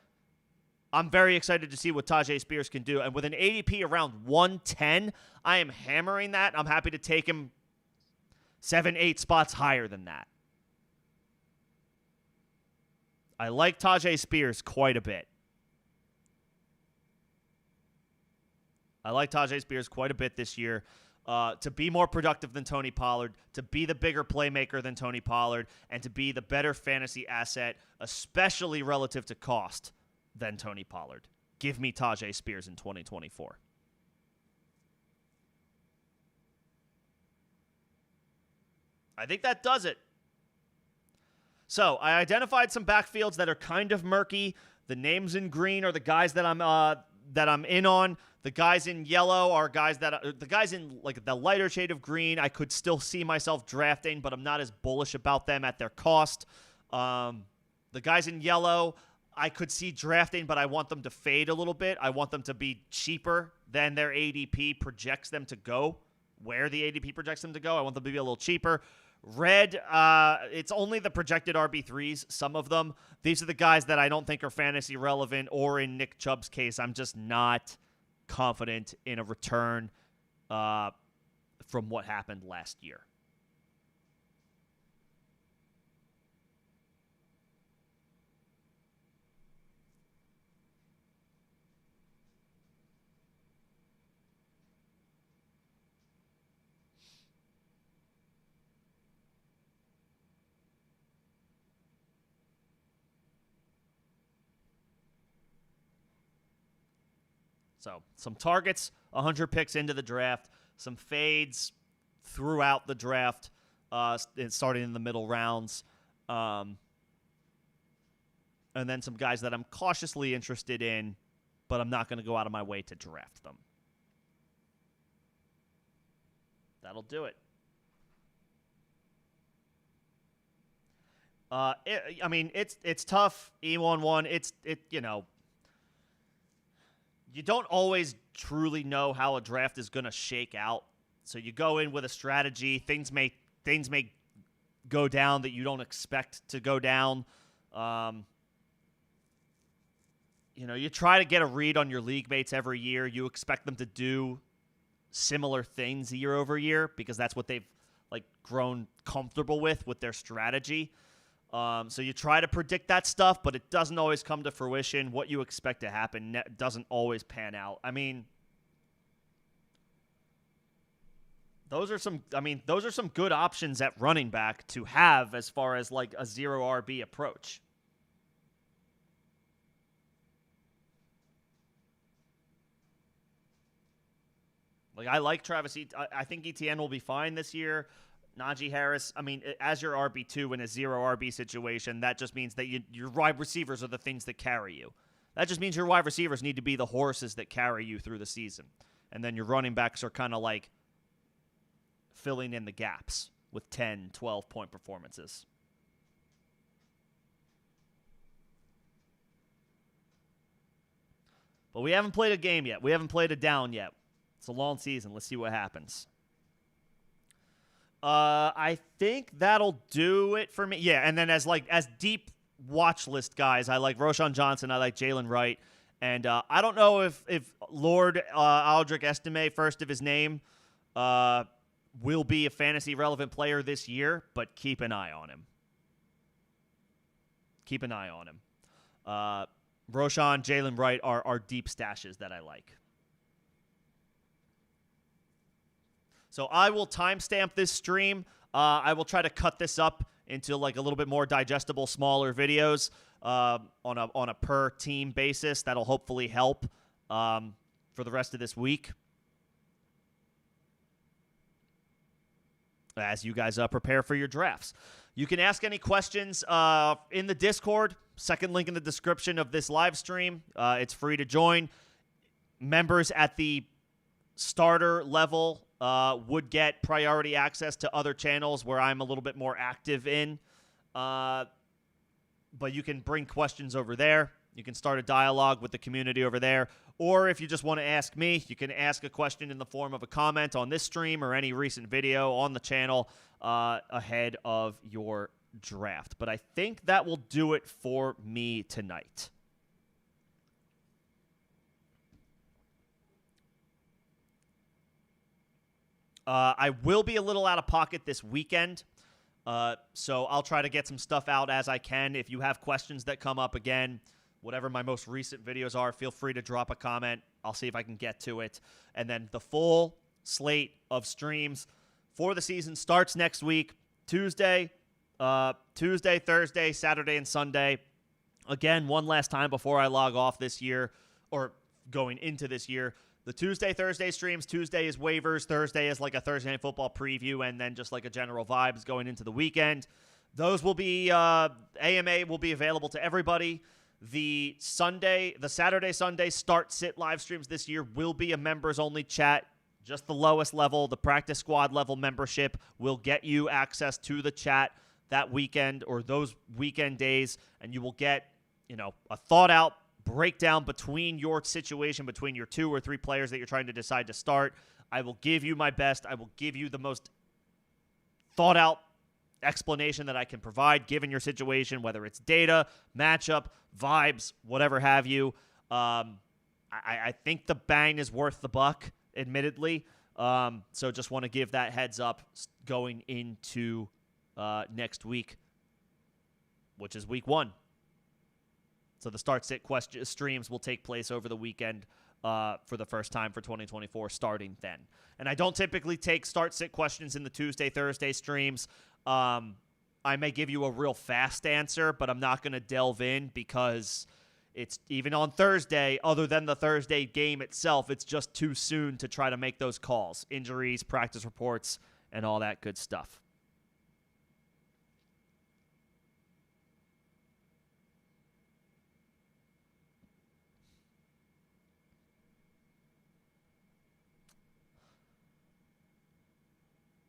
I'm very excited to see what Tajay Spears can do, and with an ADP around 110, I am hammering that. I'm happy to take him 7-8 spots higher than that. I like Tajay Spears quite a bit. This year. To be more productive than Tony Pollard, to be the bigger playmaker than Tony Pollard, and to be the better fantasy asset, especially relative to cost, than Tony Pollard. Give me Tajay Spears in 2024. I think that does it. So I identified some backfields that are kind of murky. The names in green are the guys that I'm in on. The guys in yellow are the guys in like the lighter shade of green. I could still see myself drafting, but I'm not as bullish about them at their cost. The guys in yellow, I could see drafting, but I want them to fade a little bit. I want them to be cheaper than their ADP projects them to go, where the ADP projects them to go. I want them to be a little cheaper. Red, it's only the projected RB3s, some of them. These are the guys that I don't think are fantasy relevant, or in Nick Chubb's case, I'm just not confident in a return from what happened last year. So some targets, 100 picks into the draft, some fades throughout the draft, starting in the middle rounds. and then some guys that I'm cautiously interested in, but I'm not going to go out of my way to draft them. That'll do it. It's tough. E11. You don't always truly know how a draft is going to shake out. So you go in with a strategy. Things may go down that you don't expect to go down. You try to get a read on your league mates every year. You expect them to do similar things year over year because that's what they've grown comfortable with their strategy. So you try to predict that stuff, but it doesn't always come to fruition. What you expect to happen doesn't always pan out. Those are some good options at running back to have as far as a zero RB approach. I like Travis. I think ETN will be fine this year. Najee Harris, as your RB2 in a zero RB situation, that just means that your wide receivers are the things that carry you. That just means your wide receivers need to be the horses that carry you through the season. And then your running backs are kind of filling in the gaps with 10, 12-point performances. But we haven't played a game yet. We haven't played a down yet. It's a long season. Let's see what happens. I think that'll do it for me. Yeah, and then as deep watch list guys, I like Roschon Johnson. I like Jalen Wright. And I don't know if Lord Aldrich Estime, first of his name, will be a fantasy relevant player this year, but keep an eye on him. Keep an eye on him. Roschon, Jalen Wright are deep stashes that I like. So I will timestamp this stream. I will try to cut this up into a little bit more digestible, smaller videos on a per team basis. That'll hopefully help for the rest of this week as you guys prepare for your drafts. You can ask any questions in the Discord. Second link in the description of this live stream. It's free to join. Members at the starter level would get priority access to other channels where I'm a little bit more active in. But you can bring questions over there. You can start a dialogue with the community over there. Or if you just want to ask me, you can ask a question in the form of a comment on this stream or any recent video on the channel ahead of your draft. But I think that will do it for me tonight. I will be a little out of pocket this weekend, so I'll try to get some stuff out as I can. If you have questions that come up again, whatever my most recent videos are, feel free to drop a comment. I'll see if I can get to it. And then the full slate of streams for the season starts next week, Tuesday, Thursday, Saturday, and Sunday. Again, one last time before I log off this year, or going into this year. The Tuesday, Thursday streams. Tuesday is waivers. Thursday is a Thursday Night Football preview, and then just a general vibes going into the weekend. Those will be AMA will be available to everybody. The Saturday, Sunday start-sit live streams this year will be a members-only chat. Just the lowest level, the practice squad level membership will get you access to the chat that weekend or those weekend days, and you will get a thought-out breakdown between your situation, between your 2 or 3 players that you're trying to decide to start. I will give you my best. I will give you the most thought-out explanation that I can provide given your situation, whether it's data, matchup, vibes, whatever have you. I think the bang is worth the buck, admittedly. So just want to give that heads up going into next week, which is week 1. So the start-sit streams will take place over the weekend for the first time for 2024, starting then. And I don't typically take start-sit questions in the Tuesday, Thursday streams. I may give you a real fast answer, but I'm not going to delve in because it's even on Thursday, other than the Thursday game itself, it's just too soon to try to make those calls. Injuries, practice reports, and all that good stuff.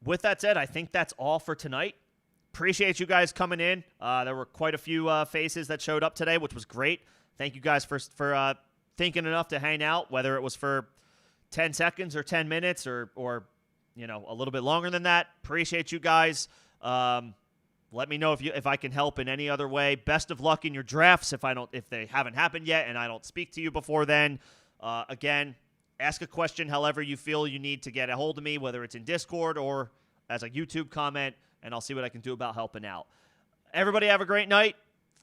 with that said, I think that's all for tonight. Appreciate you guys coming in. There were quite a few faces that showed up today, which was great. Thank you guys for thinking enough to hang out, whether it was for 10 seconds or 10 minutes or a little bit longer than that. Appreciate you guys. Let me know if I can help in any other way. Best of luck in your drafts if they haven't happened yet and I don't speak to you before then. Again, ask a question however you feel you need to get a hold of me, whether it's in Discord or as a YouTube comment, and I'll see what I can do about helping out. Everybody have a great night.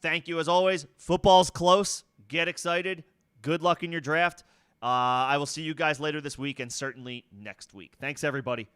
Thank you as always. Football's close. Get excited. Good luck in your draft. I will see you guys later this week and certainly next week. Thanks, everybody.